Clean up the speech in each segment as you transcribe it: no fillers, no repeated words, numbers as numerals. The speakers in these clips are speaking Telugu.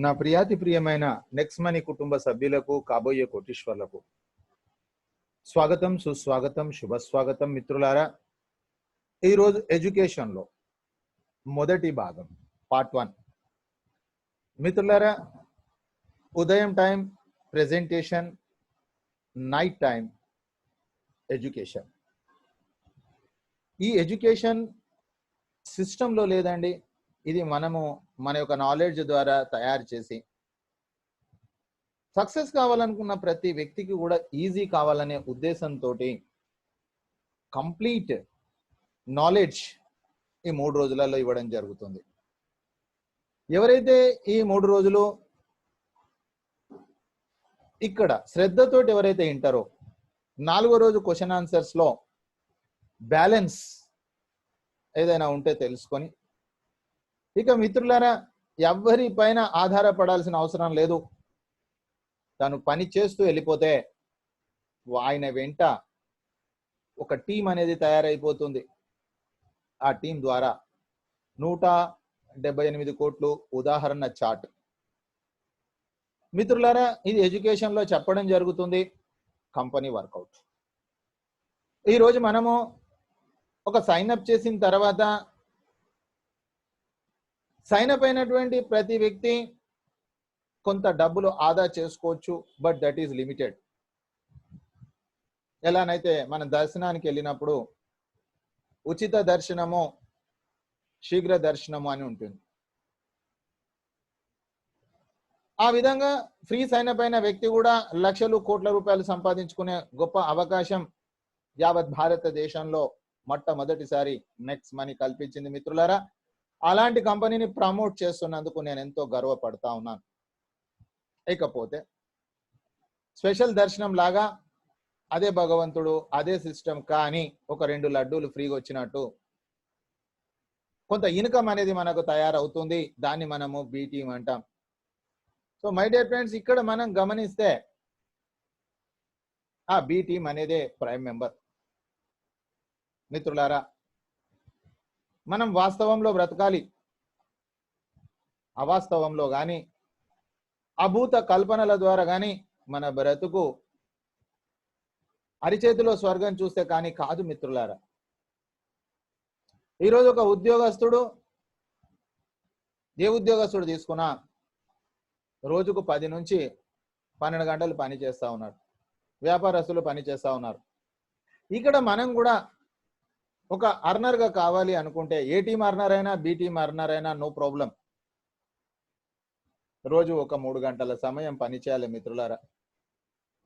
నా ప్రియాతి ప్రియమైన నెక్స్ట్ మనీ కుటుంబ సభ్యులకు కాబోయే కోటీశ్వర్లకు స్వాగతం, సుస్వాగతం, శుభస్వాగతం. మిత్రులారా, ఈరోజు ఎడ్యుకేషన్లో మొదటి భాగం పార్ట్ 1. మిత్రులారా, ఉదయం time presentation, night time education. ఈ ఎడ్యుకేషన్ సిస్టంలో లేదండి, ఇది మనము మన యొక్క నాలెడ్జ్ ద్వారా తయారు చేసి సక్సెస్ కావాలనుకున్న ప్రతి వ్యక్తికి కూడా ఈజీ కావాలనే ఉద్దేశంతో కంప్లీట్ నాలెడ్జ్ ఈ 3 రోజులలో ఇవ్వడం జరుగుతుంది. ఎవరైతే ఈ 3 రోజులు ఇక్కడ శ్రద్ధతోటి ఎవరైతే వింటారో, 4వ రోజు క్వశ్చన్ ఆన్సర్స్ లో బ్యాలెన్స్ ఏదైనా ఉంటే తెలుసుకొని, ఇక మిత్రులారా, ఎవరి పైన ఆధారపడాల్సిన అవసరం లేదు. తను పని చేస్తూ వెళ్ళిపోతే ఆయన వెంట ఒక టీం అనేది తయారైపోతుంది. ఆ టీం ద్వారా 178 కోట్లు ఉదాహరణ చార్ట్. మిత్రులారా, ఇది ఎడ్యుకేషన్ లో చెప్పడం జరుగుతుంది. Company workout. ఈరోజు మనము ఒక సైన్అప్ చేసిన తర్వాత సైన్అప్ అయినటువంటి ప్రతి వ్యక్తి కొంత డబ్బులు ఆదా చేసుకోవచ్చు, బట్ దట్ ఈస్ లిమిటెడ్. ఎలానైతే మనం దర్శనానికి వెళ్ళినప్పుడు ఉచిత దర్శనము, శీఘ్ర దర్శనము అని ఉంటుంది. ఆ విధంగా ఫ్రీ సైన్అప్ అయిన వ్యక్తి కూడా లక్షలు కోట్ల రూపాయలు సంపాదించుకునే గొప్ప అవకాశం యావత్ భారతదేశంలో మొట్టమొదటిసారి నెక్స్ట్ మనీ కల్పించింది. మిత్రులారా, అలాంటి కంపెనీని ప్రమోట్ చేస్తున్నందుకు నేను ఎంతో గర్వపడతా ఉన్నాను. ఇకపోతే స్పెషల్ దర్శనం లాగా అదే భగవంతుడు, అదే సిస్టమ్, కానీ ఒక 2 లడ్డూలు ఫ్రీగా వచ్చినట్టు కొంత ఇన్కమ్ అనేది మనకు తయారవుతుంది. దాన్ని మనము బి టీమ్ అంటాం. సో మై డియర్ ఫ్రెండ్స్, ఇక్కడ మనం గమనిస్తే ఆ బి టీమ్ అనేదే ప్రైమ్ మెంబర్. మిత్రులారా, మనం వాస్తవంలో బ్రతకాలి. అవాస్తవంలో కానీ అభూత కల్పనల ద్వారా కానీ మన బ్రతుకు అరిచేతిలో స్వర్గం చూస్తే కానీ కాదు. మిత్రులారా, ఈరోజు ఒక ఉద్యోగస్తుడు, ఏ ఉద్యోగస్తుడు తీసుకున్నా రోజుకు 10 నుంచి 12 గంటలు పని చేస్తూ ఉన్నారు. వ్యాపారస్తులు పని చేస్తూ ఉన్నారు. ఇక్కడ మనం కూడా ఒక అర్నర్గా కావాలి అనుకుంటే, ఏ టీం అర్నర్ అయినా బి టీం అర్నర్ అయినా నో ప్రాబ్లం. రోజు ఒక 3 గంటల సమయం పని చేయాలి. మిత్రులారా,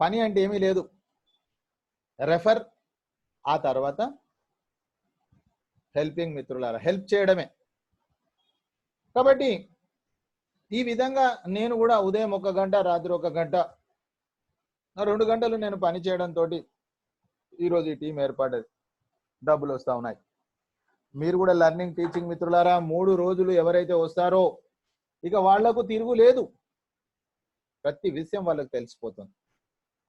పని అంటే ఏమీ లేదు, రెఫర్, ఆ తర్వాత హెల్పింగ్. మిత్రులారా, హెల్ప్ చేయడమే. కాబట్టి ఈ విధంగా నేను కూడా ఉదయం 1 గంట, రాత్రి 1 గంట, 2 గంటలు నేను పని చేయడంతో ఈరోజు ఈ టీం ఏర్పడ్డది. డబ్బులు వస్తూ ఉన్నాయి. మీరు కూడా లెర్నింగ్ టీచింగ్ మిత్రులారా, 3 రోజులు ఎవరైతే వస్తారో ఇక వాళ్లకు తిరుగు లేదు. ప్రతి విషయం వాళ్ళకి తెలిసిపోతుంది.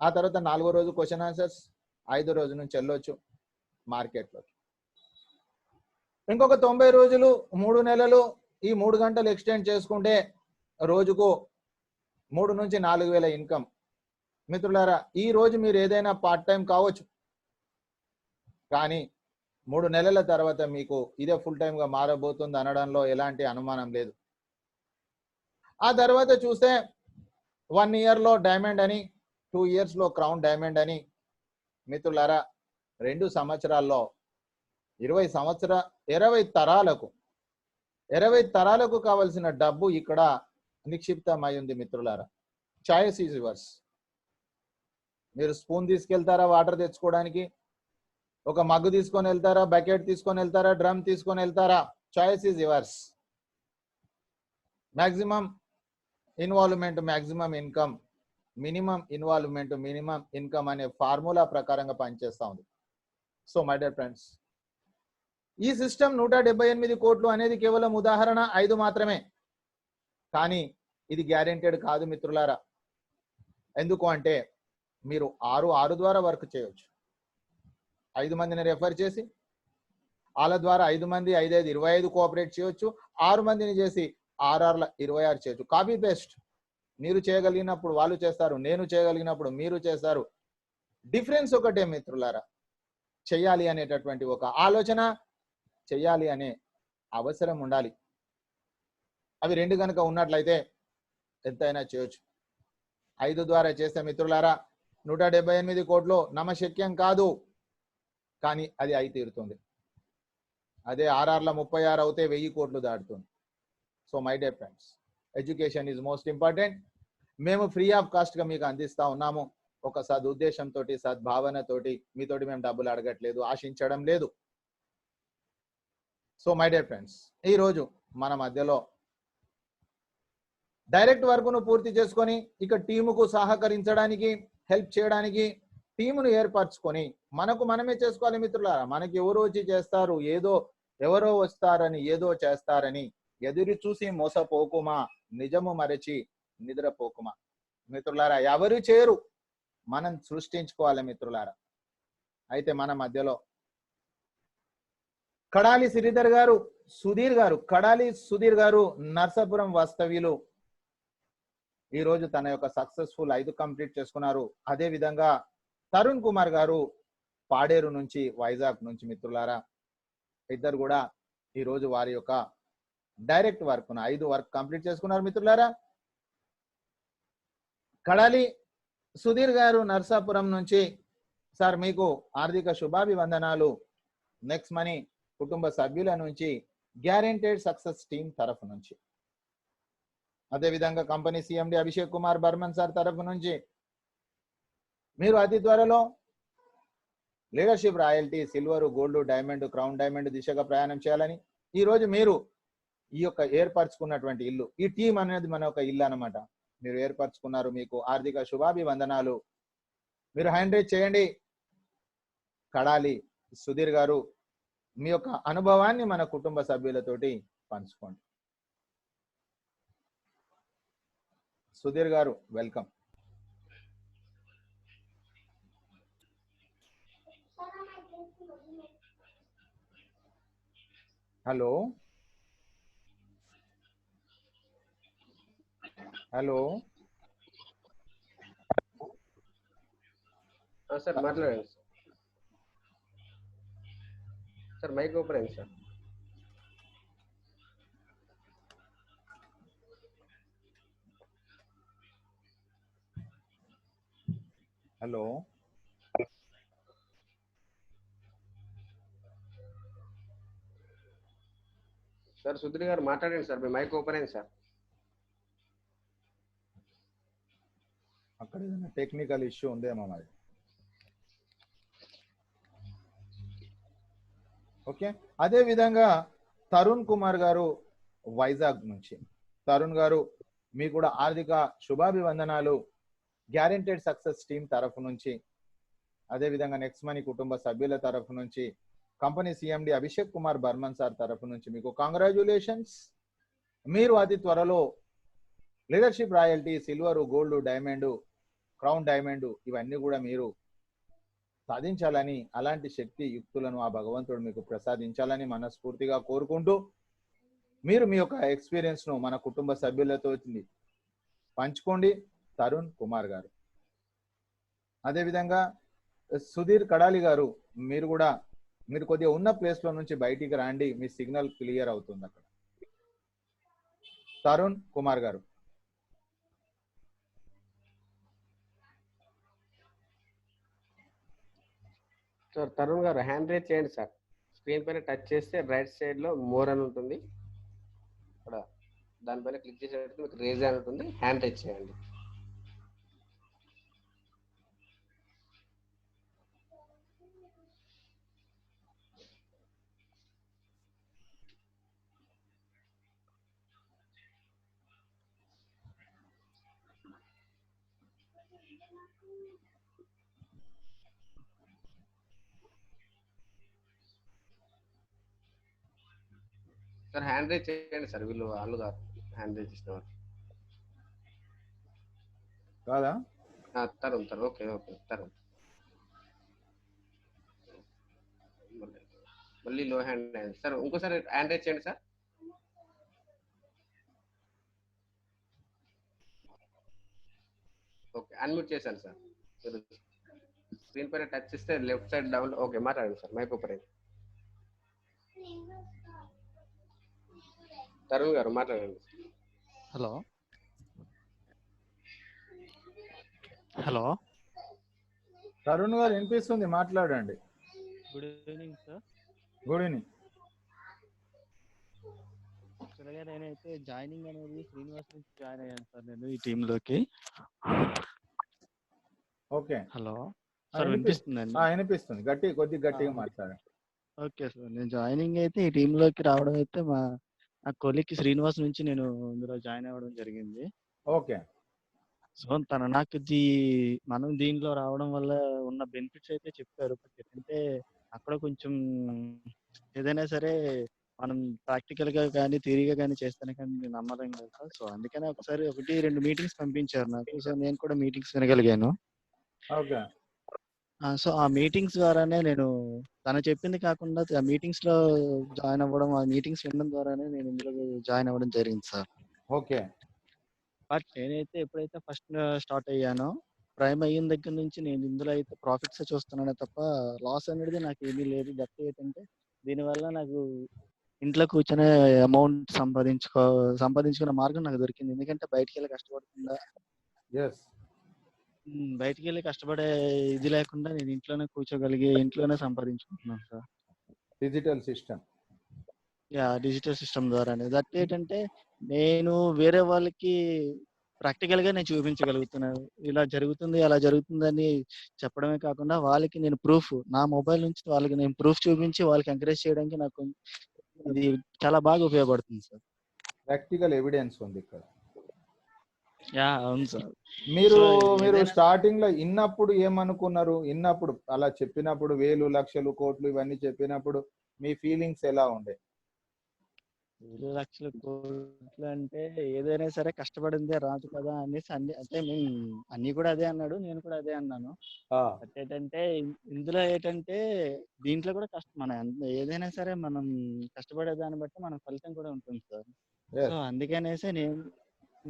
ఆ తర్వాత 4వ రోజు క్వశ్చన్ ఆన్సర్స్, 5వ రోజు నుంచి వెళ్ళొచ్చు మార్కెట్లోకి. ఇంకొక 90 రోజులు, 3 నెలలు, ఈ 3 గంటలు ఎక్స్టెండ్ చేసుకుంటే రోజుకు 3 నుంచి 4,000 ఇన్కమ్. మిత్రులారా, ఈ రోజు మీరు ఏదైనా పార్ట్ టైం కావచ్చు, కానీ 3 నెలల తర్వాత మీకు ఇదే ఫుల్ టైం గా మారబోతుంది అనడంలో ఎలాంటి అనుమానం లేదు. ఆ తర్వాత చూస్తే 1 ఇయర్లో డైమండ్ అని, 2 ఇయర్స్లో క్రౌన్ డైమండ్ అని. మిత్రులారా, 2 సంవత్సరాల్లో 20 తరాలకు కావలసిన డబ్బు ఇక్కడ నిక్షిప్తమై ఉంది. మిత్రులారా, చాయిస్ ఈజ్ యువర్స్. మీరు స్పూన్ తీసుకెళ్తారా వాటర్ తెచ్చుకోవడానికి, ఒక మగ్గు తీసుకొని వెళ్తారా, బకెట్ తీసుకొని వెళ్తారా, డ్రమ్ తీసుకొని వెళ్తారా? Choice is yours. Maximum involvement, maximum income, minimum involvement, minimum income అనే ఫార్ములా ప్రకారంగా పనిచేస్తూ ఉంది. సో మై డియర్ ఫ్రెండ్స్, ఈ సిస్టమ్ 178 కోట్లు అనేది కేవలం ఉదాహరణ 5 మాత్రమే, కానీ ఇది గ్యారెంటెడ్ కాదు. మిత్రులారా, ఎందుకు అంటే మీరు 6 ద్వారా వర్క్ చేయవచ్చు. 5 మందిని రెఫర్ చేసి వాళ్ళ ద్వారా 5 మంది 5 5 25 కోఆపరేట్ చేయొచ్చు. 6 మందిని చేసి ఆర్ఆర్ల 26 చేయొచ్చు. Copy paste. మీరు చేయగలిగినప్పుడు వాళ్ళు చేస్తారు, నేను చేయగలిగినప్పుడు మీరు చేస్తారు. డిఫరెన్స్ ఒకటే మిత్రులారా, చెయ్యాలి అనేటటువంటి ఒక ఆలోచన, చెయ్యాలి అనే అవసరం ఉండాలి. అవి రెండు కనుక ఉన్నట్లయితే ఎంతైనా చేయొచ్చు. 5 ద్వారా చేస్తే మిత్రులారా 178 కోట్లు నమశక్యం కాదు, కానీ అది అయి తీరుతుంది. అదే ఆర్ఆర్ల 36 అవుతే 1000 కోట్లు దాటుతుంది. So my dear friends, education is most important. మేము ఫ్రీ ఆఫ్ కాస్ట్ గా మీకు అందిస్తా ఉన్నాము. ఒక సదుద్దేశంతో, సద్భావనతోటి. మీతోటి మేము డబ్బులు అడగట్లేదు, ఆశించడం లేదు. సో మై డే ఫ్రెండ్స్, ఈ రోజు మన మధ్యలో డైరెక్ట్ వర్క్ ను పూర్తి చేసుకొని ఇక టీముకు సహకరించడానికి, హెల్ప్ చేయడానికి టీమును ఏర్పరచుకొని మనకు మనమే చేసుకోవాలి మిత్రులారా. మనకి ఎవరు వచ్చి చేస్తారు, ఎవరో వస్తారని, ఏదో చేస్తారని ఎదురు చూసి మోసపోకుమా, నిజము మరచి నిద్రపోకుమా. మిత్రులారా, ఎవరు చేయరు, మనం సృష్టించుకోవాలి మిత్రులారా. అయితే మన మధ్యలో కడాలి శ్రీధర్ గారు, కడాలి సుధీర్ గారు నర్సాపురం వాస్తవ్యులు ఈ రోజు తన యొక్క సక్సెస్ఫుల్ 5 కంప్లీట్ చేసుకున్నారు. అదే విధంగా తరుణ్ కుమార్ గారు పాడేరు నుంచి, వైజాగ్ నుంచి మిత్రులారా, ఇద్దరు కూడా ఈ రోజు వారి యొక్క డైరెక్ట్ వర్క్ 5 వర్క్ కంప్లీట్ చేసుకున్నారు మిత్రులారా. కడాలి సుధీర్ గారు నర్సాపురం నుంచి, సార్ మీకు ఆర్థిక శుభాభివందనాలు. నెక్స్ట్ మనీ కుటుంబ సభ్యుల నుంచి, గ్యారెంటెడ్ సక్సెస్ టీమ్ తరఫు నుంచి, అదే విధంగా company CMD Abhishek Kumar Barman sir తరఫు నుంచి మీరు అతి త్వరలో leadership royalty, silver, gold, diamond, crown diamond దిశగా ప్రయాణం చేయాలని ఈ రోజు మీరు ఈ యొక్క ఏర్పరచుకున్నటువంటి ఇల్లు, ఈ టీం అనేది మన ఒక ఇల్లు అన్నమాట, మీరు ఏర్పరచుకున్నారు. మీకు ఆర్థిక శుభాభివందనాలు. మీరు హ్యాండ్ రైజ్ చేయండి. కడాలి సుధీర్ గారు, మీ యొక్క అనుభవాన్ని మన కుటుంబ సభ్యులతోటి పంచుకోండి. సుధీర్ గారు వెల్కమ్. హలో హలో సార్ మాట్లాడండి సార్, మైక్ ఓపెన్ అయింది సార్. హలో సార్, సుధీర్ గారు మాట్లాడండి సార్, మీ మైక్ ఓపెన్ అయింది సార్. అక్కడ ఏదైనా టెక్నికల్ ఇష్యూ ఉందేమో మరి. ఓకే, అదే విధంగా తరుణ్ కుమార్ గారు వైజాగ్ నుంచి, తరుణ్ గారు మీకు కూడా ఆర్థిక శుభాభివందనాలు, గ్యారెంటెడ్ సక్సెస్ టీమ్ తరఫు నుంచి, అదే విధంగా నెక్స్ట్ మనీ కుటుంబ సభ్యుల తరఫు నుంచి, company CMD Abhishek Kumar Barman sir తరఫు నుంచి మీకు కాంగ్రాచ్యులేషన్స్. మీరు అతి త్వరలో leadership royalty, silver, gold, diamond, crown diamond ఇవన్నీ కూడా మీరు సాధించాలని, అలాంటి శక్తి యుక్తులను ఆ భగవంతుడు మీకు ప్రసాదించాలని మనస్ఫూర్తిగా కోరుకుంటూ, మీరు మీ యొక్క ఎక్స్పీరియన్స్ ను మన కుటుంబ సభ్యులతో పంచుకోండి. తరుణ్ కుమార్ గారు, అదేవిధంగా సుధీర్ కడాలి గారు, మీరు కొద్దిగా ఉన్న ప్లేస్ లో నుంచి బయటికి రండి, మీ సిగ్నల్ క్లియర్ అవుతుంది అక్కడ. తరుణ్ కుమార్ గారు, సార్ తరుణ్ గారు హ్యాండ్ రేజ్ చేయండి సార్. స్క్రీన్ పైన టచ్ చేస్తే రైట్ సైడ్ లో మోర్ అని ఉంటుంది, అక్కడ దానిపైన క్లిక్ చేసేటప్పుడు మీకు రేజ్ అని ఉంటుంది, హ్యాండ్ రేజ్ చేయండి. సార్ హ్యాండ్ రేజ్ చేయండి సార్, వాళ్ళు కాదు హ్యాండ్ రేజ్ చేసిన వాళ్ళు కాదా? Tarun sir, okay okay Tarun. మళ్ళీ లో హ్యాండ్ సార్, ఇంకోసారి హ్యాండ్ రేజ్ చేయండి సార్. అన్మ్యూట్ చేశాను సార్. మీరు స్క్రీన్ పైన టచ్ చేస్తే లెఫ్ట్ సైడ్ డౌన్. ఓకే, మాట్లాడండి సార్. మైక్ ఓపెన్ అయింది. తరుణ్ గారు మాట్లాడండి. హలో హలో తరుణ్ గారు వినిపిస్తుంది, మాట్లాడండి. Good evening sir. Good evening. యాక్చువల్గా నేనైతే జాయినింగ్ అనేది శ్రీనివాస్ నుంచి జాయిన్ అయ్యాను సార్ నేను ఈ టీంలోకి. ఓకే, హలో సార్, వినిపిస్తుందండి? వినిపిస్తుంది. కొద్దిగా గట్టిగా మాట్లాడండి. ఓకే సార్, నేను జాయినింగ్ అయితే ఈ టీంలోకి రావడం అయితే నా కొలీగ్ శ్రీనివాస్ నుంచి నేను ఇందులో జాయిన్ అవ్వడం జరిగింది. ఓకే. సో నాకు మనం దీనిలో రావడం వల్ల ఉన్న బెనిఫిట్స్ అయితే చెప్పారు. అంటే అక్కడ కొంచెం ఏదైనా సరే మనం ప్రాక్టికల్ గా కానీ థియరీగా కానీ చేస్తేనే కానీ నేను నమ్మడం కదా. సో అందుకనే ఒకసారి 1-2 మీటింగ్స్ పంపించారు నాకు. సో నేను కూడా మీటింగ్స్ వినగలిగాను. ఓకే. సో ఆ మీటింగ్స్ ద్వారానే నేను తను చెప్పింది కాకుండా ఆ మీటింగ్స్ లో జాయిన్ అవ్వడం, ఆ మీటింగ్స్ వినడం ద్వారానే నేను ఇందులో జాయిన్ అవ్వడం జరిగింది సార్. ఓకే. బట్ నేనైతే ఎప్పుడైతే ఫస్ట్ స్టార్ట్ అయ్యానో, ప్రైమ్ అయిన దగ్గర నుంచి నేను ఇందులో అయితే ప్రాఫిట్స్ చూస్తున్నానే తప్ప లాస్ అనేది నాకు ఏమీ లేదు. దట్ ఏంటంటే దీనివల్ల నాకు ఇంట్లో కూర్చొని అమౌంట్ సంపాదించుకునే మార్గం నాకు దొరికింది. ఎందుకంటే బయటికి వెళ్ళి కష్టపడకుండా, బయటికి వెళ్ళి కష్టపడే ఇది లేకుండా నేను ఇంట్లోనే కూర్చోగలిగి ఇంట్లోనే సంపాదించుకుంటున్నాను sir. Digital system. Digital system ద్వారానే. దట్ ఏంటంటే నేను వేరే వాళ్ళకి ప్రాక్టికల్ గా నేను చూపించగలుగుతున్నాను. ఇలా జరుగుతుంది, అలా జరుగుతుందని చెప్పడమే కాకుండా వాళ్ళకి నేను ప్రూఫ్, నా మొబైల్ నుంచి వాళ్ళకి నేను ప్రూఫ్ చూపించి వాళ్ళకి ఎంకరేజ్ చేయడానికి నాకు ఇది చాలా బాగా ఉపయోగపడుతుంది సార్. ప్రాక్టికల్ ఎవిడెన్స్ ఉంది ఇక్కడ. అవును సార్. మీరు స్టార్టింగ్ లో ఇన్నప్పుడు ఏమనుకున్నారు? ఇన్నప్పుడు అలా చెప్పినప్పుడు 1000, లక్షలు, కోట్లు ఇవన్నీ చెప్పినప్పుడు మీ ఫీలింగ్స్ ఎలా ఉండే? 1000 లక్షల కోట్లు అంటే ఏదైనా సరే కష్టపడిందే రాదు కదా అనేసి అంటే అన్ని కూడా అదే అన్నాడు, నేను కూడా అదే అన్నాను. ఏంటంటే ఇందులో ఏంటంటే దీంట్లో కూడా మనం ఏదైనా సరే మనం కష్టపడే దాన్ని బట్టి మన ఫలితం కూడా ఉంటుంది సార్. సో అందుకనేసి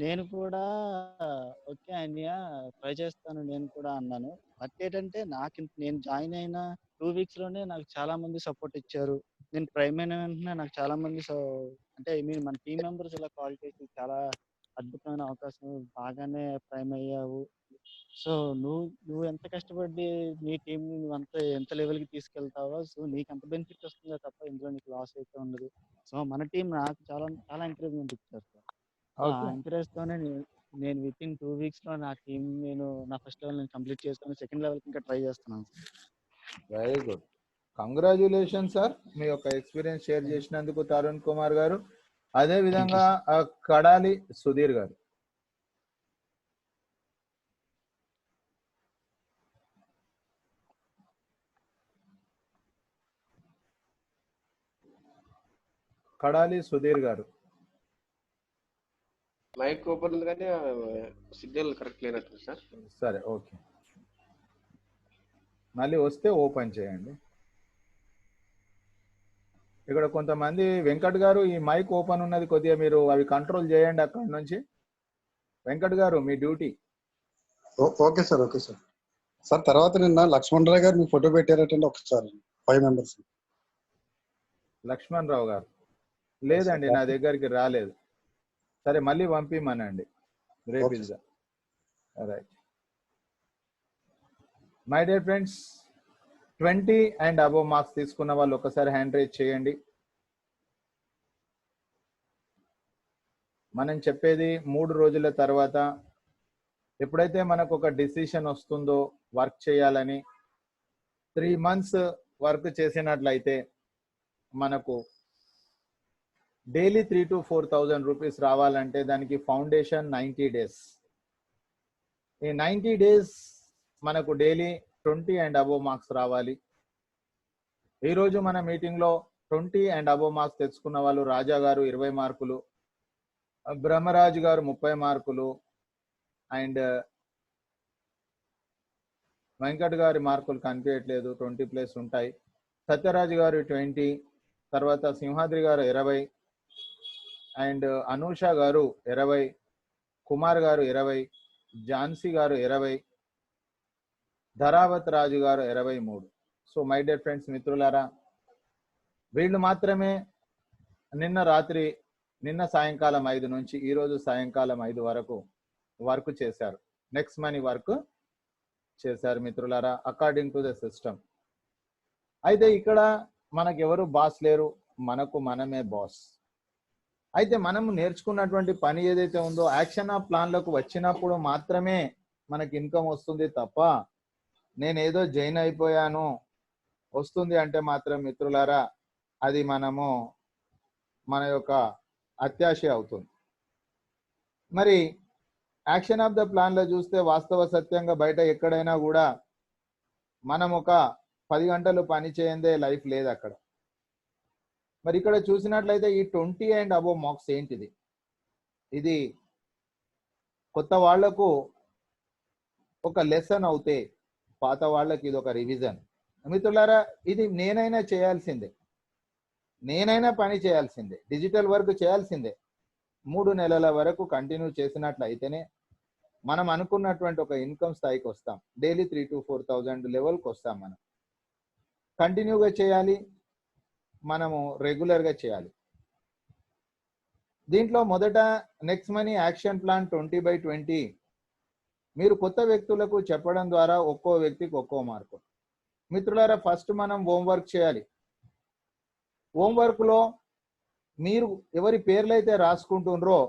నేను కూడా ఓకే అన్నయ్య ట్రై చేస్తాను నేను కూడా అన్నాను. బట్ ఏంటంటే నేను జాయిన్ అయిన 2 weeks లోనే నాకు చాలా మంది సపోర్ట్ ఇచ్చారు. నేను ప్రైమ్ అయిన వెంటనే నాకు చాలా మంది అంటే మన టీం మెంబర్స్ ఇలా కాల్ చేసి చాలా అద్భుతమైన అవకాశం, బాగానే ప్రైమ్ అయ్యావు. సో నువ్వు ఎంత కష్టపడి నీ టీం ఎంత లెవెల్కి తీసుకెళ్తావో, సో నీకు అంత బెనిఫిట్ వస్తుందో తప్ప ఇందులో నీకు లాస్ అయితే ఉండదు. సో మన టీం నాకు చాలా చాలా ఎంకరేజ్మెంట్ ఇచ్చారు సార్. ఆ ఎంకరేజ్ తోనే నేను వితిన్ 2 weeks లో నా టీం నా ఫస్ట్ లెవెల్ కంప్లీట్ చేసుకొని సెకండ్ లెవెల్ ఇంకా ట్రై చేస్తున్నాను. Very good, congratulation sir. మీ యొక్క ఎక్స్పీరియన్స్ షేర్ చేసినందుకు తరుణ్ కుమార్ గారు. అదే విధంగా కడాలి సుధీర్ గారు. కడాలి సుధీర్ గారు. మైక్ ఓపెన్ ఉంది కానీ సిగ్నల్ కరెక్ట్ లేనట్టు సార్. సరే, ఓకే, మళ్ళీ వస్తే ఓపెన్ చేయండి. ఇక్కడ కొంతమంది వెంకట్ గారు ఈ మైక్ ఓపెన్ ఉన్నది, కొద్దిగా మీరు అవి కంట్రోల్ చేయండి అక్కడ నుంచి. వెంకట్ గారు మీ duty. Okay sir. Okay sir. Sir తర్వాత నిన్న లక్ష్మణ్ రావు గారు మీ ఫోటో పెట్టారటండి ఒకసారి 5 members. లక్ష్మణ్ రావు గారు లేదండి, నా దగ్గరికి రాలేదు. సరే, మళ్ళీ పంపిమనండి రేపు. Right. My dear friends, 20 and above marks తీసుకున్న వాళ్ళు ఒకసారి హ్యాండ్ రైజ్ చేయండి. మనం చెప్పేది 3 రోజుల తర్వాత ఎప్పుడైతే మనకు ఒక డిసిషన్ వస్తుందో వర్క్ చేయాలని, 3 months వర్క్ చేసినట్లయితే మనకు డైలీ 3,000 to 4,000 రూపీస్ రావాలంటే దానికి ఫౌండేషన్ 90 days. ఈ 90 days మనకు డైలీ 20 and above మార్క్స్ రావాలి. ఈరోజు మన మీటింగ్లో 20 and above మార్క్స్ తెచ్చుకున్న వాళ్ళు రాజా గారు 20 మార్కులు, బ్రహ్మరాజు గారు 30 మార్కులు, అండ్ వెంకట్ గారి మార్కులు కనిపించట్లేదు, 20+ ఉంటాయి. సత్యరాజు గారు 20, తర్వాత సింహాద్రి గారు 20, అండ్ అనూష గారు 20, కుమార్ గారు 20, ఝాన్సీ గారు 20, ధరావత్ రాజు గారు 23. సో మై డియర్ ఫ్రెండ్స్, మిత్రులారా, వీళ్ళు మాత్రమే నిన్న సాయంకాలం 5 నుంచి ఈరోజు సాయంకాలం 5 వరకు వర్క్ చేశారు. నెక్స్ట్ మనీ వర్క్ చేశారు మిత్రులారా, అకార్డింగ్ టు ద సిస్టమ్. అయితే ఇక్కడ మనకెవరు బాస్ లేరు, మనకు మనమే బాస్. అయితే మనం నేర్చుకున్నటువంటి పని ఏదైతే ఉందో యాక్షన్ ఆఫ్ ప్లాన్లకు వచ్చినప్పుడు మాత్రమే మనకి ఇన్కమ్ వస్తుంది తప్ప నేనేదో జైన్ అయిపోయాను వస్తుంది అంటే మాత్రం మిత్రులారా అది మన యొక్క అత్యాశ అవుతుంది. మరి యాక్షన్ ఆఫ్ ద ప్లాన్లో చూస్తే వాస్తవ సత్యంగా బయట ఎక్కడైనా కూడా మనం ఒక 10 గంటలు పని చేయందే లైఫ్ లేదు అక్కడ. మరి ఇక్కడ చూసినట్లయితే ఈ 20 అండ్ అబోవ్ మార్క్స్ ఏంటిది? ఇది కొత్త వాళ్లకు ఒక లెసన్ అవుతే పాత వాళ్ళకి ఇది ఒక రివిజన్. మిత్రులారా, ఇది నేనైనా చేయాల్సిందే, నేనైనా పని చేయాల్సిందే, డిజిటల్ వర్క్ చేయాల్సిందే. 3 నెలల వరకు కంటిన్యూ చేసినట్లయితేనే మనం అనుకున్నటువంటి ఒక ఇన్కమ్ స్థాయికి వస్తాం. డైలీ 3,000 to 4,000 లెవెల్కి వస్తాం. మనం కంటిన్యూగా చేయాలి, మనము రెగ్యులర్గా చేయాలి. దీంట్లో మొదట నెక్స్ట్ మనీ యాక్షన్ ప్లాన్ 20/20 మీరు కొత్త వ్యక్తులకు చెప్పడం ద్వారా ఒక్కో వ్యక్తికి ఒక్కో మార్కు. మిత్రులారా, ఫస్ట్ మనం హోంవర్క్ చేయాలి. హోంవర్క్లో మీరు ఎవరి పేర్లు అయితే రాసుకుంటున్నారో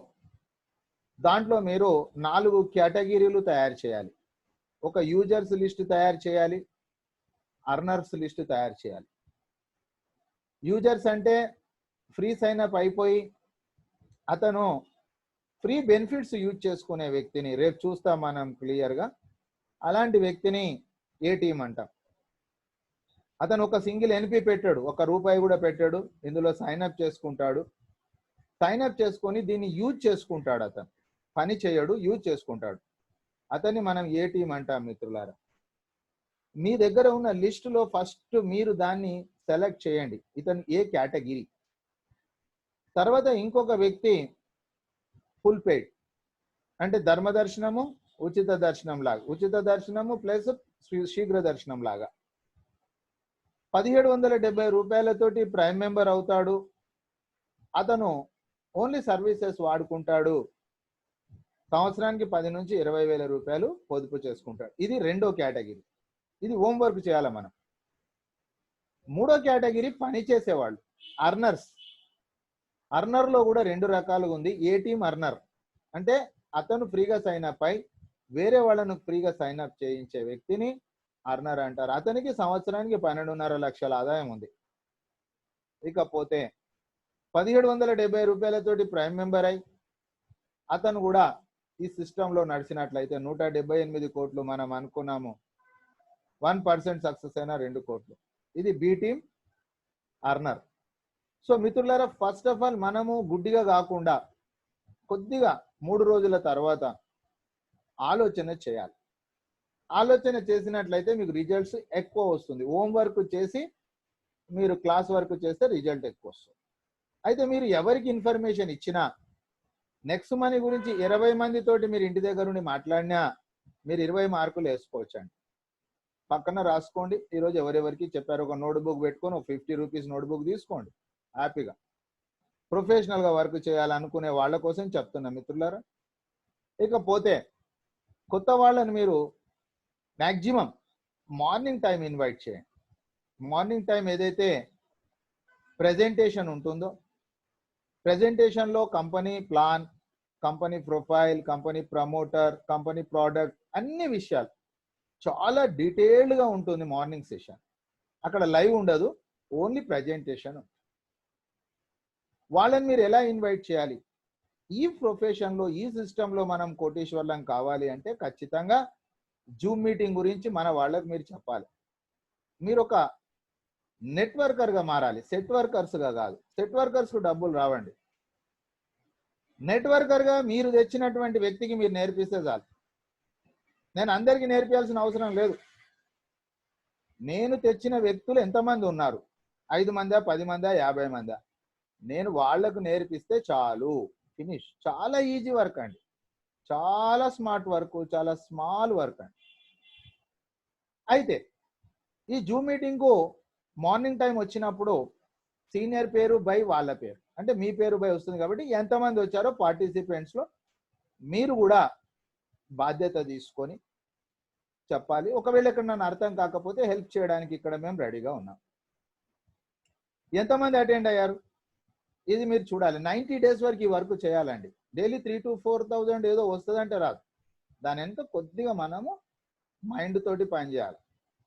దాంట్లో మీరు 4 కేటగిరీలు తయారు చేయాలి. ఒక యూజర్స్ లిస్ట్ తయారు చేయాలి, అర్నర్స్ లిస్ట్ తయారు చేయాలి. యూజర్స్ అంటే ఫ్రీ సైన్ అప్ అయిపోయి అతను ఫ్రీ బెనిఫిట్స్ యూజ్ చేసుకునే వ్యక్తిని రేపు చూస్తాం మనం క్లియర్గా. అలాంటి వ్యక్తిని ఏ టీం అంటాం. అతను ఒక సింగిల్ ఎన్పి పెట్టాడు, ₹1 కూడా పెట్టాడు, ఇందులో సైన్అప్ చేసుకుంటాడు. సైన్అప్ చేసుకొని దీన్ని యూజ్ చేసుకుంటాడు. అతను పని చేయడు, యూజ్ చేసుకుంటాడు. అతన్ని మనం ఏ టీం అంటాం మిత్రులారా. మీ దగ్గర ఉన్న లిస్టులో ఫస్ట్ మీరు దాన్ని సెలెక్ట్ చేయండి, ఇతను ఏ కేటగిరీ. తర్వాత ఇంకొక వ్యక్తి ఫుల్ పెయిడ్ అంటే ధర్మదర్శనము, ఉచిత దర్శనం లాగా, ఉచిత దర్శనము ప్లస్ శీఘ్ర దర్శనం లాగా ₹1770 ప్రైమ్ మెంబర్ అవుతాడు. అతను ఓన్లీ సర్వీసెస్ వాడుకుంటాడు. సంవత్సరానికి 10 నుంచి 20,000 రూపాయలు పొదుపు చేసుకుంటాడు. ఇది రెండో కేటగిరీ. ఇది హోంవర్క్ చేయాలి మనం. మూడో కేటగిరీ పని చేసేవాళ్ళు, అర్నర్స్. అర్నర్లో కూడా 2 రకాలుగా ఉంది. ఏ టీమ్ అర్నర్ అంటే అతను ఫ్రీగా సైన్ అప్ అయి వేరే వాళ్ళను ఫ్రీగా సైన్ అప్ చేయించే వ్యక్తిని అర్నర్ అంటారు. అతనికి సంవత్సరానికి 12.5 లక్షల ఆదాయం ఉంది. ఇకపోతే ₹1770 ప్రైమ్ మెంబర్ అయి అతను కూడా ఈ సిస్టంలో నడిచినట్లయితే 178 కోట్లు మనం అనుకున్నాము, 1% సక్సెస్ అయినా 2 కోట్లు. ఇది బి టీమ్ అర్నర్. సో మిత్రులారా, ఫస్ట్ ఆఫ్ ఆల్ మనము గుడ్డిగా కాకుండా కొద్దిగా 3 రోజుల తర్వాత ఆలోచన చేయాలి. ఆలోచన చేసినట్లయితే మీకు రిజల్ట్స్ ఎక్కువ వస్తుంది. హోంవర్క్ చేసి మీరు క్లాస్ వర్క్ చేస్తే రిజల్ట్ ఎక్కువ వస్తుంది. అయితే మీరు ఎవరికి ఇన్ఫర్మేషన్ ఇచ్చినా నెక్స్ట్ మనీ గురించి 20 మందితోటి మీరు ఇంటి దగ్గర నుండి మాట్లాడినా మీరు 20 మార్కులు వేసుకోవచ్చండి. పక్కన రాసుకోండి, ఈరోజు ఎవరెవరికి చెప్పారు. ఒక నోట్బుక్ పెట్టుకొని ఒక ₹50 నోట్బుక్ తీసుకోండి. హ్యాపీగా ప్రొఫెషనల్గా వర్క్ చేయాలనుకునే వాళ్ళ కోసం చెప్తున్నా మిత్రులారా. ఇకపోతే కొత్త వాళ్ళని మీరు మ్యాక్సిమం మార్నింగ్ టైం ఇన్వైట్ చేయండి. మార్నింగ్ టైం ఏదైతే ప్రెజెంటేషన్ ఉంటుందో ప్రెజెంటేషన్లో company plan, company profile, company promoter, company product అన్ని విషయాలు చాలా డీటెయిల్డ్గా ఉంటుంది మార్నింగ్ సెషన్. అక్కడ లైవ్ ఉండదు, ఓన్లీ ప్రెజెంటేషన్. వాళ్ళని మీరు ఎలా ఇన్వైట్ చేయాలి? ఈ ప్రొఫెషన్లో ఈ సిస్టంలో మనం కోటీశ్వర్లం కావాలి అంటే ఖచ్చితంగా జూమ్ మీటింగ్ గురించి మన వాళ్ళకి మీరు చెప్పాలి. మీరు ఒక నెట్వర్కర్గా మారాలి, సెట్ వర్కర్స్గా కాదు. సెట్ వర్కర్స్కు డబ్బులు రావండి. నెట్వర్కర్గా మీరు తెచ్చినటువంటి వ్యక్తికి మీరు నేర్పిస్తే చాలు. నేను అందరికీ నేర్పించాల్సిన అవసరం లేదు. నేను తెచ్చిన వ్యక్తులు ఎంతమంది ఉన్నారు? 5 మందా, 10 మందా, 50 మందా? నేను వాళ్లకు నేర్పిస్తే చాలు, ఫినిష్. చాలా ఈజీ వర్క్ అండి. చాలా స్మార్ట్ వర్క్, చాలా స్మాల్ వర్క్ అండి. అయితే ఈ జూమ్ మీటింగ్ కు మార్నింగ్ టైం వచ్చినప్పుడు సీనియర్ పేరు బై వాళ్ళ పేరు, అంటే మీ పేరు బై వస్తుంది. కాబట్టి ఎంతమంది వచ్చారో పార్టిసిపెంట్స్ లో మీరు కూడా బాధ్యత తీసుకొని చెప్పాలి. ఒకవేళ ఇక్కడ నన్ను అర్థం కాకపోతే హెల్ప్ చేయడానికి ఇక్కడ మేము రెడీగా ఉన్నాం. ఎంతమంది అటెండ్ అయ్యారు ఇది మీరు చూడాలి. 90 days వరకు ఈ వర్క్ చేయాలండి. డైలీ 3,000 to 4,000 ఏదో వస్తుందంటే రాదు. దాని ఎంత కొద్దిగా మనము మైండ్ తోటి పని చేయాలి,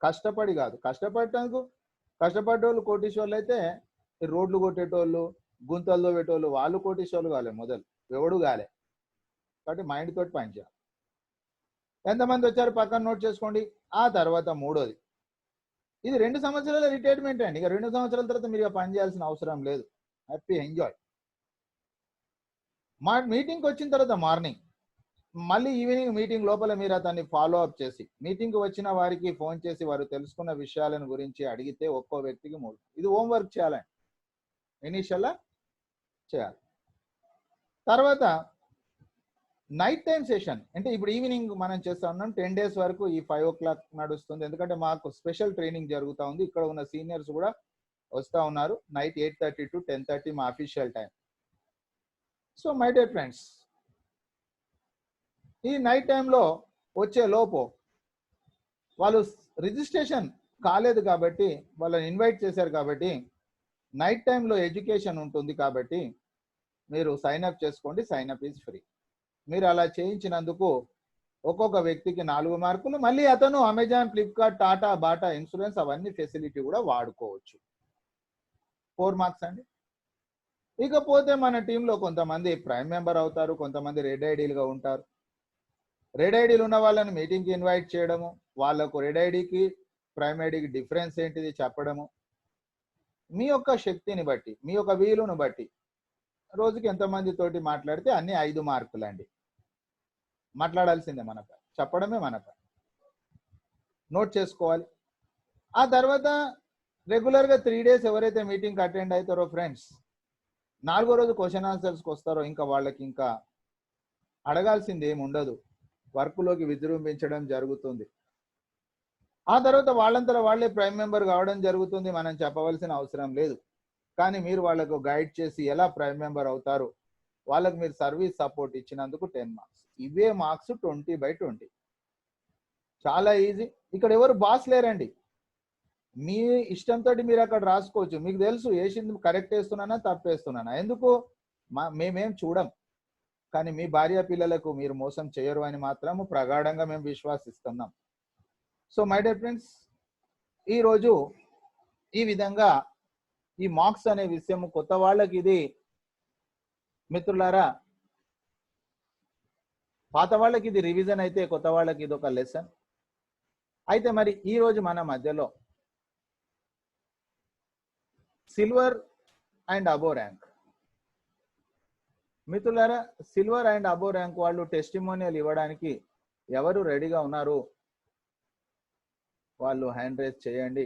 కష్టపడి కాదు. కష్టపడ్డోళ్ళు కోటీశ్వర్లు అయితే రోడ్లు కొట్టేటోళ్ళు, గుంతల్లో పెట్టేటోళ్ళు వాళ్ళు కోటీశ్వర్లు కాలే, మొదలు ఎవడు కాలే. కాబట్టి మైండ్ తోటి పని చేయాలి. ఎంతమంది వచ్చారు పక్కన నోట్ చేసుకోండి. ఆ తర్వాత మూడోది, ఇది 2 సంవత్సరాల రిటైర్మెంట్ అండి. ఇక 2 సంవత్సరాల తర్వాత మీరు పని చేయాల్సిన అవసరం లేదు. Happy enjoy. మా మీటింగ్కి వచ్చిన తర్వాత మార్నింగ్ మళ్ళీ ఈవినింగ్ మీటింగ్ లోపల మీరు అతన్ని ఫాలో అప్ చేసి మీటింగ్కి వచ్చిన వారికి ఫోన్ చేసి వారు తెలుసుకున్న విషయాలను గురించి అడిగితే ఒక్కో వ్యక్తికి 3. ఇది హోంవర్క్ చేయాలండి, ఇనిషియల్గా చేయాలి. తర్వాత నైట్ టైం సెషన్ అంటే ఇప్పుడు ఈవినింగ్ మనం చేస్తా ఉన్నాం. 10 days వరకు ఈ 5 o'clock నడుస్తుంది. ఎందుకంటే మాకు స్పెషల్ ట్రైనింగ్ జరుగుతూ ఉంది. ఇక్కడ ఉన్న సీనియర్స్ కూడా వస్తూ ఉన్నారు. నైట్ 8:30 to 10:30 మా official time. So my dear friends, ఈ నైట్ టైంలో వచ్చే లోపు వాళ్ళు రిజిస్ట్రేషన్ కాలేదు కాబట్టి వాళ్ళని ఇన్వైట్ చేశారు కాబట్టి నైట్ టైంలో ఎడ్యుకేషన్ ఉంటుంది కాబట్టి మీరు సైన్ అప్ చేసుకోండి. Sign up is free. మీరు అలా చేయించినందుకు ఒక్కొక్క వ్యక్తికి 4 మార్కులు. మళ్ళీ అతను Amazon, Flipkart, Tata, Bata insurance అవన్నీ ఫెసిలిటీ కూడా వాడుకోవచ్చు. 4 మార్క్స్ అండి. ఇకపోతే మన టీంలో కొంతమంది ప్రైమ్ మెంబర్ అవుతారు, కొంతమంది రెడ్ ఐడీలుగా ఉంటారు. రెడ్ ఐడీలు ఉన్న వాళ్ళని మీటింగ్కి ఇన్వైట్ చేయడము, వాళ్ళకు రెడ్ ఐడీకి ప్రైమ్ ఐడీకి డిఫరెన్స్ ఏంటిది చెప్పడము, మీ యొక్క శక్తిని బట్టి, మీ యొక్క వీలును బట్టి రోజుకి ఎంతమంది తోటి మాట్లాడితే అన్ని 5 మార్కులు అండి. మాట్లాడాల్సిందే మన పని, చెప్పడమే మన పని. నోట్ చేసుకోవాలి. ఆ తర్వాత రెగ్యులర్గా 3 days ఎవరైతే మీటింగ్కి అటెండ్ అవుతారో ఫ్రెండ్స్, 4వ రోజు క్వశ్చన్ ఆన్సర్స్కి వస్తారో ఇంకా వాళ్ళకి ఇంకా అడగాల్సింది ఏమి ఉండదు. వర్క్లోకి విజృంభించడం జరుగుతుంది. ఆ తర్వాత వాళ్ళంతా వాళ్ళే ప్రైమ్ మెంబర్ కావడం జరుగుతుంది. మనం చెప్పవలసిన అవసరం లేదు. కానీ మీరు వాళ్ళకు గైడ్ చేసి ఎలా ప్రైమ్ మెంబర్ అవుతారు, వాళ్ళకు మీరు సర్వీస్ సపోర్ట్ ఇచ్చినందుకు 10 మార్క్స్. ఇవే మార్క్స్ 20/20. చాలా ఈజీ. ఇక్కడ ఎవరు బాస్ లేరండి. మీ ఇష్టంతో మీరు అక్కడ రాసుకోవచ్చు. మీకు తెలుసు వేసింది కరెక్ట్ వేస్తున్నానా తప్పేస్తున్నానా. ఎందుకు మేమేం చూడం. కానీ మీ భార్య పిల్లలకు మీరు మోసం చేయరు అని మాత్రము ప్రగాఢంగా మేము విశ్వాసిస్తున్నాం. సో మై డియర్ ఫ్రెండ్స్, ఈరోజు ఈ విధంగా ఈ మార్క్స్ అనే విషయం కొత్త వాళ్ళకి ఇది మిత్రులారా, పాత వాళ్ళకి ఇది రివిజన్ అయితే కొత్త వాళ్ళకి ఇది ఒక లెసన్. అయితే మరి ఈ రోజు మన మధ్యలో సిల్వర్ అండ్ అబో ర్యాంక్ మిత్రులారా, సిల్వర్ అండ్ అబో ర్యాంక్ వాళ్ళు టెస్టిమోనియల్ ఇవ్వడానికి ఎవరు రెడీగా ఉన్నారు? వాళ్ళు హ్యాండ్ రేజ్ చేయండి.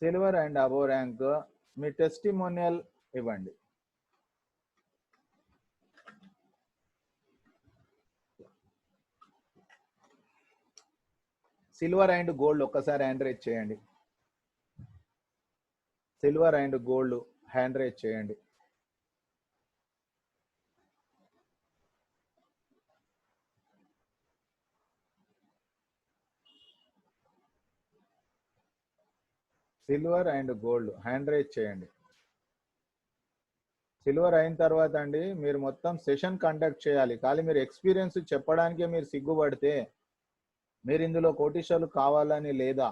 సిల్వర్ అండ్ అబో ర్యాంక్ మీ టెస్టిమోనియల్ ఇవ్వండి. సిల్వర్ అండ్ గోల్డ్ ఒక్కసారి హ్యాండ్ రేజ్ చేయండి. Silver and gold hand raise చేయండి. Silver and gold hand raise చేయండి. సిల్వర్ అయిన తర్వాత అండి మీరు మొత్తం సెషన్ కండక్ట్ చేయాలి. కానీ మీరు ఎక్స్పీరియన్స్ చెప్పడానికే మీరు సిగ్గుపడితే మీరు ఇందులో కోటీశ్వర్లు కావాలని లేదా?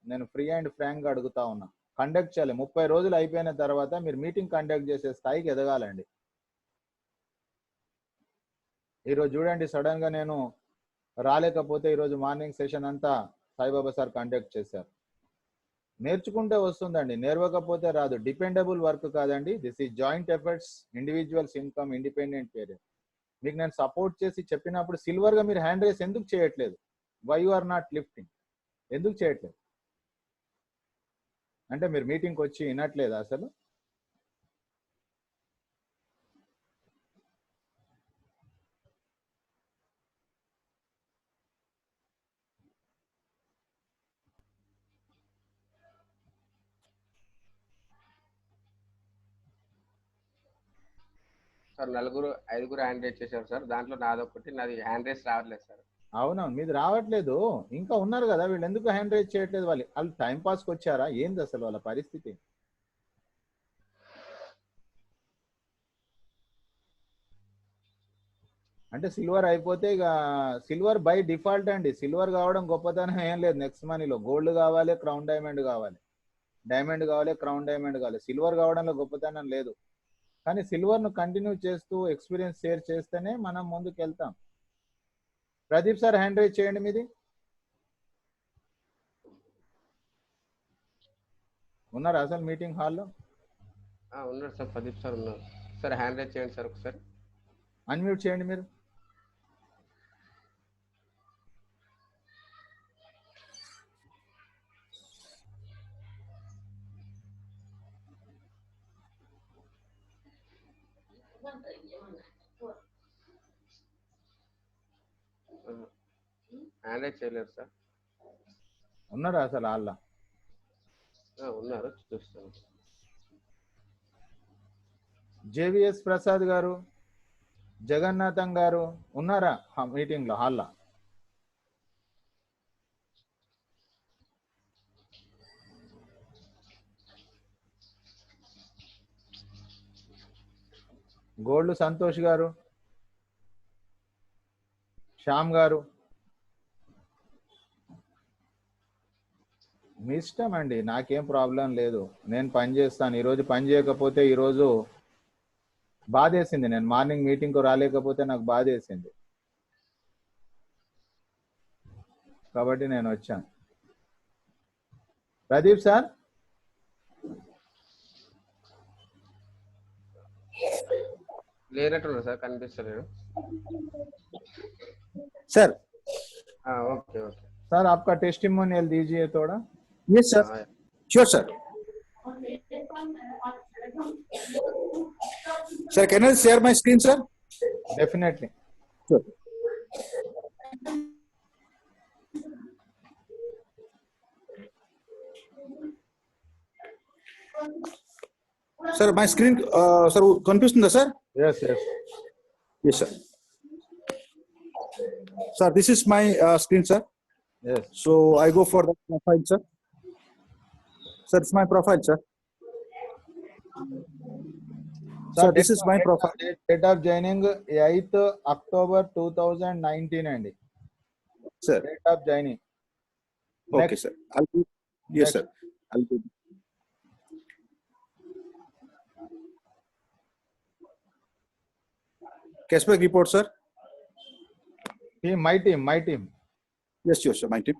నేను ఫ్రీ అండ్ ఫ్రాంక్గా అడుగుతా ఉన్నా. కండక్ట్ చేయాలి. 30 రోజులు అయిపోయిన తర్వాత మీరు మీటింగ్ కండక్ట్ చేసే స్థాయికి ఎదగాలండి. ఈరోజు చూడండి, సడన్ గా నేను రాలేకపోతే ఈరోజు మార్నింగ్ సెషన్ అంతా సాయిబాబా సార్ కండక్ట్ చేశారు. నేర్చుకుంటే వస్తుందండి, నేర్వకపోతే రాదు. డిపెండబుల్ వర్క్ కాదండి. This is joint efforts, individuals income, independent career. మీకు నేను సపోర్ట్ చేసి చెప్పినప్పుడు సిల్వర్గా మీరు హ్యాండ్ రేస్ ఎందుకు చేయట్లేదు? Why you are not lifting? ఎందుకు చేయట్లేదు? అంటే మీరు మీటింగ్కి వచ్చి వినట్లేదు అసలు? సార్ 5గురు హ్యాండ్ రేస్ చేశారు సార్. దాంట్లో నాది హ్యాండ్ రేస్ రావట్లేదు సార్. అవునవును, మీది రావట్లేదు. ఇంకా ఉన్నారు కదా వీళ్ళు, ఎందుకు హ్యాండ్ రైజ్ చేయట్లేదు? వాళ్ళు టైం పాస్కి వచ్చారా ఏంది అసలు వాళ్ళ పరిస్థితి? అంటే సిల్వర్ అయిపోతే ఇక సిల్వర్ బై డిఫాల్ట్ అండి. సిల్వర్ కావడం గొప్పతనం ఏం లేదు. నెక్స్ట్ మనీలో గోల్డ్ కావాలి, క్రౌన్ డైమండ్ కావాలి, డైమండ్ కావాలి, క్రౌన్ డైమండ్ కావాలి. సిల్వర్ కావడంలో గొప్పతనం లేదు. కానీ సిల్వర్ను కంటిన్యూ చేస్తూ ఎక్స్పీరియన్స్ షేర్ చేస్తేనే మనం ముందుకు వెళ్తాం. ప్రదీప్ సార్ హ్యాండ్ రైజ్ చేయండి మీది. ఉన్నారా అసలు మీటింగ్ హాల్లో? ఉన్నారు సార్, ప్రదీప్ సార్ ఉన్నారు సార్. హ్యాండ్ రైజ్ చేయండి సార్ ఒకసారి. అన్మ్యూట్ చేయండి మీరు. హ్యాండ్ రైజ్ చేయలేరు సార్. ఉన్నారా అసలు హాల్లో? ఉన్నారు, చూస్తాను. జేవిఎస్ ప్రసాద్ గారు, జగన్నాథం గారు ఉన్నారా మీటింగ్ లో హాల్లో? గోల్డ్ సంతోష్ గారు, శ్యామ్ గారు, మీ ఇష్టం అండి, నాకేం ప్రాబ్లం లేదు. నేను పని చేస్తాను. ఈరోజు పని చేయకపోతే ఈరోజు బాధేసింది. నేను మార్నింగ్ మీటింగ్కు రాలేకపోతే నాకు బాధేసింది, కాబట్టి నేను వచ్చాను. ప్రదీప్ సార్, లేనట్టున్నారు సార్, కనిపిస్తలేరు सर। ఓకే ఓకే सर आपका टेस्टिमोनियल दीजिए थोड़ा। Yes sir, sure sir. Sir can I share my screen sir? Definitely. Sure. Sir my screen sir కనిపిస్తుందా sir? yes yes yes sir. Sir, this is my screen sir. yes So I go for the profile sir. Sir, it's my profile sir. Sir, this is my profile. Date of joining 8th October 2019 అండి. Sir. Date of joining. Okay Next. sir. I'll do. Yes Next. sir. I'll do. Cashback report sir. My team. Yes, sure sir. My team.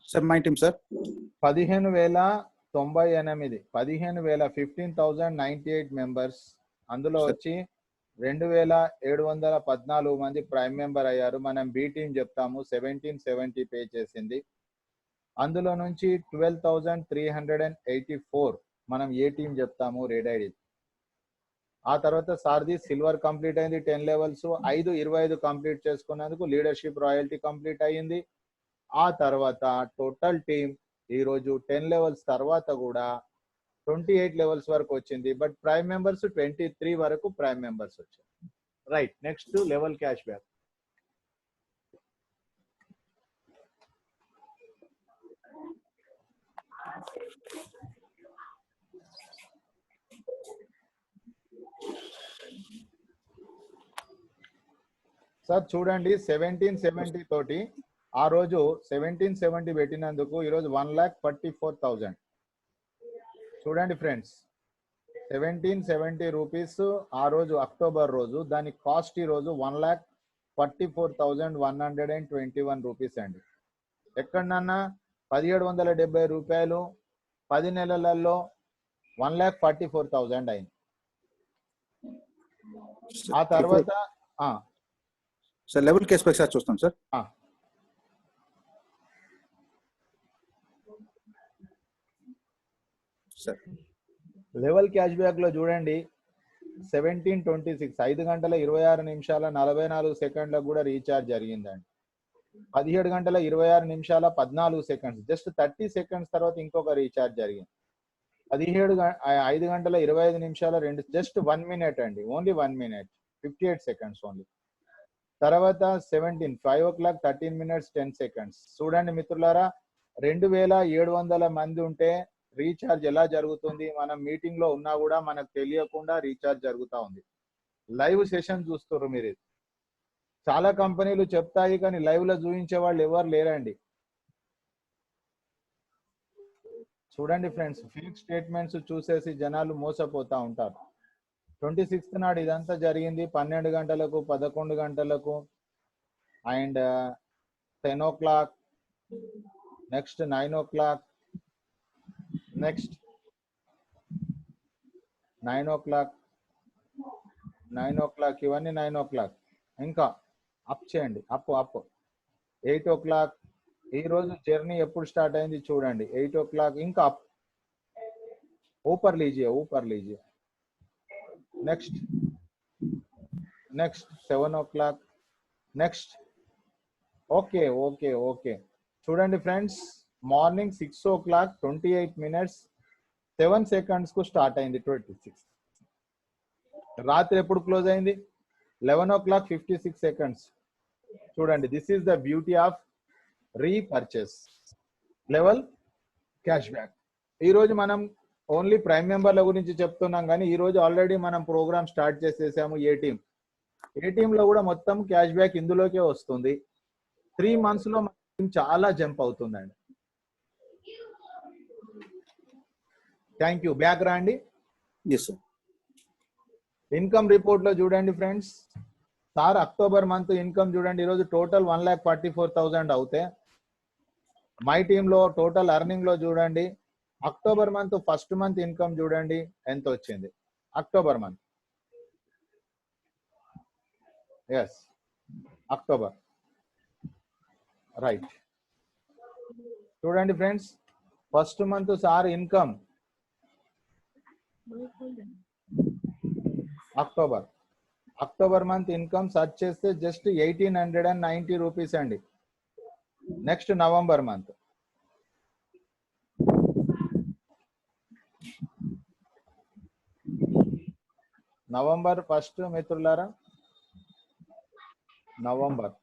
Sir, my team sir. 15,098 15,098 members. అందులో వచ్చి 2,714 మంది ప్రైమ్ మెంబర్ అయ్యారు. మనం బి టీం చెప్తాము, 1770 పే చేసింది. అందులో నుంచి 12,384 మనం ఏ టీం చెప్తాము, రెడ్ ఐడి. ఆ తర్వాత సార్ది సిల్వర్ కంప్లీట్ అయింది, 10 లెవెల్స్. 5/25 కంప్లీట్ చేసుకున్నందుకు లీడర్షిప్ రాయల్టీ కంప్లీట్ అయ్యింది. ఆ తర్వాత టోటల్ టీం ఈరోజు 10 లెవెల్స్ తర్వాత కూడా 28 లెవెల్స్ వరకు వచ్చింది. బట్ ప్రైమ్ మెంబర్స్ 23 వరకు ప్రైమ్ మెంబర్స్ వచ్చారు. Right, next level cash back. Sir చూడండి, 1770 తోటి ఆ రోజు 1770 పెట్టినందుకు ఈరోజు 1,44,000. చూడండి ఫ్రెండ్స్, 1770 రూపీస్ ఆ రోజు అక్టోబర్ రోజు, దాని కాస్ట్ ఈ రోజు 1,44,121 రూపీస్ అండి. ఎక్కడన్నా 1,770 రూపాయలు 10 నెలలలో 1,44,000 అయింది. ఆ తర్వాత సార్ లెవెల్ కేస్ ఒకసారి చూస్తాం sir. Sir level cash back లో చూడండి 17:26 5 గంటల 26 నిమిషాల 44 సెకండ్లకు కూడా రీఛార్జ్ జరిగిందండి. 17 గంటల 26 నిమిషాల 14 సెకండ్స్, జస్ట్ 30 సెకండ్స్ తర్వాత ఇంకొక రీఛార్జ్ జరిగింది. 5 గంటల 25 నిమిషాల 2, జస్ట్ 1 మినిట్ అండి, ఓన్లీ 1 మినిట్ 58 సెకండ్స్ ఓన్లీ. తర్వాత 5 o'clock 13 minutes 10 seconds. చూడండి మిత్రులారా, 2,700 మంది ఉంటే రీఛార్జ్ ఎలా జరుగుతుంది? మనం మీటింగ్ లో ఉన్నా కూడా మనకు తెలియకుండా రీఛార్జ్ జరుగుతూ ఉంది. లైవ్ సెషన్ చూస్తున్నారు మీరు. చాలా కంపెనీలు చెప్తాయి కానీ లైవ్ లో చూపించే వాళ్ళు ఎవరు లేరండి. చూడండి ఫ్రెండ్స్, ఫేక్ స్టేట్మెంట్స్ చూసేసి జనాలు మోసపోతా ఉంటారు. 26th నాడు ఇదంతా జరిగింది. 12 గంటలకు 11 గంటలకు and 10 o'clock, next 9 o'clock, next 9 o'clock, ఇవన్నీ 9 o'clock. ఇంకా అప్ చేయండి, అప్ 8 o'clock. ఈ రోజు జర్నీ ఎప్పుడు స్టార్ట్ అయింది చూడండి, 8 o'clock. ఇంకా అప్, ऊपर लीजिए. Next 7 o'clock, next. ఓకే. చూడండి friends, morning 6 o'clock 28 minutes 7 seconds కు స్టార్ట్ అయింది 26. రాత్రి ఎప్పుడు క్లోజ్ అయింది? 11 o'clock 56 seconds. చూడండి, this is the beauty of repurchase level cash back. ఈ రోజు మనం ఓన్లీ ప్రైమ్ మెంబర్ల గురించి చెప్తున్నాం కానీ ఈ రోజు ఆల్రెడీ మనం ప్రోగ్రామ్ స్టార్ట్ చేసేసాము. ఏ టీమ్ లో కూడా మొత్తం క్యాష్ బ్యాక్ ఇందులోకే వస్తుంది. 3 months లో మన టీం చాలా జంప్ అవుతుందండి. Thank you. బ్యాక్ రండి. ఇన్కమ్ రిపోర్ట్ లో చూడండి friends, sir October month income చూడండి. ఈరోజు టోటల్ 1,44,000 అవుతే మై టీమ్ లో టోటల్ అర్నింగ్ లో చూడండి, October month first month income చూడండి ఎంత వచ్చింది. October month, yes October, right. చూడండి friends, first month sir income October month income search చేస్తే జస్ట్ 1,890 రూపీస్ అండి. Next November month, November first మిత్రులారా, నవంబర్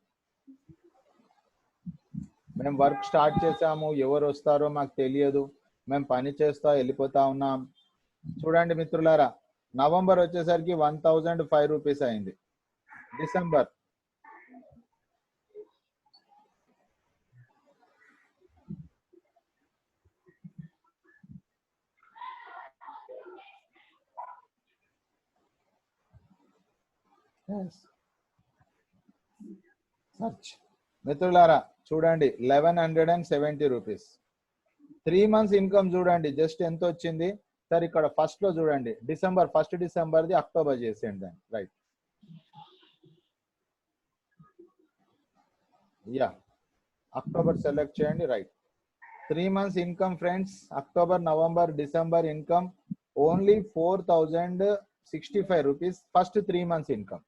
మేము వర్క్ స్టార్ట్ చేసాము, ఎవరు వస్తారో మాకు తెలియదు, మేము పని చేస్తా వెళ్ళిపోతా ఉన్నాం. చూడండి మిత్రులారా, నవంబర్ వచ్చేసరికి 1,005 రూపీస్ అయింది. డిసెంబర్ సర్చ్ మిత్రులారా చూడండి 1,170 రూపీస్. 3 months ఇన్కమ్ చూడండి జస్ట్ ఎంత వచ్చింది సార్. ఇక్కడ ఫస్ట్ లో చూడండి, డిసెంబర్, ఫస్ట్ డిసెంబర్ది అక్టోబర్ చేసేయండి దాన్ని, రైట్. యా, అక్టోబర్ సెలెక్ట్ చేయండి, right. 3 months income friends, October, November, December income only 4,065 rupees. First 3 months income.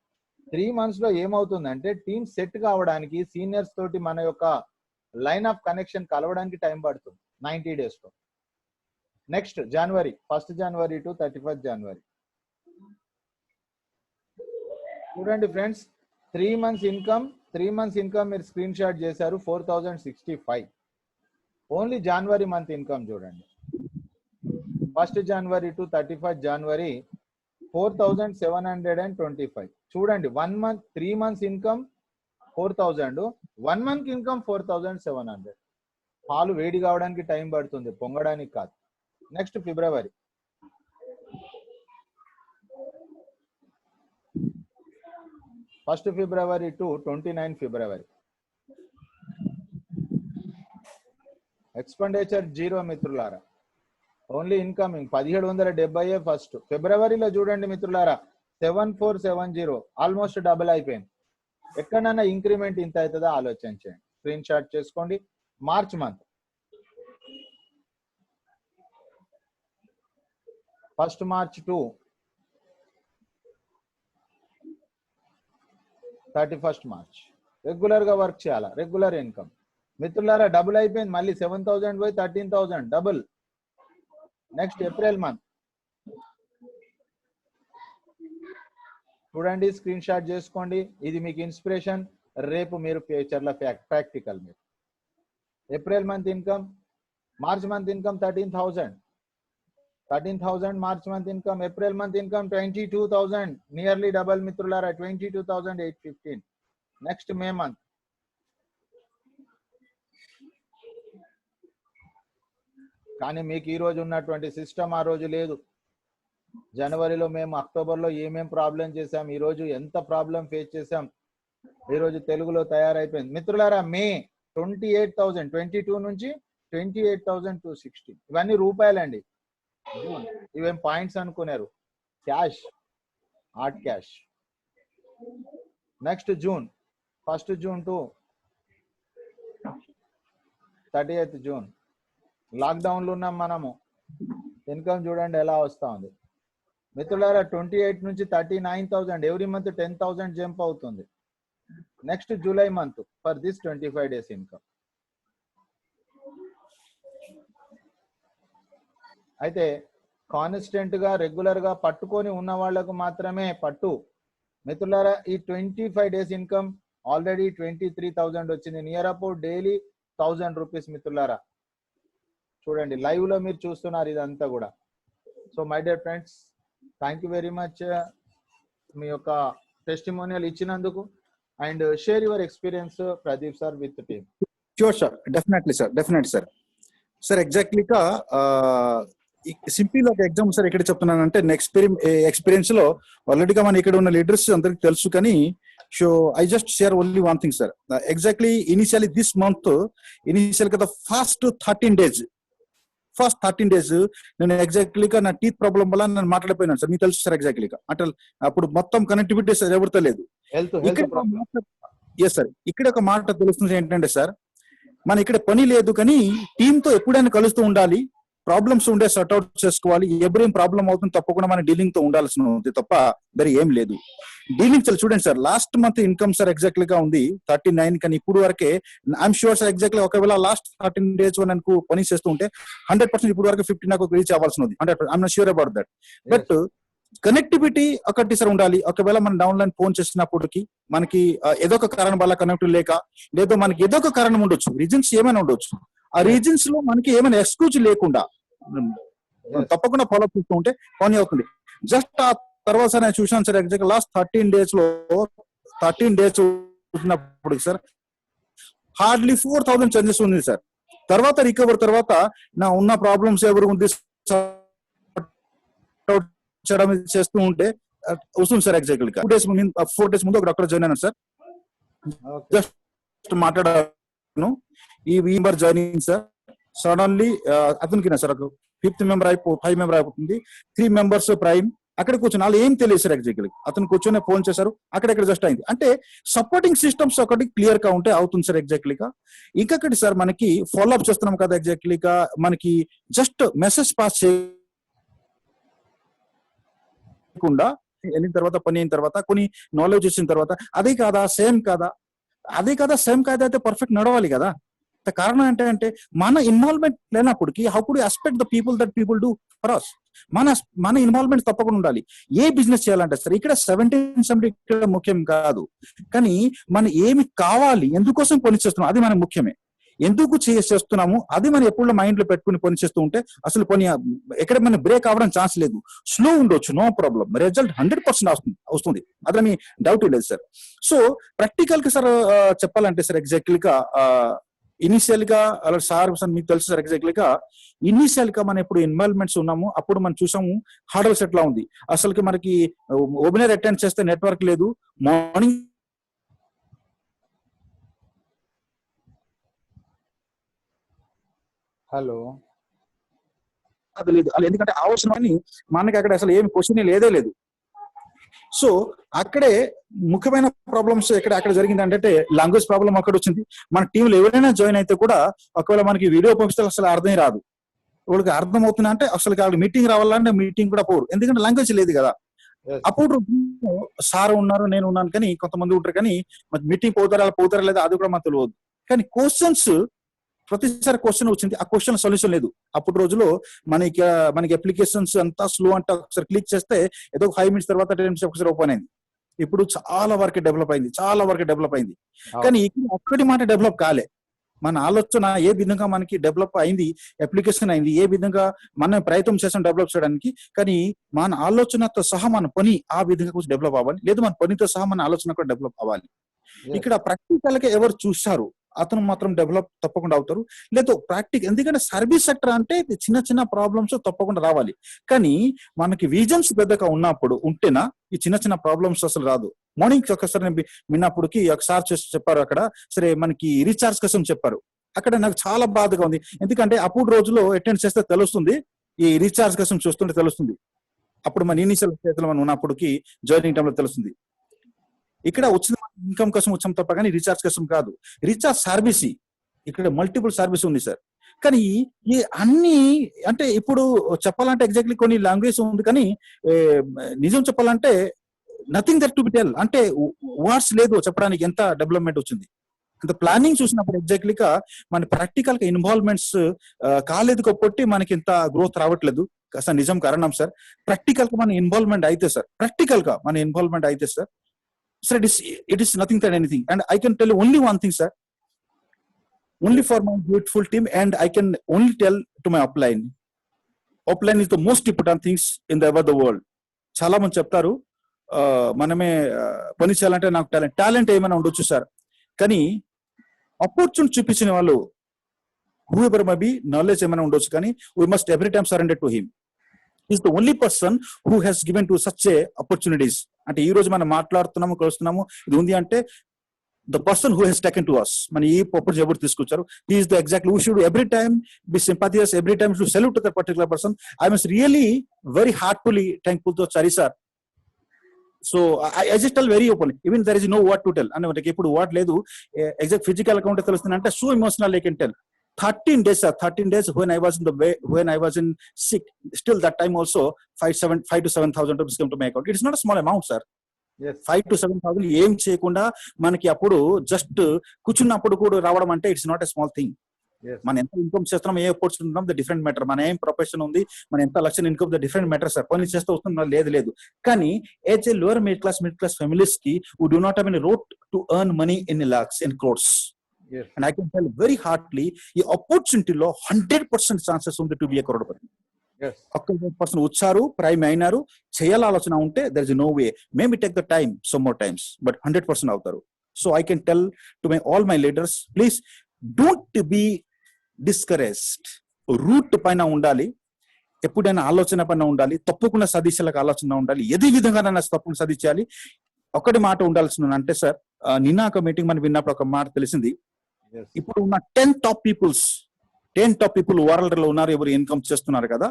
3 months లో ఏమవుతుందంటే టీమ్ సెట్ కావడానికి, సీనియర్స్ తోటి మన యొక్క లైన్ ఆఫ్ కనెక్షన్ కలవడానికి టైం పడుతుంది 90 days లో. Next January, 1st January to 31st January. చూడండి ఫ్రెండ్స్, 3 months ఇన్కమ్ మీరు స్క్రీన్ షాట్ చేశారు 4,065. ఓన్లీ జనవరి మంత్ ఇన్కమ్ చూడండి, 1st January to 31st January 4,725. చూడండి 1 month, 3 months income 4,000, 1 month income 4,700. పాలు వేడి కావడానికి టైం పడుతుంది, పొంగడానికి కాదు. Next February, first February to 29 February. Expenditure 0 మిత్రులారా. Only incoming 1770 first. ఫిబ్రవరిలో చూడండి మిత్రులారా 7470, ఆల్మోస్ట్ డబుల్ అయిపోయింది. ఎక్కడన్నా ఇంక్రిమెంట్ ఇంత అవుతుందో ఆలోచన చేయండి, స్క్రీన్ షాట్ చేసుకోండి. March month first March to 31st March regular గా వర్క్ చేయాలా, రెగ్యులర్ ఇన్కమ్. మిత్రులారా డబుల్ అయిపోయింది, మళ్ళీ 7000 పోయి 13,000 డబుల్. నెక్స్ట్ ఏప్రిల్ మంత్ చూడండి, స్క్రీన్ షాట్ చేసుకోండి. ఇది మీకు ఇన్స్పిరేషన్, రేపు మీరు ఫ్యూచర్లో ప్రాక్టికల్. మీరు April month income, March month income 13,000 March month income. April month income 22,000, nearly double మిత్రులారా 22,815. నెక్స్ట్ మే మంత్ కానీ మీకు ఈ రోజు ఉన్నటువంటి సిస్టమ్ ఆ రోజు లేదు. జనవరిలో మేము అక్టోబర్లో ఏమేం ప్రాబ్లం చేసాం, ఈ రోజు ఎంత ప్రాబ్లం ఫేస్ చేసాం, ఈ రోజు తెలుగులో తయారైపోయింది. మిత్రులారా మే 28,000, 22 నుంచి 28,260. ఇవన్నీ రూపాయలండి. జూన్ ఇవేం పాయింట్స్ అనుకున్నారు, cash, hard cash. Next June, 1st June to 30th June. లాక్డౌన్లో ఉన్నాం మనము. ఇన్కమ్ చూడండి ఎలా వస్తా ఉంది మిత్రులారా. 28 నుంచి 39,000, ఎవ్రీ మంత్ 10,000 జంప్ అవుతుంది. Next July month for this 25 days income. అయితే కాన్స్టెంట్ గా రెగ్యులర్ గా పట్టుకొని ఉన్న వాళ్లకు మాత్రమే పట్టు. మిత్రులారా ఈ 25 days ఇన్కమ్ ఆల్రెడీ 23,000 వచ్చింది, నియర్ అబౌట్ డైలీ 1,000 రూపీస్. మిత్రులారా చూడండి, లైవ్ లో మీరు చూస్తున్నారు ఇదంతా కూడా. So my dear friends, thank you very much మీ యొక్క టెస్టిమోనియల్ ఇచ్చినందుకు. And share your experience Pradeep sir with team. Sure, sir. Definitely, sir. Definitely, sir. Sir, exactly గా సింపుల్ ఒక ఎగ్జామ్ సార్ ఎక్కడ చెప్తున్నానంటే ఎక్స్పీరియన్స్ లో ఆల్రెడీగా మన ఇక్కడ ఉన్న లీడర్స్ అందరికి తెలుసు. కానీ so I just share only one thing sir. Exactly initially this month initial గా ఫస్ట్ 13 days నేను ఎగ్జాక్ట్లీగా నా టీత్ ప్రాబ్లం వల్ల నేను మాట్లాడిపోయినాను సార్. మీకు తెలుసు సార్ ఎగ్జాక్ట్లీగా. అంటే అప్పుడు మొత్తం కనెక్టివిటీ సార్ ఎవరితో లేదు. ఎస్ సార్, ఇక్కడ ఒక మాట తెలుస్తుంది ఏంటంటే సార్, మన ఇక్కడ పని లేదు కానీ టీమ్ తో ఎప్పుడైనా కలుస్తూ ఉండాలి, ప్రాబ్లమ్స్ ఉండే సార్ట్ అవుట్ చేసుకోవాలి. ఎప్పుడేం ప్రాబ్లం అవుతుంది తప్పకుండా మన డీలింగ్ తో ఉండాల్సిన ఉంది తప్ప మరి ఏం లేదు. డీలింగ్ చూడండి sir, last month income sir exactly గా ఉంది 39, కానీ ఇప్పుడు వరకే ఐఎమ్ షూర్ సార్ ఎగ్జాక్ట్లీ ఒకవేళ లాస్ట్ 13 days నాకు పని చేస్తూ ఉంటే 100% ఇప్పుడు వరకు 50 నాకు రీచ్ అవ్వాల్సి ఉంది. 100% I'm not sure about that. But connectivity ఒకటి సార్ ఉండాలి. ఒకవేళ మనం డౌన్లైన్ ఫోన్ చేసినప్పటికి మనకి ఏదో ఒక కారణం వల్ల కనెక్ట్ లేక, లేదో మనకి ఏదో ఒక కారణం ఉండొచ్చు, రీజన్స్ ఏమైనా ఉండొచ్చు. ఆ రీజన్స్ లో మనకి ఏమైనా ఎక్స్క్యూజ్ లేకుండా తప్పకుండా ఫాలో చేస్తూ ఉంటే పని అవుతుంది. జస్ట్ ఆ తర్వాత సార్ నేను చూసాను సార్ ఎగ్జాక్ట్ లాస్ట్ 13 days చూసినప్పుడు సార్ హార్డ్లీ 4,000 చేంజెస్ ఉంది సార్. తర్వాత రికవర్ తర్వాత నా ఉన్న ప్రాబ్లమ్స్ ఎవరు ఉంది చేస్తూ ఉంటే వస్తుంది సార్. ఎగ్జాక్ట్లీ 4 days ముందు ఒక డాక్టర్ జాయిన్ అయినా సార్. జస్ట్ మాట్లాడాను ఈ మెంబర్ జాయినింగ్ సార్. సడన్లీ అతనికి సార్ 5th member 5 member అయిపోతుంది, 3 members ప్రైమ్. అక్కడ కూర్చొని వాళ్ళు ఏం తెలియదు సార్ ఎగ్జాక్ట్లీ. అతను కూర్చొని ఫోన్ చేశారు, అక్కడెక్కడ జస్ట్ అయింది. అంటే సపోర్టింగ్ సిస్టమ్స్ ఒకటి క్లియర్ గా ఉంటే అవుతుంది సార్ ఎగ్జాక్ట్లీగా. ఇంకొకటి సార్ మనకి ఫాలో అప్ చేస్తున్నాం కదా ఎగ్జాక్ట్లీగా, మనకి జస్ట్ మెసేజ్ పాస్ చేయకుండా వెళ్ళిన తర్వాత పని అయిన తర్వాత కొన్ని నాలెడ్జ్ వచ్చిన తర్వాత అదే కాదా సేమ్ కాదా అయితే పర్ఫెక్ట్ నడవాలి కదా. కారణం ఏంటంటే మన ఇన్వాల్వ్మెంట్ లేనప్పటికీ how could expect the people that people do for us. మన ఇన్వాల్వ్మెంట్ తప్పకుండా ఉండాలి. ఏ బిజినెస్ చేయాలంటే సార్ ఇక్కడ 1770 ఇక్కడ ముఖ్యం కాదు, కానీ మనం ఏమి కావాలి, ఎందుకోసం పని చేస్తున్నాం అది మనకు ముఖ్యమే. ఎందుకు చేస్తున్నాము అది మనం ఎప్పుడు మైండ్ లో పెట్టుకుని పని చేస్తూ ఉంటే అసలు పని ఎక్కడ మన బ్రేక్ అవ్వడం ఛాన్స్ లేదు. స్లో ఉండొచ్చు, నో ప్రాబ్లం, రిజల్ట్ 100% వస్తుంది, అదే మీ డౌట్ లేదు సార్. సో ప్రాక్టికల్ గా సార్ చెప్పాలంటే సార్ ఎగ్జాక్ట్లీ గా ఇనిషియల్ గా అలా సార్ మీకు తెలుసు సార్ ఎగ్జాక్ట్లీ గా ఇనిషియల్ గా మనం ఎప్పుడు ఇన్వాల్వ్మెంట్స్ ఉన్నాము అప్పుడు మనం చూసాము హార్డల్స్ ఎట్లా ఉంది. అసలుకి మనకి వెబినార్ అటెండ్ చేస్తే నెట్వర్క్ లేదు, మార్నింగ్ హలో అది లేదు అది ఎందుకంటే అవసరమని మనకి అక్కడ అసలు ఏమి క్వశ్చన్ లేదే లేదు. సో అక్కడే ముఖ్యమైన ప్రాబ్లమ్స్ అక్కడ జరిగింది అంటే లాంగ్వేజ్ ప్రాబ్లం అక్కడ వచ్చింది. మన టీంలో ఎవరైనా జాయిన్ అయితే కూడా ఒకవేళ మనకి వీడియో పంపిస్తే అసలు అర్థం రాదు. వాళ్ళకి అర్థం అవుతున్నా అంటే అసలు వాళ్ళకి మీటింగ్ రావాలంటే మీటింగ్ కూడా పోరు, ఎందుకంటే లాంగ్వేజ్ లేదు కదా. అప్పుడు సార్ ఉన్నారు, నేను ఉన్నాను, కానీ కొంతమంది ఉంటారు, కానీ మీటింగ్ పోతారా లేదా అది కూడా మనకు తెలియదు. కానీ క్వశ్చన్స్ ప్రతిసారి క్వశ్చన్ వచ్చింది, ఆ క్వశ్చన్ సొల్యూషన్ లేదు. అప్పుడు రోజులో మనకి అప్లికేషన్స్ అంతా స్లో అంటే ఒకసారి క్లిక్ చేస్తే ఏదో 5 minutes తర్వాత 10 minutes ఒకసారి ఓపెన్ అయింది. ఇప్పుడు చాలా వరకు డెవలప్ అయింది. కానీ ఇక్కడ ఒక్కటి మాట డెవలప్ కాలే. మన ఆలోచన ఏ విధంగా మనకి డెవలప్ అయింది, అప్లికేషన్ అయింది, ఏ విధంగా మనం ప్రయత్నం చేసాం డెవలప్ చేయడానికి, కానీ మన ఆలోచనతో సహా మన పని ఆ విధంగా కొంచెం డెవలప్ అవ్వాలి, లేదు మన పనితో సహా మన ఆలోచన కూడా డెవలప్ అవ్వాలి. ఇక్కడ ప్రాక్టికల్ గా ఎవరు చూస్తారు అతను మాత్రం డెవలప్ తప్పకుండా అవుతారు. లేదు ప్రాక్టికల్, ఎందుకంటే సర్వీస్ సెక్టర్ అంటే చిన్న చిన్న ప్రాబ్లమ్స్ తప్పకుండా రావాలి, కానీ మనకి విజన్స్ పెద్దగా ఉన్నప్పుడు ఉంటేనా ఈ చిన్న చిన్న ప్రాబ్లమ్స్ అసలు రాదు. మార్నింగ్ ఒకసారి నేను విన్నప్పటికి ఒకసారి చెప్పారు అక్కడ, సరే మనకి రీఛార్జ్ కోసం చెప్పారు. అక్కడ నాకు చాలా బాధగా ఉంది, ఎందుకంటే అప్పుడు రోజులో అటెండ్ చేస్తే తెలుస్తుంది, ఈ రీఛార్జ్ కోసం చూస్తుంటే తెలుస్తుంది. అప్పుడు మన ఇనిషియల్ చేతిలో మనం ఉన్నప్పటికి జాయినింగ్ టైంలో తెలుస్తుంది. ఇక్కడ వచ్చిన ఇన్కమ్ కోసం వచ్చాం తప్ప కానీ రీఛార్జ్ కోసం కాదు. రీఛార్జ్ సర్వీస్ ఇక్కడ మల్టిపుల్ సర్వీస్ ఉంది సార్. కానీ ఈ అన్ని అంటే ఇప్పుడు చెప్పాలంటే ఎగ్జాక్ట్లీ కొన్ని లాంగ్వేజ్ ఉంది, కానీ నిజం చెప్పాలంటే nothing that to be tell, అంటే వర్డ్స్ లేదు చెప్పడానికి ఎంత డెవలప్మెంట్ వచ్చింది. అంత ప్లానింగ్ చూసినప్పుడు ఎగ్జాక్ట్లీగా మన ప్రాక్టికల్ గా ఇన్వాల్వ్మెంట్స్ కాలేదు కాబట్టి మనకి ఇంత గ్రోత్ రావట్లేదు. అసలు నిజం కారణం సార్ ప్రాక్టికల్ గా మన ఇన్వాల్వ్మెంట్ అయితే sir sir, it is nothing than anything, and I can tell you only one thing, sir, only for my beautiful team, and I can only tell to my upline is the most important things in the world. చాలా మంది చెప్తారు మనమే పని చేయాలంటే నాకు టాలెంట్ ఏమైనా ఉండొచ్చు సార్, కానీ ఆపర్చునిటీ చూపించిన వాళ్ళు whoever may be knowledge ఏమైనా ఉండొచ్చు, కానీ we must every time surrender to him. He is the only person who has given to such a opportunities. అంటే ఈ రోజు మనం మాట్లాడుతున్నాము, కలుస్తున్నాము, ఇది ఉంది అంటే the person who has taken to us, మన ఈ ఆపర్చునిటీ ఎవరు తీసుకొచ్చారు, he is the exactly who should every time be sympathizous, every time should salute to that particular person. I must really very heartfully thankful to Chari sir. So I just tell very openly, even there is no word to tell, అంటే మనకి ఇప్పుడు వర్డ్ లేదు, ఎగ్జాక్ట్ ఫిజికల్ అకౌంట్ తెలుస్తుంది అంటే so emotional I can tell. 13 days, sir. 13 days when I was in sick. Still that time also 5 to 7,000 rupees came to my account. It is not a small amount, sir. Yes. 5 to 7,000 ఏం చేయకుండా మనకి అప్పుడు జస్ట్ కూర్చున్నప్పుడు కూడా రావడం అంటే it's not a small thing. మనం ఎంత ఇన్కమ్ చేస్తున్నాం, ఏ ఆపర్చునిటీ ఉన్నాం, ద డిఫరెంట్ మ్యాటర్. మన ఏం ప్రొఫెషన్ ఉంది, మన ఎంత లక్షల income, the different matter sir. పని చేస్తూ వస్తుంది లేదు, కానీ ఏజ్ ఏ లోవర్ మిడిల్ క్లాస్ ఫ్యామిలీస్ కి who do not have any road to earn money in lakhs and crores. Yes. And I can tell very heartily, ఈ opportunity లో 100% ఛాన్సెస్ ఉంది to be a crorepati. Yes. 100% వచ్చారు, ప్రైమ్ అయినారు, చేయాల ఆలోచన ఉంటే there is no way. Maybe take the time some more times, but 100% అవుతారు. So I can tell to all my leaders, please don't be discouraged. Route పైన ఉండాలి, ఎప్పుడైనా ఆలోచన పైన ఉండాలి, తప్పకుండా సాధించేలాగా ఆలోచన ఉండాలి, ఏది విధంగా తప్పకుండా సాధించాలి. ఒకటి మాట ఉండాల్సిన అంటే సార్, నిన్న ఒక మీటింగ్ మనం విన్నప్పుడు ఒక మాట తెలిసింది. ఇప్పుడు ఉన్న 10 top people వరల్డ్ లో ఉన్నారు, ఎవరు ఇన్కమ్ చేస్తున్నారు కదా,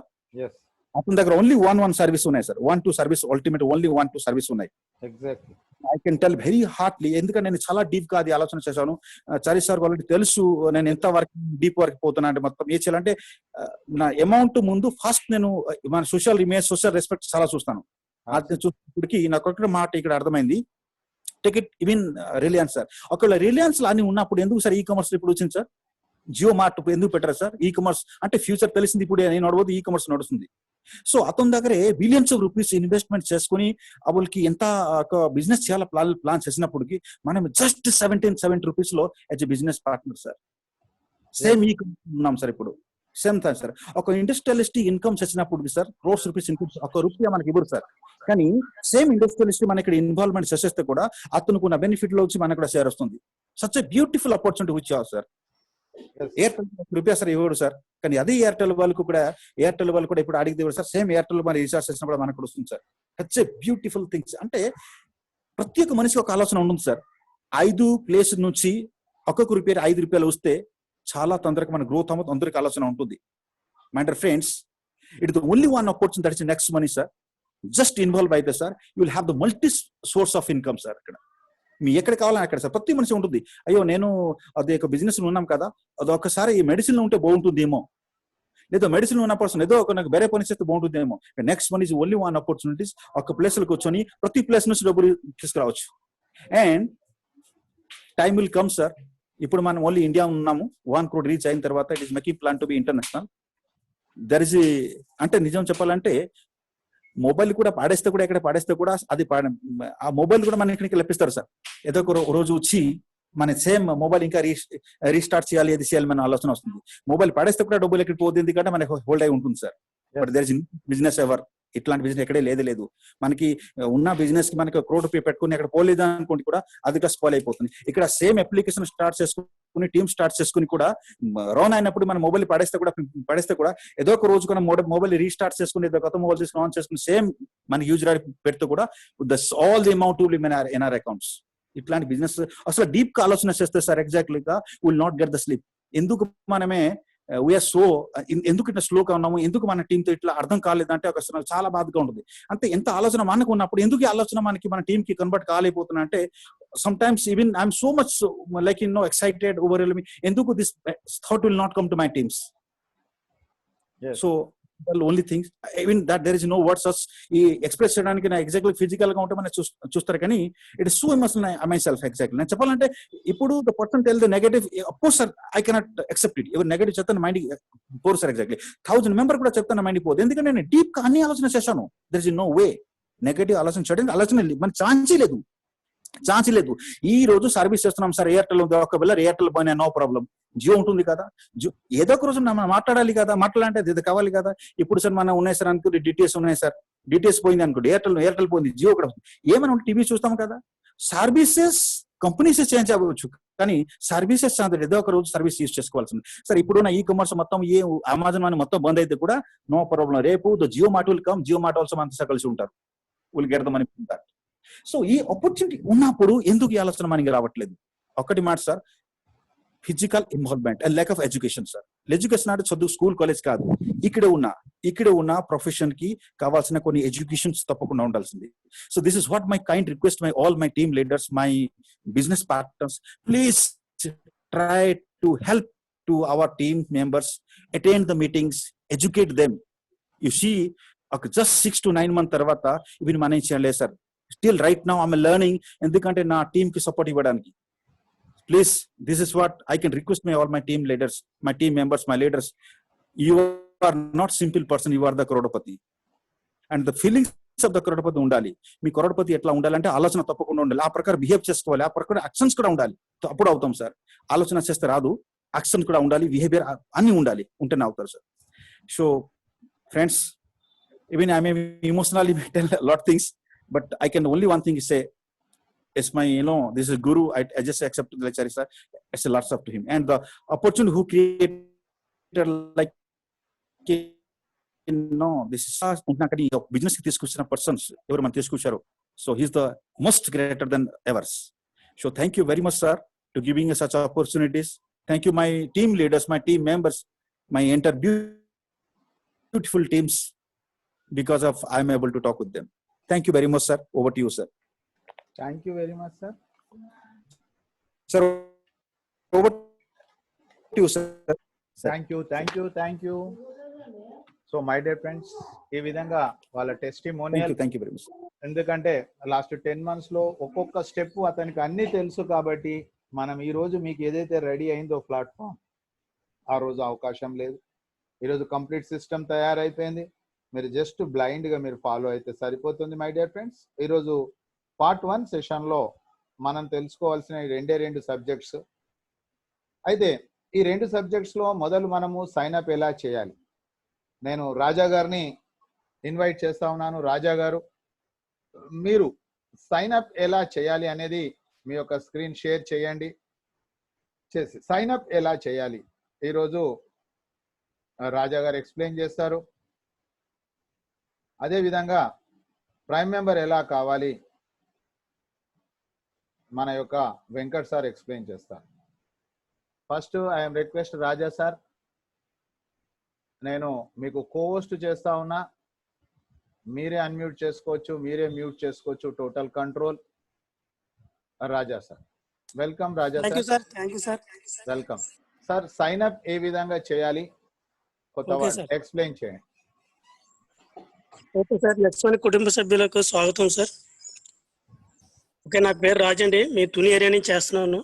అతని దగ్గర ఓన్లీ one సర్వీస్ ఉన్నాయి సార్. 1-2 సర్వీస్, అల్టిమేట్ ఓన్లీ 1-2 సర్వీస్ ఉన్నాయి. Exactly. I can tell very heartly, ఎందుకంటే నేను చాలా డీప్ గా అది ఆలోచన చేశాను. చారి సార్ ఆల్రెడీ తెలుసు నేను ఎంత వరకు డీప్ వరకు పోతున్నా అంటే మొత్తం ఏ చేయాలంటే నా అమౌంట్ ముందు ఫస్ట్ నేను మన సోషల్ ఇమేజ్, సోషల్ రెస్పెక్ట్ చాలా చూస్తాను. అది చూసినప్పటికీ నాకు ఒక మాట ఇక్కడ అర్థమైంది, take it even Reliance sir. ఒకవేళ రిలయన్స్ లో అన్ని ఉన్నప్పుడు ఎందుకు సార్ ఈ కామర్స్ ఇప్పుడు వచ్చింది సార్? జియో మార్ట్ ఎందుకు పెట్టారు సార్? ఈ కామర్స్ అంటే ఫ్యూచర్ తెలిసింది, ఇప్పుడు నేను నడవదు, ఈ కామర్స్ నడుస్తుంది. సో అతని దగ్గరే బిలియన్స్ ఆఫ్ రూపీస్ ఇన్వెస్ట్మెంట్ చేసుకుని వాళ్ళకి ఎంత ఒక బిజినెస్ చేయాల ప్లాన్ చేసినప్పటికి మనం జస్ట్ 70 రూపీస్ లో as a business partner sir. Same ఈ ఉన్నాం సార్ ఇప్పుడు. సేమ్ టైం సార్ ఒక ఇండస్ట్రియలిస్ట్ ఇన్కమ్ చేసినప్పుడు సార్ క్రోర్స్ రూపీస్ ఇన్కమ్, 1 రూపాయి మనకి ఇవ్వరు సార్. కానీ సేమ్ ఇండస్ట్రియలిస్ట్ మన ఇక్కడ ఇన్వాల్వ్మెంట్ చేసేస్తే కూడా అతనికి ఉన్న బెనిఫిట్ లో వచ్చి మనకు కూడా షేర్ వస్తుంది. Such a beautiful opportunity which are sir. Airtel రూపాయి సార్ ఇవ్వడు సార్, కానీ అదే ఎయిర్టెల్ వాళ్ళు కూడా ఇప్పుడు అడిగితే సార్ సేమ్ ఎయిర్టెల్ మరి రీఛార్జ్ చేసినప్పుడు మనకు కూడా వస్తుంది sir. Such a beautiful things. అంటే ప్రతి ఒక్క మనిషికి ఒక ఆలోచన ఉంటుంది సార్. 5 ప్లేస్ నుంచి ఒక్కొక్క రూపాయి 5 రూపాయలు వస్తే చాలా తొందరగా మన గ్రోత్ అవ్వదు, అందరికి ఆలోచన ఉంటుంది. My dear friends, It is the only one opportunity that is next money, sir. Just involve అయితే sir you will have the multi source of income sir. అక్కడ మీ ఎక్కడ కావాలని అక్కడ సార్ ప్రతి మనిషి ఉంటుంది. అయ్యో నేను అదే ఒక బిజినెస్ ఉన్నాం కదా, అది ఒక్కసారి ఈ మెడిసిన్ ఉంటే బాగుంటుందేమో, లేదా మెడిసిన్ ఉన్న పర్సన్ ఏదో ఒక నాకు వేరే పని చేస్తే బాగుంటుందేమో. Next one is only one opportunities. ఒక ప్లేస్ లో కూర్చొని ప్రతి ప్లేస్ నుంచి డబ్బులు తీసుకురావచ్చు. And time will come sir. ఇప్పుడు మనం ఓన్లీ ఇండియా ఉన్నాము, 1 crore రీచ్ అయిన తర్వాత it is making plan to be international. There is అంటే నిజం చెప్పాలంటే మొబైల్ కూడా పాడేస్తే కూడా ఎక్కడ పాడేస్తే కూడా అది ఆ మొబైల్ కూడా మన ఇక్కడికి లభిస్తారు సార్. ఏదో ఒక రోజు వచ్చి మన సేమ్ మొబైల్ ఇంకా రీస్టార్ట్ చేయాలి, అది చేయాలి మన ఆలోచన వస్తుంది. మొబైల్ పాడేస్తే కూడా డబ్బులు ఎక్కడికి పోతుంది, ఎందుకంటే మనకి హోల్డ్ అయి ఉంటుంది sir. But there is business ever ఇట్లాంటి బిజినెస్ ఎక్కడే లేదు. మనకి ఉన్న బిజినెస్ కి మనకి క్రోడ్ పెట్టుకుని అక్కడ పోలేదు అనుకోండి కూడా అది కూడా స్పాయిల్ అయిపోతుంది. ఇక్కడ సేమ్ అప్లికేషన్ స్టార్ట్ చేసుకుని టీమ్ స్టార్ట్ చేసుకుని కూడా రన్ అయినప్పుడు మన మొబైల్ పడేస్తే కూడా ఏదో ఒక రోజు కూడా మొబైల్ రీస్టార్ట్ చేసుకుని ఏదో కొత్త మొబైల్ తీసుకుని ఆన్ చేసుకుని సేమ్ మన యూజర్ పెడితే కూడా all the amount will in our accounts. ఇట్లాంటి బిజినెస్ అసలు డీప్ గా ఆలోచన చేస్తే సార్ ఎగ్జాక్ట్లీ గా will not get the sleep. ఎందుకు మనమే వీఆర్ సో ఎందుకు ఇట్లా స్లోగా ఉన్నాము, ఎందుకు మన టీంతో ఇట్లా అర్థం కాలేదంటే ఒక చాలా బాధగా ఉంటుంది. అంటే ఎంత ఆలోచన మనకు ఉన్నప్పుడు ఎందుకు ఈ ఆలోచన మనకి మన టీమ్ కి కన్వర్ట్ కాలేకపోతున్నా అంటే sometimes even I'm so much like excited over ఎందుకు this thought will not come to my teams. So only things even that there is no words as ఈ ఎక్స్ప్రెస్ చేయడానికి నా ఎగ్జాక్ట్లీ ఫిజికల్ గా ఉంటే మనం చూస్తారు, కానీ it is so emotional my self. Exactly నేను చెప్పాలంటే ఇప్పుడు the person tell the negative, of course sir I cannot accept it. ఎవరు నెగటివ్ చెప్తాను మైండ్ పోరు సార్. ఎగ్జాక్ట్లీ 1000 మెంబర్ కూడా చెప్తాను మైండ్ పోదు, ఎందుకంటే నేను డీప్ గా అన్ని ఆలోచన చేశాను. There is no way negative ఆలోచన చేయడానికి ఆలోచన మన ఛాన్స్ లేదు. ఈ రోజు సర్వీస్ చేస్తున్నాం సార్, ఎయిర్టెల్ ఉంది, ఒకవేళ ఎయిర్టెల్ పోయినా నో ప్రాబ్లం, జియో ఉంటుంది కదా, ఏదో ఒక రోజు మనం మాట్లాడాలి కదా, మాట్లాడాలంటే ఇది కావాలి కదా. ఇప్పుడు సార్ మనం ఉన్నాయి సార్ అనుకుంటే డిటిఎస్ ఉన్నాయి సార్, డిటిఎస్ పోయింది అనుకోండి, ఎయిర్టెల్ పోయింది, జియో కూడా ఏమైనా టీవీ చూస్తాం కదా. సర్వీసెస్ కంపెనీస్ చేంజ్ అవ్వచ్చు, కానీ సర్వీసెస్ ఏదో ఒక రోజు సర్వీస్ యూజ్ చేసుకోవాల్సింది సార్. ఇప్పుడున్న ఈ కామర్స్ మొత్తం అమెజాన్ అని మొత్తం బంద్ అయితే కూడా నో ప్రాబ్లం. రేపు the Jio Mart will come, Jio Mart also మనతో కలిసి ఉంటారు, will get the money. So ఈ ఆపర్చునిటీ ఉన్నప్పుడు ఎందుకు ఈ ఆలోచన మనకి రావట్లేదు? ఒకటి మాట sir, physical involvement and lack of education sir. Education అంటే చదువు స్కూల్ కాలేజ్ కాదు, ఇక్కడ ఉన్న ప్రొఫెషన్ కి కావాల్సిన కొన్ని ఎడ్యుకేషన్స్ తప్పకుండా ఉండాల్సింది. So this is what my kind request my all my team leaders, my business partners, please try to help to our team members, attend the meetings, educate them. You see just 6 to 9 months తర్వాత ఇవి మనం చేయలేదు సార్. Still right now I'm learning, ఎందుకంటే నా టీమ్ కి సపోర్ట్ ఇవ్వడానికి. Please, this is what I can request all my team leaders, my team members, my leaders. You are not simple person, you are the Krodopati. And the feelings of the Krodopati undali. Me Krodopati ఎట్లా ఉండాలంటే ఆలోచన తప్పకుండా ఉండాలి, ఆ ప్రకారం బిహేవ్ చేసుకోవాలి, ఆ ప్రకారం యాక్షన్స్ కూడా ఉండాలి. అప్పుడు అవుతాం సార్. ఆలోచన చేస్తే రాదు, యాక్షన్ కూడా ఉండాలి, బిహేవియర్ అన్ని ఉండాలి, ఉంటేనే అవుతారు sir. So friends, even I may emotionally tell a lot of things, but I can only one thing say, it's my, this is Guru, I just accept the lecture, sir. It's a lot up to him. And the opportunity who created like, this is business persons, so he's the most greater than ever. So thank you very much, sir, to giving us such opportunities. Thank you, my team leaders, my team members, my entire beautiful teams, because of I'm able to talk with them. Thank you very much, sir. Over to you, sir. Thank you very much, sir. Sir, over to you, sir. Thank you. So my dear friends, ఈ విధంగా వాళ్ళ testimonial, thank you very much. ఎందుకంటే లాస్ట్ 10 months లో ఒక్కొక్క స్టెప్ అతనికి అన్ని తెలుసు కాబట్టి మనం ఈ రోజు మీకు ఏదైతే రెడీ అయిందో ప్లాట్ఫామ్, ఆ రోజు అవకాశం లేదు. ఈరోజు కంప్లీట్ సిస్టమ్ తయారైపోయింది, మీరు జస్ట్ బ్లైండ్ గా మీరు ఫాలో అయితే సరిపోతుంది. మై డియర్ ఫ్రెండ్స్, ఈరోజు Part 1 సెషన్ లో మనం తెలుసుకోవాల్సిన 2 సబ్జెక్ట్స్. అయితే ఈ 2 సబ్జెక్ట్స్ లో మొదలు మనము సైన్ అప్ ఎలా చేయాలి, నేను రాజా గారిని ఇన్వైట్ చేస్తా ఉన్నాను. రాజా గారు, మీరు సైన్ అప్ ఎలా చేయాలి అనేది మీ యొక్క స్క్రీన్ షేర్ చేయండి. చేసి సైన్ అప్ ఎలా చేయాలి ఈరోజు రాజా గారు ఎక్స్ప్లెయిన్ చేస్తారు. అదేవిధంగా ప్రైమ్ మెంబర్ ఎలా కావాలి మన యొక్క వెంకట్ సార్ ఎక్స్ప్లెయిన్ చేస్తారు. First I'm request Raja sir, నేను మీకు కోహోస్ట్ చేస్తా ఉన్నా, మీరే అన్మ్యూట్ చేసుకోవచ్చు, మీరే మ్యూట్ చేసుకోవచ్చు. Total control Raja sir. Welcome Raja sir. Thank you sir. Welcome sir. Sign up ఏ విధంగా చేయాలి కొత్త వాళ్ళు ఎక్స్ప్లెయిన్ చేయండి. Okay sir. లక్ష్మణ్ కుటుంబ సభ్యులకు స్వాగతం సార్. ఓకే, నా పేరు రాజండి, మీ తుని ఏరియా నుంచి చేస్తున్నాను.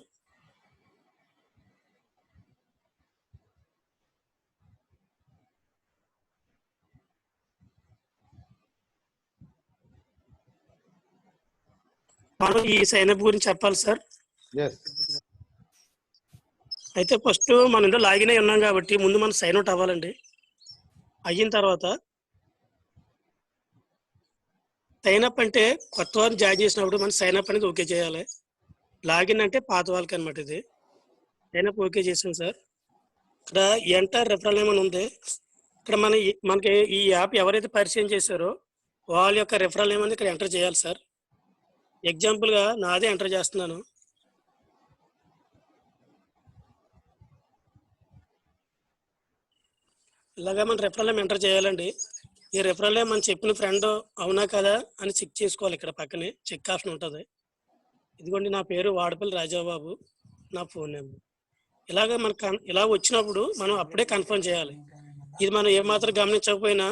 మనం ఈ సైన్ అప్ గురించి చెప్పాలి సార్. అయితే ఫస్ట్ మనం ఇందులో లాగిన్ అయి ఉన్నాం కాబట్టి ముందు మనం సైన్ అవుట్ అవ్వాలండి. అయిన తర్వాత సైన్ అప్ అంటే కొత్త వారిని జాయిన్ చేసినప్పుడు మనం సైన్ అప్ అనేది ఓకే చేయాలి. లాగిన్ అంటే పాత వాళ్ళకి అనమాట. ఇది సైన్ అప్ ఓకే చేసాం సార్. ఇక్కడ ఎంటర్ రెఫరల్ నేమ్ అని ఉంది. ఇక్కడ మనకి ఈ యాప్ ఎవరైతే పరిచయం చేశారో వాళ్ళ యొక్క రెఫరల్ నేమ్ అనేది ఇక్కడ ఎంటర్ చేయాలి సార్. ఎగ్జాంపుల్ గా నాదే ఎంటర్ చేస్తున్నాను. ఇలాగా మనం రెఫరల్ నేమ్ ఎంటర్ చేయాలండి. ఈ రెఫరల్ నేమ్ మనం చెప్పిన ఫ్రెండ్ అవునా కదా అని చెక్ చేసుకోవాలి. ఇక్కడ పక్కనే చెక్ ఆప్షన్ ఉంటుంది. ఇదిగోండి, నా పేరు వాడపల్లి రాజాబాబు, నా ఫోన్ నెంబర్. ఇలాగ మనకు ఇలా వచ్చినప్పుడు మనం అప్పుడే కన్ఫర్మ్ చేయాలి. ఇది మనం ఏమాత్రం గమనించకపోయినా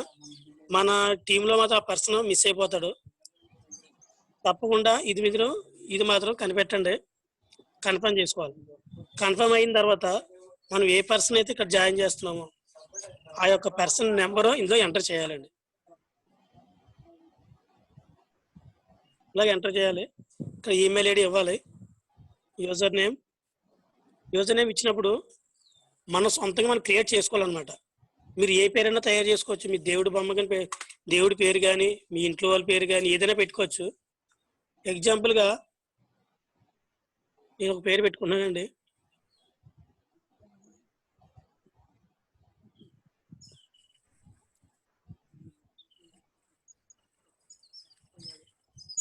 మన టీంలో మాత్రం ఆ పర్సన్ మిస్ అయిపోతాడు. తప్పకుండా ఇది మాత్రం కనిపెట్టండి, కన్ఫర్మ్ చేసుకోవాలి. కన్ఫర్మ్ అయిన తర్వాత మనం ఏ పర్సన్ అయితే ఇక్కడ జాయిన్ చేస్తున్నామో ఆ యొక్క పర్సన్ నెంబరు ఇందులో ఎంటర్ చేయాలండి. ఇలాగ ఎంటర్ చేయాలి. ఇక్కడ ఈమెయిల్ ఐడి ఇవ్వాలి. యూజర్ నేమ్ ఇచ్చినప్పుడు మనం సొంతంగా మనం క్రియేట్ చేసుకోవాలన్నమాట. మీరు ఏ పేరైనా తయారు చేసుకోవచ్చు. మీ దేవుడి బొమ్మ కానీ, దేవుడి పేరు కానీ, మీ ఇంట్లో వాళ్ళ పేరు కానీ ఏదైనా పెట్టుకోవచ్చు. ఎగ్జాంపుల్గా నేను ఒక పేరు పెట్టుకున్నానండి.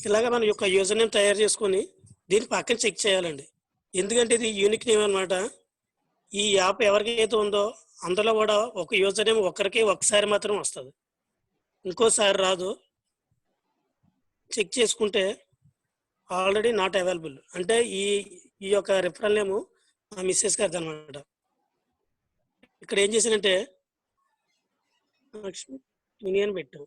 ఇలాగ మన యొక్క యూజర్ నేమ్ తయారు చేసుకొని దీన్ని పక్కన చెక్ చేయాలండి. ఎందుకంటే ఇది యూనిక్ నేమ్ అనమాట. ఈ యాప్ ఎవరికైతే ఉందో అందులో కూడా ఒక యూజర్ నేమ్ ఒకసారి మాత్రం వస్తుంది, ఇంకోసారి రాదు. చెక్ చేసుకుంటే ఆల్రెడీ నాట్ అవైలబుల్ అంటే ఈ యొక్క రిఫరల్ నేమ్ మా మిస్సెస్ గారిది అనమాట. ఇక్కడ ఏం చేశానంటే యూనియన్ పెట్టాం.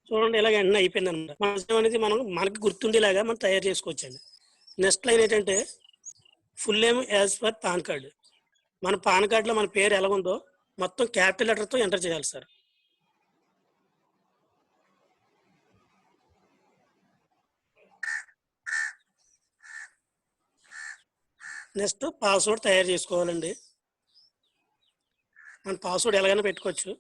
చూడండి, ఇలాగ వెంటనే అయిపోయింది అనమాట. మన అనేది మనకి గుర్తుండేలాగా మనం తయారు చేసుకోవచ్చండి. నెక్స్ట్ లైన్ ఏంటంటే full name as per pan card. మన పాన్ కార్డులో మన పేరు ఎలా ఉందో మొత్తం క్యాపిటల్ లెటర్తో ఎంటర్ చేయాలి సార్. నెక్స్ట్ పాస్వర్డ్ తయారు చేసుకోవాలండి. మన పాస్వర్డ్ ఎలాగైనా పెట్టుకోవచ్చు.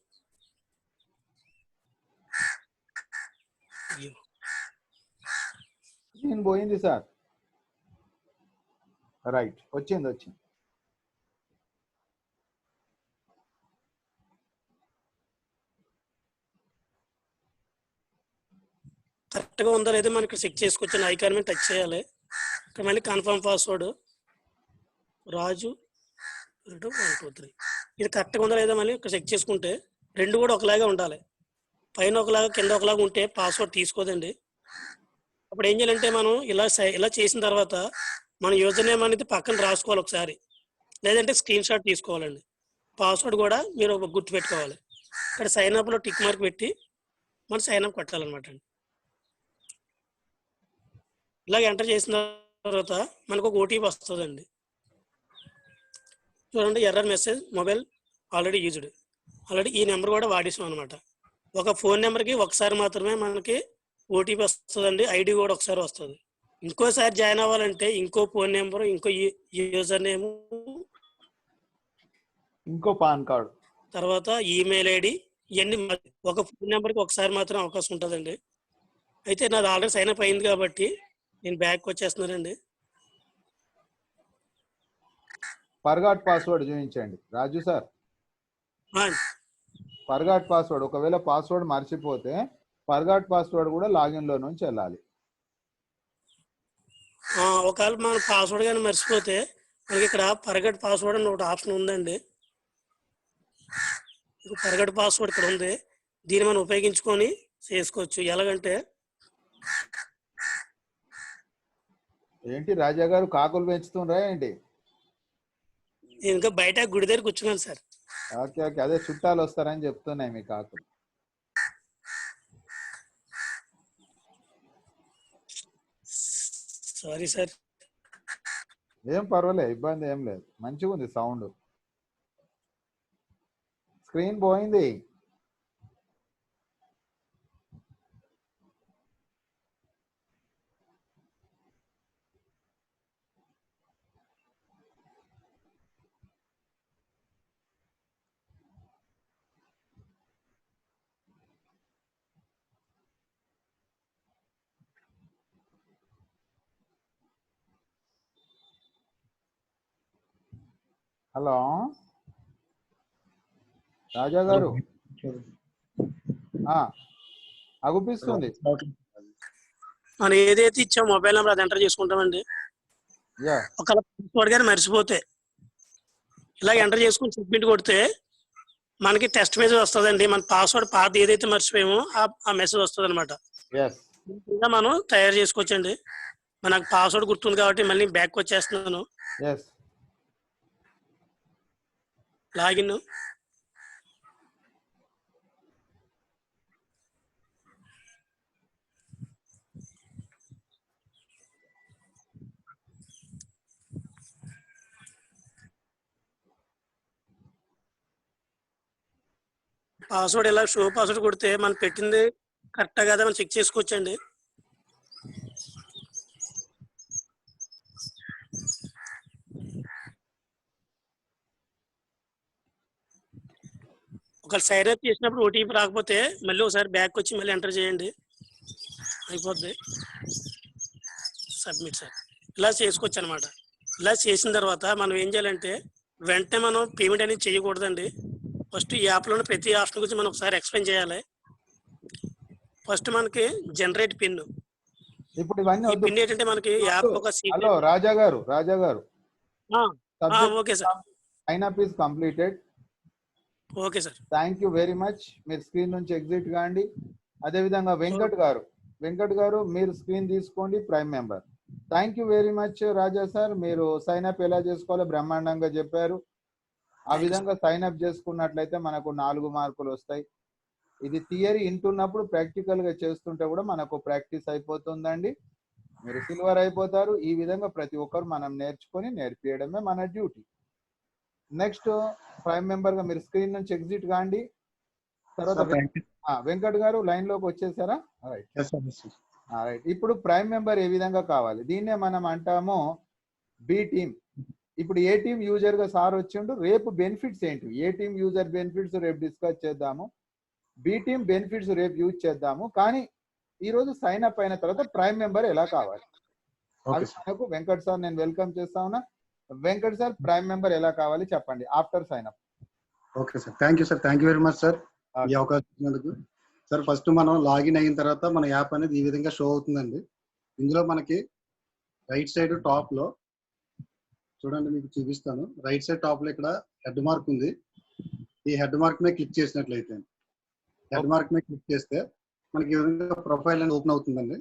పోయింది సార్. రైట్, వచ్చింది. కరెక్ట్గా ఉందో లేదో మనకి చెక్ చేసుకోవచ్చు. ఐకాన్ మీద టచ్ చేయాలి. ఇక్కడ మళ్ళీ కన్ఫర్మ్ పాస్వర్డ్ రాజు 1 2 3. ఇది కరెక్ట్గా ఉందో లేదో మళ్ళీ ఇక్కడ చెక్ చేసుకుంటే రెండు కూడా ఒకలాగే ఉండాలి. పైన ఒకలాగా కింద ఒకలాగా ఉంటే పాస్వర్డ్ తీసుకోదండి. అప్పుడు ఏం చేయాలంటే మనం ఇలా చేసిన తర్వాత మన యూజర్ నేమ్ అనేది పక్కన రాసుకోవాలి ఒకసారి, లేదంటే స్క్రీన్ షాట్ తీసుకోవాలండి. పాస్వర్డ్ కూడా మీరు గుర్తుపెట్టుకోవాలి. ఇక్కడ సైన్ అప్లో టిక్ మార్క్ పెట్టి మనం సైన్ అప్ కొట్టాలన్నమాట అండి. ఇలాగ ఎంటర్ చేసిన తర్వాత మనకు ఒక ఓటీపీ వస్తుందండి. చూడండి, error message mobile already used. Already ఈ నెంబర్ కూడా వాడేసాం అనమాట. ఒక ఫోన్ నెంబర్కి ఒకసారి మాత్రమే మనకి ఓటీపీ వస్తుందండి. ఐడి కూడా ఒకసారి వస్తుంది. ఇంకోసారి జాయిన్ అవ్వాలంటే ఇంకో ఫోన్ నెంబర్, ఇంకో యూజర్ నేమ్, ఇంకో పాన్ కార్డు, తర్వాత ఈమెయిల్ ఐడి, ఇవన్నీ ఒక ఫోన్ నెంబర్కి ఒకసారి మాత్రం అవకాశం ఉంటుందండి. అయితే నాది ఆల్రెడీ సైన్ అప్ అయింది కాబట్టి నేను బ్యాక్ వచ్చేస్తున్నానండి. ఫర్గాట్ పాస్వర్డ్ చూపించండి రాజు సార్. ఫర్గాట్ పాస్వర్డ్, ఒకవేళ పాస్వర్డ్ మర్చిపోతే ఫర్గాట్ పాస్వర్డ్ కూడా లాగిన్ లో నుంచి వెళ్ళాలి. ఒకవేళ మనం పాస్వర్డ్ కానీ మర్చిపోతే మనకి ఇక్కడ ఫర్గెట్ పాస్వర్డ్ అని ఒకటి ఆప్షన్ ఉందండి. ఫర్గెట్ పాస్వర్డ్ ఇక్కడ ఉంది. దీన్ని మనం ఉపయోగించుకొని చేసుకోవచ్చు. ఎలాగంటే ఏంటి రాజా గారు కాకులు పెంచుతుండ్రా ఏంటి? నేను ఇంకా బయట గుడి దగ్గర కూర్చున్నాను సార్. ఓకే ఓకే, అదే చుట్టాలు వస్తారని చెప్తున్నాయి మీ కాకులు. Sorry sir. ఏం పర్వాలేదు, ఇబ్బంది ఏం లేదు, మంచిగా ఉంది సౌండ్. స్క్రీన్ పోయింది. హలో రాజా గారు, అగుపిస్తుంది. మనం ఏదైతే ఇచ్చామో మొబైల్ నెంబర్ అది ఎంటర్ చేసుకుంటామండి. యా, ఒకవేళ పాస్వర్డ్ కానీ మర్చిపోతే ఇలా ఎంటర్ చేసుకుని సబ్మిట్ కొడితే మనకి టెస్ట్ మెసేజ్ వస్తుందండి. మన పాస్వర్డ్ పాత ఏదైతే మర్చిపోయామో ఆ మెసేజ్ వస్తుంది అనమాట. ఎస్, ఇంకా మనం తయారు చేసుకోవచ్చండి. మనకు పాస్వర్డ్ గుర్తుంది కాబట్టి మళ్ళీ బ్యాక్ వచ్చేస్తున్నాను. ఎస్. లాగిన్. పాస్వర్డ్ ఇలా షో పాస్వర్డ్ కొడితే మనం పెట్టింది కరెక్టా కదా మనం చెక్ చేసుకోవచ్చండి. ఒకవేళ సైన్ అప్ చేసినప్పుడు ఓటీపీ రాకపోతే మళ్ళీ ఒకసారి బ్యాక్ వచ్చి మళ్ళీ ఎంటర్ చేయండి, అయిపోద్ది. Submit sir. ఇలా చేసుకోవచ్చు అనమాట. ఇలా చేసిన తర్వాత మనం ఏం చేయాలంటే వెంటనే మనం పేమెంట్ అనేది చేయకూడదండి. ఫస్ట్ ఈ యాప్లోని ప్రతి ఆప్షన్ గురించి మనం ఒకసారి ఎక్స్ప్లెయిన్ చేయాలి. ఫస్ట్ మనకి జనరేట్ పిన్. ఇప్పుడు ఇవన్నీ ఈ పిన్ ఏంటంటే మనకి యాప్ ఒక hello Raja garu, okay sir, sign up is completed. Okay sir, thank you very much. మీరు స్క్రీన్ నుంచి ఎగ్జిట్ కాండి. అదేవిధంగా వెంకట్ గారు మీరు స్క్రీన్ తీసుకోండి, prime member. Thank you very much Raja sir. మీరు సైన్ అప్ ఎలా చేసుకోవాలో బ్రహ్మాండంగా చెప్పారు. ఆ విధంగా సైన్ అప్ చేసుకున్నట్లయితే మనకు 4 మార్కులు వస్తాయి. ఇది థియరీ వింటున్నప్పుడు ప్రాక్టికల్ గా చేస్తుంటే కూడా మనకు ప్రాక్టీస్ అయిపోతుందండి. మీరు సిల్వర్ అయిపోతారు. ఈ విధంగా ప్రతి ఒక్కరు మనం నేర్పియడమే మన డ్యూటీ. నెక్స్ట్ ప్రైమ్ మెంబర్ గా మీరు స్క్రీన్ నుంచి ఎగ్జిట్ కాండి. తర్వాత వెంకట్ గారు లైన్ లోకి వచ్చేసారా? రైట్. ఇప్పుడు ప్రైమ్ మెంబర్ ఏ విధంగా కావాలి, దీన్నే మనం అంటాము బి టీమ్. ఇప్పుడు ఏ టీమ్ యూజర్ గా సార్ వచ్చిండు. రేపు బెనిఫిట్స్ ఏంటి, ఏ టీమ్ యూజర్ బెనిఫిట్స్ రేపు డిస్కస్ చేద్దాము. బి టీమ్ బెనిఫిట్స్ రేపు యూజ్ చేద్దాము. కానీ ఈ రోజు సైన్ అప్ అయిన తర్వాత ప్రైమ్ మెంబర్ ఎలా కావాలి అది మనకు వెంకట్ సార్ నేను వెల్కమ్ చేస్తా ఉన్నా. వెంకట్ సార్ ప్రైమ్ మెంబర్ ఎలా కావాలి చెప్పండి after sign up. Okay sir, thank you sir, thank you very much sir ఈ అవకాశం ఇచ్చినందుకు. సార్ ఫస్ట్ మనం లాగిన్ అయిన తర్వాత మన యాప్ అనేది ఈ విధంగా షో అవుతుందండి. ఇందులో మనకి రైట్ సైడ్ టాప్ లో చూడండి, మీకు చూపిస్తాను. రైట్ సైడ్ టాప్ లో ఇక్కడ హెడ్ మార్క్ ఉంది. ఈ హెడ్ మార్క్ మీద క్లిక్ చేసినట్లయితే మనకి ఈ విధంగా ప్రొఫైల్ అనేది ఓపెన్ అవుతుందండి.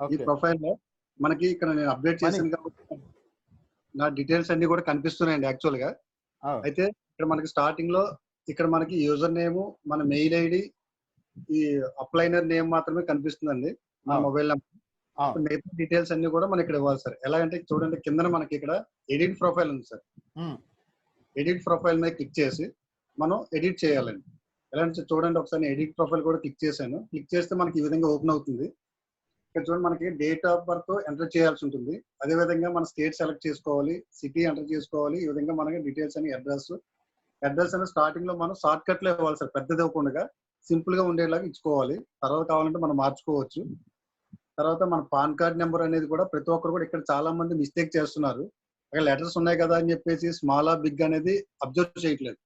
ఈ ప్రొఫైల్ లో మనకి ఇక్కడ నేను అప్డేట్ చేశాను కాబట్టి నా డీటెయిల్స్ అన్ని కూడా కనిపిస్తున్నాయండి యాక్చువల్ గా. అయితే ఇక్కడ మనకి స్టార్టింగ్ లో ఇక్కడ మనకి యూజర్ నేమ్, మన మెయిల్ ఐడి, ఈ అప్లైనర్ నేమ్ మాత్రమే కనిపిస్తుందండి, మన మొబైల్ నెంబర్. మిగతా డీటెయిల్స్ అన్ని కూడా మనకి ఇక్కడ ఇవ్వాలి సార్. ఎలాగంటే చూడండి, కింద మనకి ఇక్కడ ఎడిట్ ప్రొఫైల్ ఉంది సార్. ఎడిట్ ప్రొఫైల్ మీద క్లిక్ చేసి మనం ఎడిట్ చేయాలండి. ఎలా అంటే చూడండి, ఒకసారి ఎడిట్ ప్రొఫైల్ కూడా క్లిక్ చేశాను. క్లిక్ చేస్తే మనకి ఈ విధంగా ఓపెన్ అవుతుంది. ఇక్కడ చూడండి, మనకి డేట్ ఆఫ్ బర్త్ ఎంటర్ చేయాల్సి ఉంటుంది. అదే విధంగా మన స్టేట్ సెలెక్ట్ చేసుకోవాలి, సిటీ ఎంటర్ చేసుకోవాలి. ఈ విధంగా మనకి డీటెయిల్స్ అని అడ్రస్ అనేది స్టార్టింగ్ లో మనం షార్ట్ కట్ లో ఇవ్వాలి సార్. పెద్దది ఇవ్వకుండా సింపుల్ గా ఉండేలాగా ఇచ్చుకోవాలి. తర్వాత కావాలంటే మనం మార్చుకోవచ్చు. తర్వాత మన పాన్ కార్డ్ నెంబర్ అనేది కూడా ప్రతి ఒక్కరు కూడా ఇక్కడ చాలా మంది మిస్టేక్ చేస్తున్నారు. అక్కడ లెటర్స్ ఉన్నాయి కదా అని చెప్పేసి స్మాల్ బిగ్ అనేది అబ్జర్వ్ చేయట్లేదు.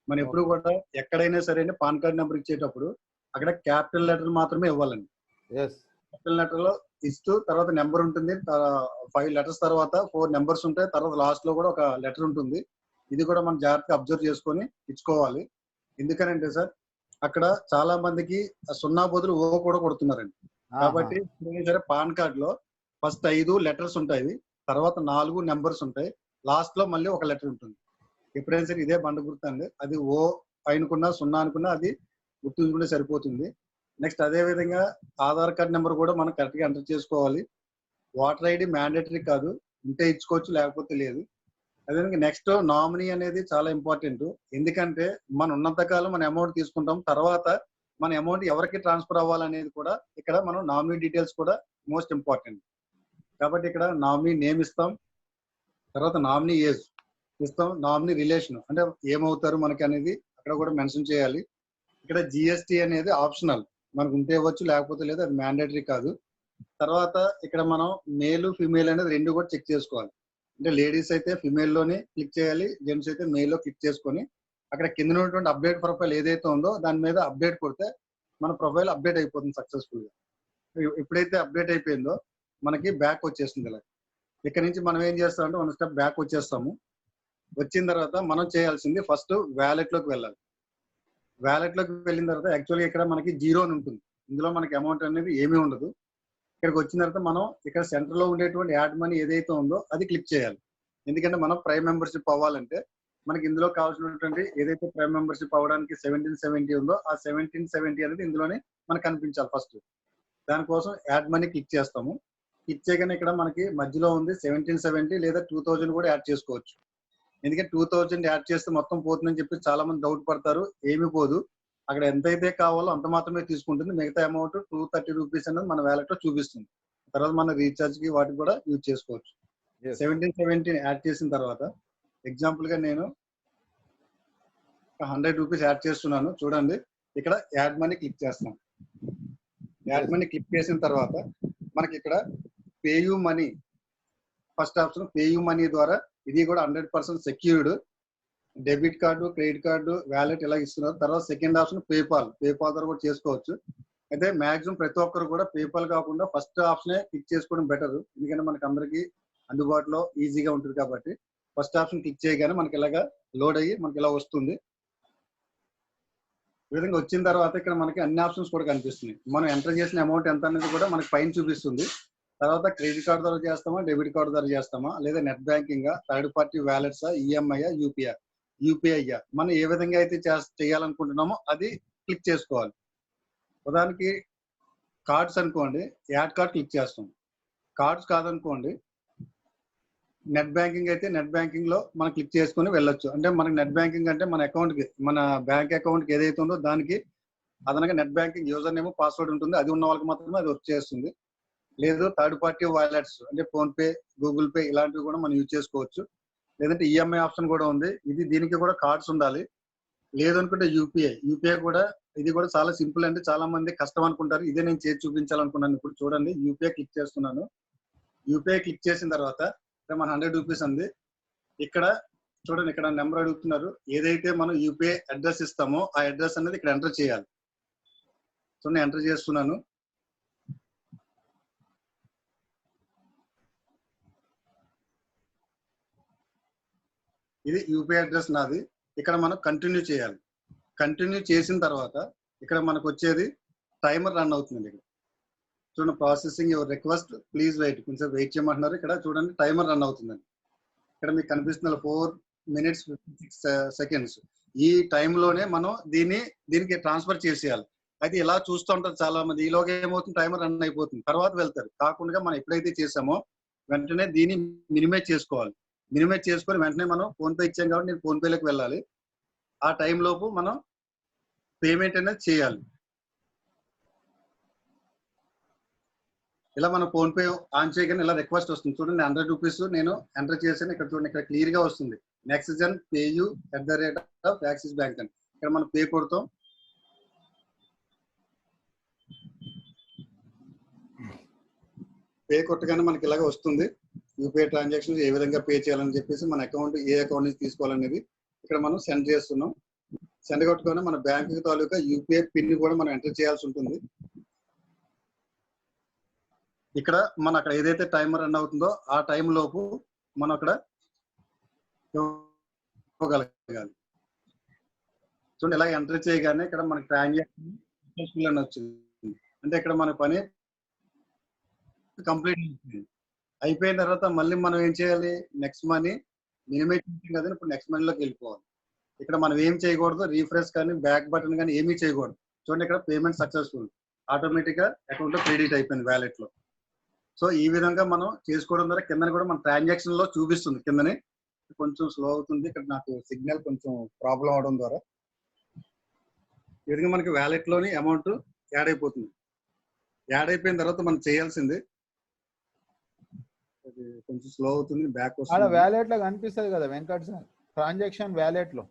మనం ఎప్పుడు కూడా ఎక్కడైనా సరే పాన్ కార్డ్ నెంబర్ ఇచ్చేటప్పుడు అక్కడ క్యాపిటల్ లెటర్ మాత్రమే ఇవ్వాలండి. క్యాపిటల్ లెటర్ లో ఇస్తూ తర్వాత నెంబర్ ఉంటుంది, 5 లెటర్స్ తర్వాత 4 నెంబర్స్ ఉంటాయి, తర్వాత లాస్ట్ లో కూడా ఒక లెటర్ ఉంటుంది. ఇది కూడా మనం జాగ్రత్తగా అబ్జర్వ్ చేసుకొని ఇచ్చుకోవాలి. ఎందుకనంటే సార్ అక్కడ చాలా మందికి 0 బదులు ఓ కూడా కొడుతున్నారండి. కాబట్టి సరే పాన్ కార్డ్ లో ఫస్ట్ 5 లెటర్స్ ఉంటాయి, తర్వాత 4 నెంబర్స్ ఉంటాయి, లాస్ట్ లో మళ్ళీ ఒక లెటర్ ఉంటుంది. ఎప్పుడైనా సరే ఇదే బండ గుర్తు అండి, అది ఓ అనుకున్నా 0 అనుకున్నా అది గుర్తుంచుకుంటే సరిపోతుంది. నెక్స్ట్ అదే విధంగా ఆధార్ కార్డ్ నెంబర్ కూడా మనం కరెక్ట్ గా ఎంటర్ చేసుకోవాలి. వాటర్ ఐడి మ్యాండేటరీ కాదు, ఉంటే ఇచ్చుకోవచ్చు లేకపోతే లేదు. అదేవిధంగా నెక్స్ట్ నామినీ అనేది చాలా ఇంపార్టెంట్. ఎందుకంటే మనం ఉన్నంత కాలం మన అమౌంట్ తీసుకుంటాం, తర్వాత మన అమౌంట్ ఎవరికి ట్రాన్స్ఫర్ అవ్వాలనేది కూడా ఇక్కడ మనం నామినీ డీటెయిల్స్ కూడా మోస్ట్ ఇంపార్టెంట్. కాబట్టి ఇక్కడ నామినీ నేమ్ ఇస్తాం, తర్వాత నామినీ ఏజ్ ఇస్తాం, నామినీ రిలేషన్ అంటే ఏమవుతారు మనకి అనేది అక్కడ కూడా మెన్షన్ చేయాలి. ఇక్కడ జిఎస్టి అనేది ఆప్షనల్, మనకు ఉంటే ఇవ్వచ్చు లేకపోతే లేదు, అది మ్యాండేటరీ కాదు. తర్వాత ఇక్కడ మనం మేల్ ఫిమేల్ అనేది 2 కూడా చెక్ చేసుకోవాలి. అంటే లేడీస్ అయితే ఫిమేల్ లోనే క్లిక్ చేయాలి, జెంట్స్ అయితే మేల్ లో క్లిక్ చేసుకొని అక్కడ కింద ఉన్నటువంటి అప్డేట్ ప్రొఫైల్ ఏదైతే ఉందో దాని మీద అప్డేట్ కొడితే మన ప్రొఫైల్ అప్డేట్ అయిపోతుంది సక్సెస్ఫుల్ గా. ఎప్పుడైతే అప్డేట్ అయిపోయిందో మనకి బ్యాక్ వచ్చేస్తుంది. ఇలా ఇక్కడ నుంచి మనం ఏం చేస్తామంటే 1 స్టెప్ బ్యాక్ వచ్చేస్తాము. వచ్చిన తర్వాత మనం చేయాల్సింది ఫస్ట్ వ్యాలెట్ లోకి వెళ్ళాలి. వ్యాలెట్ లోకి వెళ్ళిన తర్వాత యాక్చువల్గా ఇక్కడ మనకి 0 అని ఉంటుంది, ఇందులో మనకి అమౌంట్ అనేది ఏమీ ఉండదు. ఇక్కడికి వచ్చిన తర్వాత మనం ఇక్కడ సెంటర్ లో ఉండేటువంటి యాడ్ మనీ ఏదైతే ఉందో అది క్లిక్ చేయాలి. ఎందుకంటే మనం ప్రైమ్ మెంబర్షిప్ అవ్వాలంటే మనకి ఇందులో కావాల్సినటువంటి ఏదైతే ప్రైమ్ మెంబర్షిప్ అవ్వడానికి 1770 ఉందో ఆ 1770 అనేది ఇందులోనే మనకు కనిపించాలి ఫస్ట్. దానికోసం యాడ్ మనీ క్లిక్ చేస్తాము. క్లిక్ చేయగానే ఇక్కడ మనకి మధ్యలో ఉంది 1770 లేదా 2000 కూడా యాడ్ చేసుకోవచ్చు. ఎందుకంటే 2000 యాడ్ చేస్తే మొత్తం పోతుందని చెప్పి చాలా మంది డౌట్ పడతారు. ఏమీ పోదు, అక్కడ ఎంతైతే కావాలో అంత మాత్రమే తీసుకుంటుంది. మిగతా అమౌంట్ 230 రూపీస్ అనేది మన వ్యాలెట్ లో చూపిస్తుంది. తర్వాత మన రీఛార్జ్ కి వాటికి కూడా యూజ్ చేసుకోవచ్చు. 1770 యాడ్ చేసిన తర్వాత ఎగ్జాంపుల్ గా నేను 100 రూపీస్ యాడ్ చేస్తున్నాను. చూడండి ఇక్కడ యాడ్ మనీ క్లిక్ చేస్తాం. యాడ్ మనీ క్లిక్ చేసిన తర్వాత మనకి ఇక్కడ PayU money first option, PayU money ద్వారా ఇది కూడా 100% secured. Debit card, credit card, wallet ఇలా ఇస్తున్నారు. తర్వాత సెకండ్ ఆప్షన్ పేపాల్ ద్వారా కూడా చేసుకోవచ్చు. అయితే మాక్సిమం ప్రతి ఒక్కరు కూడా పేపాల్ కాకుండా ఫస్ట్ ఆప్షనే క్లిక్ చేసుకోవడం బెటర్. ఎందుకంటే మనకి అందరికీ అందుబాటులో ఈజీగా ఉంటుంది కాబట్టి ఫస్ట్ ఆప్షన్ క్లిక్ చేయగానే మనకి ఇలాగా లోడ్ అయ్యి మనకి ఇలా వస్తుంది. ఈ విధంగా వచ్చిన తర్వాత ఇక్కడ మనకి అన్ని ఆప్షన్స్ కూడా కనిపిస్తున్నాయి. మనం ఎంటర్ చేసిన అమౌంట్ ఎంత అనేది కూడా మనకి పైన చూపిస్తుంది. తర్వాత క్రెడిట్ కార్డు ద్వారా చేస్తామా, డెబిట్ కార్డు ద్వారా చేస్తామా, లేదా నెట్ బ్యాంకింగ్, థర్డ్ పార్టీ వ్యాలెట్సా, ఈఎంఐ, యూపీఐ మనం ఏ విధంగా అయితే చేయాలనుకుంటున్నామో అది క్లిక్ చేసుకోవాలి. ఉదాహరణకి కార్డ్స్ అనుకోండి, యాడ్ కార్డ్ క్లిక్ చేస్తాం. కార్డ్స్ కాదనుకోండి, నెట్ బ్యాంకింగ్ అయితే నెట్ బ్యాంకింగ్ లో మనం క్లిక్ చేసుకుని వెళ్ళొచ్చు. అంటే మనకి నెట్ బ్యాంకింగ్ అంటే మన అకౌంట్ కి, మన బ్యాంక్ అకౌంట్ కి ఏదైతే ఉందో దానికి అదనంగా net banking user name, password ఉంటుంది. అది ఉన్న వాళ్ళకి మాత్రమే అది వర్క్ చేస్తుంది. లేదు థర్డ్ పార్టీ వాలెట్స్ అంటే ఫోన్ పే, గూగుల్ పే ఇలాంటివి కూడా మనం యూజ్ చేసుకోవచ్చు. లేదంటే ఈఎంఐ ఆప్షన్ కూడా ఉంది, దీనికి కూడా కార్డ్స్ ఉండాలి. లేదనుకుంటే యూపీఐ కూడా, ఇది కూడా చాలా సింపుల్ అండి. చాలా మంది కష్టం అనుకుంటారు, ఇదే నేను చేసి చూపించాలనుకున్నాను. ఇప్పుడు చూడండి యూపీఐ క్లిక్ చేస్తున్నాను. యూపీఐ క్లిక్ చేసిన తర్వాత మన 100 రూపీస్ ఉంది. ఇక్కడ చూడండి, ఇక్కడ నెంబర్ అడుగుతున్నారు. ఏదైతే మనం యూపీఐ అడ్రస్ ఇస్తామో ఆ అడ్రస్ అనేది ఇక్కడ ఎంటర్ చేయాలి. చూడండి ఎంటర్ చేస్తున్నాను. ఇది యూపీఐ అడ్రస్ నాది. ఇక్కడ మనం కంటిన్యూ చేయాలి. కంటిన్యూ చేసిన తర్వాత ఇక్కడ మనకు వచ్చేది టైమర్ రన్ అవుతుంది. ఇక్కడ చూడండి, processing your request please wait, కొంచెం వెయిట్ చేయమంటున్నారు. ఇక్కడ చూడండి టైమర్ రన్ అవుతుందండి. ఇక్కడ మీకు కనిపిస్తున్న 4 minutes 56 seconds. ఈ టైంలోనే మనం దీనికి ట్రాన్స్ఫర్ చేసేయాలి. అయితే ఇలా చూస్తూ ఉంటారు చాలా మంది, ఈలోగా ఏమవుతుంది టైమర్ రన్ అయిపోతుంది, తర్వాత వెళ్తారు. కాకుండా మనం ఎప్పుడైతే చేసామో వెంటనే దీన్ని మినిమైజ్ చేసుకోవాలి. మినిమైజ్ చేసుకొని వెంటనే మనం ఫోన్ పే ఇచ్చాం కాబట్టి నేను ఫోన్ పేలోకి వెళ్ళాలి. ఆ టైం లోపు మనం పేమెంట్ అనేది చేయాలి. ఇలా మనం ఫోన్ పే ఆన్ చేయగానే ఇలా రిక్వెస్ట్ వస్తుంది. చూడండి 100 రూపీస్ నేను ఎంటర్ చేశాను. ఇక్కడ చూడండి, ఇక్కడ క్లియర్ గా వస్తుంది నెక్స్ట్జన్ పేయూ @యాక్సిస్ బ్యాంక్ అని. ఇక్కడ మనం పే కొడతాం. పే కొట్టగానే మనకి ఇలాగ వస్తుంది యూపీఐ ట్రాన్సాక్షన్స్ ఏ విధంగా పే చేయాలని చెప్పేసి, మన అకౌంట్ ఏ అకౌంట్ నుంచి తీసుకోవాలనేది ఇక్కడ మనం సెండ్ చేస్తున్నాం. సెండ్ కొట్టుకొని మన బ్యాంక్ తాలూకా యూపీఐ పిన్ కూడా మనం ఎంటర్ చేయాల్సి ఉంటుంది. ఇక్కడ మనం అక్కడ ఏదైతే టైమర్ రన్ అవుతుందో ఆ టైం లోపు మనం అక్కడ ఇవ్వగలగాలి. చూడండి ఇలా ఎంటర్ చేయగానే ఇక్కడ మనకి ట్రాన్సాక్షన్ సక్సెస్ఫుల్ అని వచ్చింది. అంటే ఇక్కడ మన పని కంప్లీట్ అయిపోయింది. అయిపోయిన తర్వాత మళ్ళీ మనం ఏం చేయాలి, నెక్స్ట్ మనీ మినిమైజ్ కదా, ఇప్పుడు నెక్స్ట్ మనీలోకి వెళ్ళిపోవాలి. ఇక్కడ మనం ఏం చేయకూడదు, రీఫ్రెష్ కానీ బ్యాక్ బటన్ కానీ ఏమీ చేయకూడదు. చూడండి ఇక్కడ పేమెంట్ సక్సెస్ఫుల్, ఆటోమేటిక్ గా అకౌంట్ లో క్రెడిట్ అయిపోయింది వ్యాలెట్ లో. సో ఈ విధంగా మనం చేసుకోవడం ద్వారా కింద కూడా మన ట్రాన్సాక్షన్ లో చూపిస్తుంది. కిందనే కొంచెం స్లో అవుతుంది, ఇక్కడ నాకు సిగ్నల్ కొంచెం ప్రాబ్లం అవడం ద్వారా ఈ విధంగా మనకి వ్యాలెట్ లోని అమౌంట్ యాడ్ అయిపోతుంది. యాడ్ అయిపోయిన తర్వాత మనం చేయాల్సింది, కొంచెం స్లో అవుతుంది, బ్యాక్ వస్తుంది. వ్యాలెట్ లో కనిపిస్తుంది కదా వెంకట్ సార్, ట్రాన్సాక్షన్ వ్యాలెట్ లో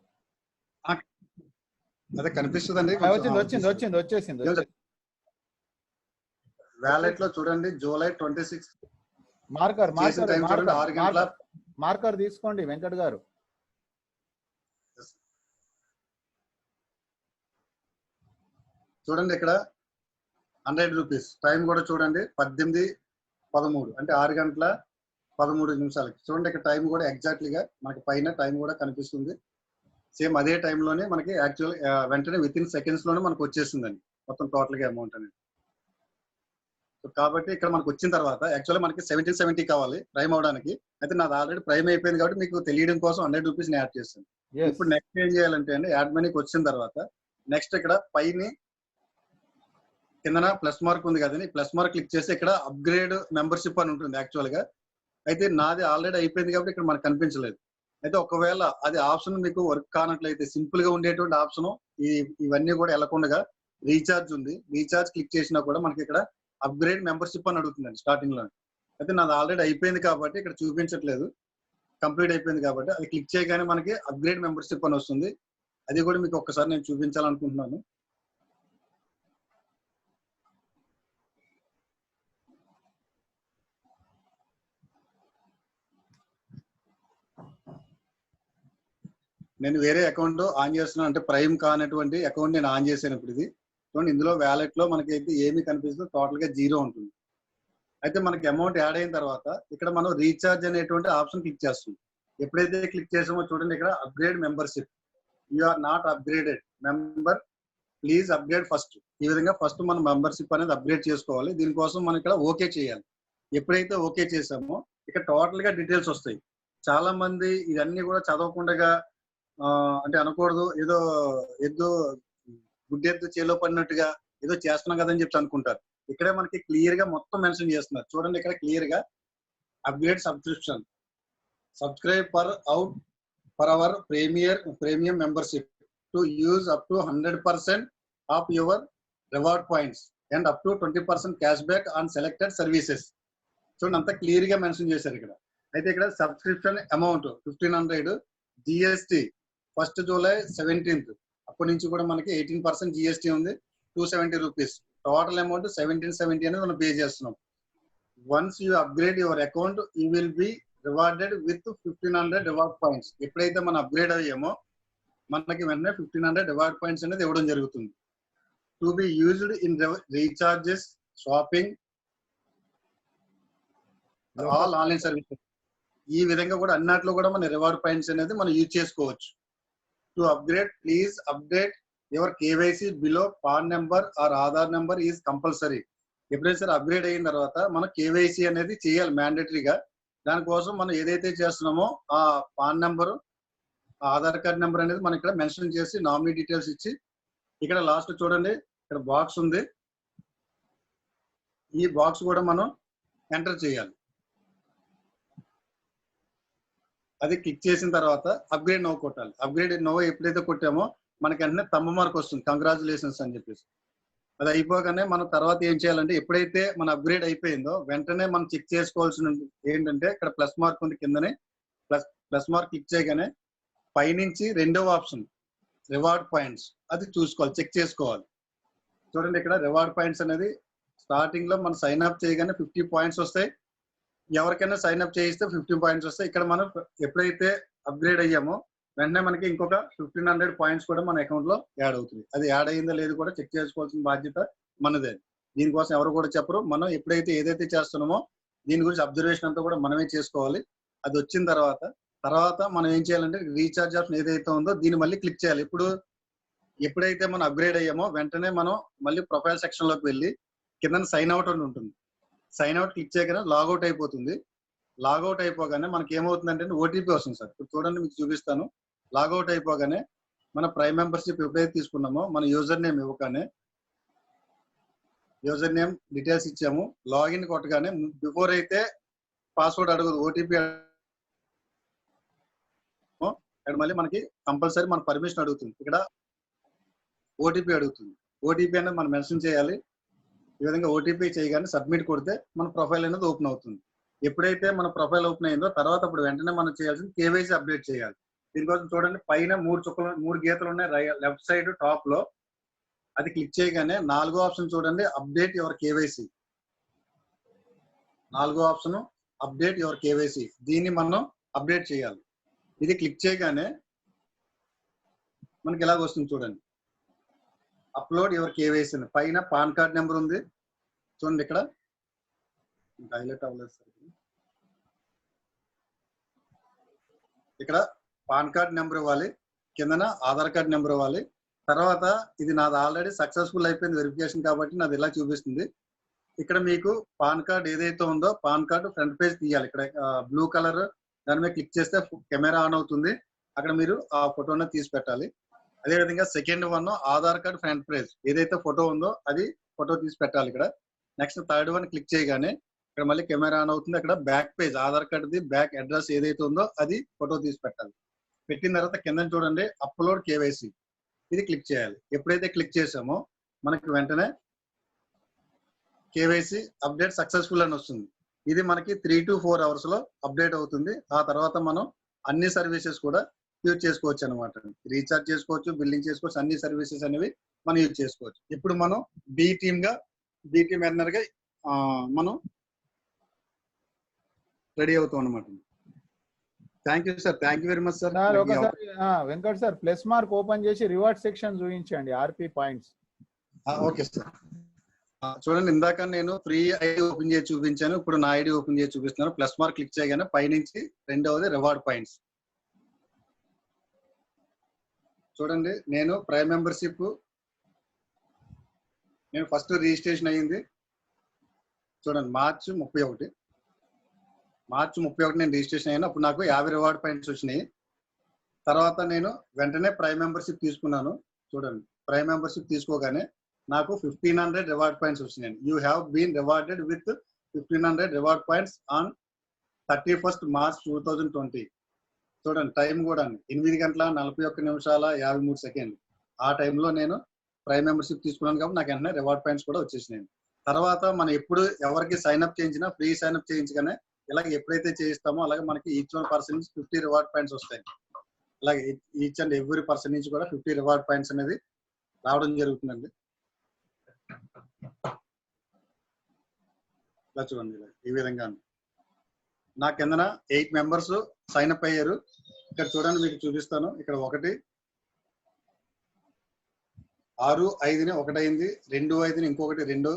అదే కనిపిస్తుందండి. వచ్చేసింది. వ్యాలెట్ లో చూడండి జూలై 26 మార్కర్ తీసుకోండి వెంకట్ గారు. చూడండి ఇక్కడ 100 రూపీస్. టైం కూడా చూడండి 18:13, అంటే 6:13 చూడండి ఇక్కడ టైం కూడా ఎగ్జాక్ట్లీగా మనకి పైన టైం కూడా కనిపిస్తుంది. సేమ్ అదే టైంలోనే మనకి యాక్చువల్ వెంటనే విత్ ఇన్ సెకండ్స్ లోనే మనకు వచ్చేసిందండి మొత్తం టోటల్ గా అమౌంట్ అనేది. కాబట్టి ఇక్కడ మనకు వచ్చిన తర్వాత యాక్చువల్లీ మనకి 1770 కావాలి ప్రైమ్ అవడానికి. అయితే నాది ఆల్రెడీ ప్రైమ్ అయిపోయింది కాబట్టి మీకు తెలియడం కోసం 100 రూపీస్ యాడ్ చేస్తాను. ఇప్పుడు నెక్స్ట్ ఏం చేయాలంటే అండి, యాడ్ మనీకి వచ్చిన తర్వాత నెక్స్ట్ ఇక్కడ పైన కిందన ప్లస్ మార్క్ ఉంది కదండి, ప్లస్ మార్క్ క్లిక్ చేసి ఇక్కడ అప్గ్రేడ్ మెంబర్షిప్ అని ఉంటుంది యాక్చువల్ గా. అయితే నాది ఆల్రెడీ అయిపోయింది కాబట్టి ఇక్కడ మనకు కనిపించలేదు. అయితే ఒకవేళ అది ఆప్షన్ మీకు వర్క్ కానట్లయితే సింపుల్ గా ఉండేటువంటి ఆప్షన్ ఇవన్నీ కూడా వెళ్ళకుండా రీఛార్జ్ ఉంది. రీఛార్జ్ క్లిక్ చేసినా కూడా మనకి ఇక్కడ అప్గ్రేడ్ మెంబర్షిప్ అని అడుగుతుందండి స్టార్టింగ్ లో. అయితే నాది ఆల్రెడీ అయిపోయింది కాబట్టి ఇక్కడ చూపించట్లేదు, కంప్లీట్ అయిపోయింది కాబట్టి అది క్లిక్ చేయగానే మనకి అప్గ్రేడ్ మెంబర్షిప్ అని వస్తుంది. అది కూడా మీకు ఒక్కసారి నేను చూపించాలనుకుంటున్నాను. నేను వేరే అకౌంట్ ఆన్ చేస్తున్నాను, అంటే ప్రైమ్ కానటువంటి అకౌంట్ నేను ఆన్ చేశాను ఇప్పుడు. ఇది చూడండి, ఇందులో వ్యాలెట్ లో మనకైతే ఏమి కనిపిస్తుందో టోటల్ గా 0 ఉంటుంది. అయితే మనకి అమౌంట్ యాడ్ అయిన తర్వాత ఇక్కడ మనం రీఛార్జ్ అనేటువంటి ఆప్షన్ క్లిక్ చేస్తుంది. ఎప్పుడైతే క్లిక్ చేసామో చూడండి ఇక్కడ upgrade membership, you are not upgraded member, please upgrade first. ఈ విధంగా ఫస్ట్ మనం మెంబర్షిప్ అనేది అప్గ్రేడ్ చేసుకోవాలి. దీనికోసం మనం ఇక్కడ ఓకే చేయాలి. ఎప్పుడైతే ఓకే చేసామో ఇక్కడ టోటల్ గా డీటెయిల్స్ వస్తాయి. చాలా మంది ఇవన్నీ కూడా చదవకుండా అంటే అనకూడదు, ఏదో గుడ్డెద్దు చేలో పడినట్టుగా ఏదో చేస్తున్నాం కదని చెప్పి అనుకుంటారు. ఇక్కడే మనకి క్లియర్ గా మొత్తం మెన్షన్ చేస్తున్నారు. చూడండి ఇక్కడ క్లియర్ గా upgrade subscription, subscribe for hour premium membership to use up to 100% of your reward points and up to 20% cash back on selected services. చూడండి అంతా క్లియర్ గా మెన్షన్ చేశారు ఇక్కడ. అయితే ఇక్కడ సబ్స్క్రిప్షన్ అమౌంట్ 1500, జిఎస్టి 1 జూలై 17 అప్పటి నుంచి కూడా మనకి 18% జిఎస్టి ఉంది, 270 రూపీస్. టోటల్ అమౌంట్ 1770 అనేది మనం పే చేస్తున్నాం. Once you upgrade your account you will be rewarded with 1500 reward points. ఎప్పుడైతే మనం అప్గ్రేడ్ అయ్యామో మనకి వెంటనే 1500 రివార్డ్ పాయింట్స్ అనేది ఇవ్వడం జరుగుతుంది. To be used in recharges, shopping, all online services. ఈ విధంగా కూడా అన్నిట్లో కూడా మన రివార్డ్ పాయింట్స్ అనేది మనం యూజ్ చేసుకోవచ్చు. To upgrade please update your KYC below PAN number or Aadhaar number is compulsory. ఎప్పుడైతే సార్ అప్గ్రేడ్ అయిన తర్వాత మనం కేవైసీ అనేది చేయాలి మ్యాండేటరీగా. దానికోసం మనం ఏదైతే చేస్తున్నామో ఆ pan number, Aadhaar card number అనేది మనం ఇక్కడ మెన్షన్ చేసి నామినీ డీటెయిల్స్ ఇచ్చి ఇక్కడ లాస్ట్ చూడండి ఇక్కడ బాక్స్ ఉంది, ఈ బాక్స్ కూడా మనం ఎంటర్ చేయాలి. అది క్లిక్ చేసిన తర్వాత అప్గ్రేడ్ నో కొట్టాలి. అప్గ్రేడ్ నో ఎప్పుడైతే కొట్టామో మనకి వెంటనే థంబ్ మార్క్ వస్తుంది, కంగ్రాచులేషన్స్ అని చెప్పేసి. అది అయిపోగానే మనం తర్వాత ఏం చేయాలంటే ఎప్పుడైతే మన అప్గ్రేడ్ అయిపోయిందో వెంటనే మనం చెక్ చేసుకోవాల్సిన ఏంటంటే ఇక్కడ ప్లస్ మార్క్ ఉంది కిందనే, ప్లస్ మార్క్ క్లిక్ చేయగానే పైనుంచి రెండవ ఆప్షన్ రివార్డ్ పాయింట్స్ అది చూసుకోవాలి, చెక్ చేసుకోవాలి. చూడండి ఇక్కడ రివార్డ్ పాయింట్స్ అనేది స్టార్టింగ్ లో మనం సైన్ అప్ చేయగానే 50 పాయింట్స్ వస్తాయి. ఎవరికైనా సైన్ అప్ చేయిస్తే 50 పాయింట్స్ వస్తాయి. ఇక్కడ మనం ఎప్పుడైతే అప్గ్రేడ్ అయ్యామో వెంటనే మనకి ఇంకొక 1500 పాయింట్స్ కూడా మన అకౌంట్ లో యాడ్ అవుతుంది. అది యాడ్ అయ్యిందో లేదు కూడా చెక్ చేసుకోవాల్సిన బాధ్యత మనదే. దీనికోసం ఎవరు కూడా చెప్పరు. మనం ఎప్పుడైతే ఏదైతే చేస్తున్నామో దీని గురించి అబ్జర్వేషన్ అంతా కూడా మనమే చేసుకోవాలి. అది వచ్చిన తర్వాత మనం ఏం చేయాలంటే రీఛార్జ్ ఆప్షన్ ఏదైతే ఉందో దీన్ని మళ్ళీ క్లిక్ చేయాలి. ఎప్పుడైతే మనం అప్గ్రేడ్ అయ్యామో వెంటనే మనం మళ్ళీ ప్రొఫైల్ సెక్షన్ లోకి వెళ్ళి కింద సైన్ అవుట్ అని ఉంటుంది. సైన్ అవుట్ క్లిక్ చేయగానే లాగౌట్ అయిపోతుంది. లాగౌట్ అయిపోగానే మనకి ఏమవుతుందంటే ఓటీపీ వస్తుంది సార్. ఇప్పుడు చూడండి, మీకు చూపిస్తాను. లాగౌట్ అయిపోగానే మన ప్రైమ్ మెంబర్షిప్ ఎప్పుడైతే తీసుకున్నామో మన యూజర్ నేమ్ ఇవ్వగానే యూజర్ నేమ్ డీటెయిల్స్ ఇచ్చాము. లాగిన్ కొట్టగానే బిఫోర్ అయితే పాస్వర్డ్ అడగదు, ఓటీపీ ఇక్కడ మళ్ళీ మనకి కంపల్సరీ మన పర్మిషన్ అడుగుతుంది. ఇక్కడ ఓటీపీ అడుగుతుంది. ఓటీపీ అనేది మనం మెన్షన్ చేయాలి. ఈ విధంగా ఓటీపీ చేయగానే సబ్మిట్ కొడితే మన ప్రొఫైల్ అనేది ఓపెన్ అవుతుంది. ఎప్పుడైతే మన ప్రొఫైల్ ఓపెన్ అయిందో తర్వాత అప్పుడు వెంటనే మనం చేయాల్సింది కేవైసీ అప్డేట్ చేయాలి. దీనికోసం చూడండి, పైన 3 గీతలు ఉన్నాయి లెఫ్ట్ సైడ్ టాప్ లో. అది క్లిక్ చేయగానే 4వ ఆప్షన్ చూడండి, అప్డేట్ యువర్ కేవైసీ. 4వ ఆప్షన్ అప్డేట్ యువర్ కేవైసీ. దీన్ని మనం అప్డేట్ చేయాలి. ఇది క్లిక్ చేయగానే మనకి ఇలాగ వస్తుంది చూడండి, అప్లోడ్ యువర్ కేవైసీ. పైన పాన్ కార్డ్ నెంబర్ ఉంది చూడండి. ఇక్కడ హైలైట్ అవ్వలేదు సార్. ఇక్కడ పాన్ కార్డ్ నెంబర్ ఇవ్వాలి, కిందన ఆధార్ కార్డ్ నెంబర్ ఇవ్వాలి. తర్వాత ఇది నాది ఆల్రెడీ సక్సెస్ఫుల్ అయిపోయింది వెరిఫికేషన్ కాబట్టి నాది ఇలా చూపిస్తుంది. ఇక్కడ మీకు పాన్ కార్డ్ ఏదైతే ఉందో పాన్ కార్డు ఫ్రంట్ పేజ్ తీయాలి. ఇక్కడ బ్లూ కలర్ దాని మీద క్లిక్ చేస్తే కెమెరా ఆన్ అవుతుంది. అక్కడ మీరు ఆ ఫోటోని తీసి పెట్టాలి. అదేవిధంగా second one Aadhaar card front page ఏదైతే ఫోటో ఉందో అది ఫోటో తీసి పెట్టాలి ఇక్కడ. నెక్స్ట్ థర్డ్ వన్ క్లిక్ చేయగానే ఇక్కడ మళ్ళీ కెమెరా ఆన్ అవుతుంది. అక్కడ బ్యాక్ పేజ్ ఆధార్ కార్డ్ది బ్యాక్ అడ్రస్ ఏదైతే ఉందో అది ఫోటో తీసి పెట్టాలి. పెట్టిన తర్వాత కింద చూడండి అప్లోడ్ కేవైసీ, ఇది క్లిక్ చేయాలి. ఎప్పుడైతే క్లిక్ చేసామో మనకి వెంటనే కేవైసీ అప్డేట్ సక్సెస్ఫుల్ అని వస్తుంది. ఇది మనకి 3 to 4 hours లో అప్డేట్ అవుతుంది. ఆ తర్వాత మనం అన్ని సర్వీసెస్ కూడా యూజ్ చేసుకోవచ్చు అనమాట. రీఛార్జ్ చేసుకోవచ్చు, బిల్లింగ్ చేసుకోవచ్చు, అన్ని సర్వీసెస్ అనేవి మనం యూజ్ చేసుకోవచ్చు. ఇప్పుడు మనం బి టీమ్ ఎర్నర్ గా మనం రెడీ అవుతాం అనమాట. Thank you sir. Thank you very much sir. ఒకసారి Venkat sir plus mark open చేసి రివార్డ్ సెక్షన్ చూపించండి, ఆర్పి పాయింట్స్. Okay sir. చూడండి, ఇందాక నేను ఫ్రీ ఐడి ఓపెన్ చేసి చూపించాను. ఇప్పుడు నా ఐడి ఓపెన్ చేసి చూపిస్తున్నాను. ప్లస్ మార్క్ క్లిక్ చేయగానే పైనుంచి రెండవది రివార్డ్ పాయింట్స్. చూడండి, నేను ప్రైమ్ మెంబర్షిప్ ఫస్ట్ రిజిస్ట్రేషన్ అయ్యింది చూడండి మార్చి 31 నేను రిజిస్ట్రేషన్ అయ్యాను. అప్పుడు నాకు 50 రివార్డ్ పాయింట్స్ వచ్చినాయి. తర్వాత నేను వెంటనే ప్రైమ్ మెంబర్షిప్ తీసుకున్నాను. చూడండి, ప్రైమ్ మెంబర్షిప్ తీసుకోగానే నాకు 1500 రివార్డ్ పాయింట్స్ వచ్చినాయి. You have been rewarded with 1500 reward points on 31st March 2020. చూడండి, టైం కూడా 8:41:53. ఆ టైంలో నేను ప్రైమ్ మెంబర్షిప్ తీసుకున్నాను కాబట్టి నాకు వెంటనే రివార్డ్ పాయింట్స్ కూడా వచ్చేసినాయి. తర్వాత మనం ఎప్పుడు ఎవరికి సైన్అప్ చేయించినా ఫ్రీ సైన్అప్ చేయించగానే ఇలాగ ఎప్పుడైతే చేయిస్తామో అలాగే మనకి ఈచ్ వన్ పర్సన్ నుంచి 50 రివార్డ్ పాయింట్స్ వస్తాయి. అలాగే ఈచ్ అండ్ ఎవ్రీ పర్సన్ నుంచి కూడా 50 రివార్డ్ పాయింట్స్ అనేది రావడం జరుగుతుందండి. ఇలా చూడండి, ఈ విధంగా నా కిందన 8 మెంబర్స్ సైన్అప్ అయ్యారు. ఇక్కడ చూడండి, మీకు చూపిస్తాను. ఇక్కడ 1 6/5 ఒకటి అయింది, 2/5 ఇంకొకటి 2,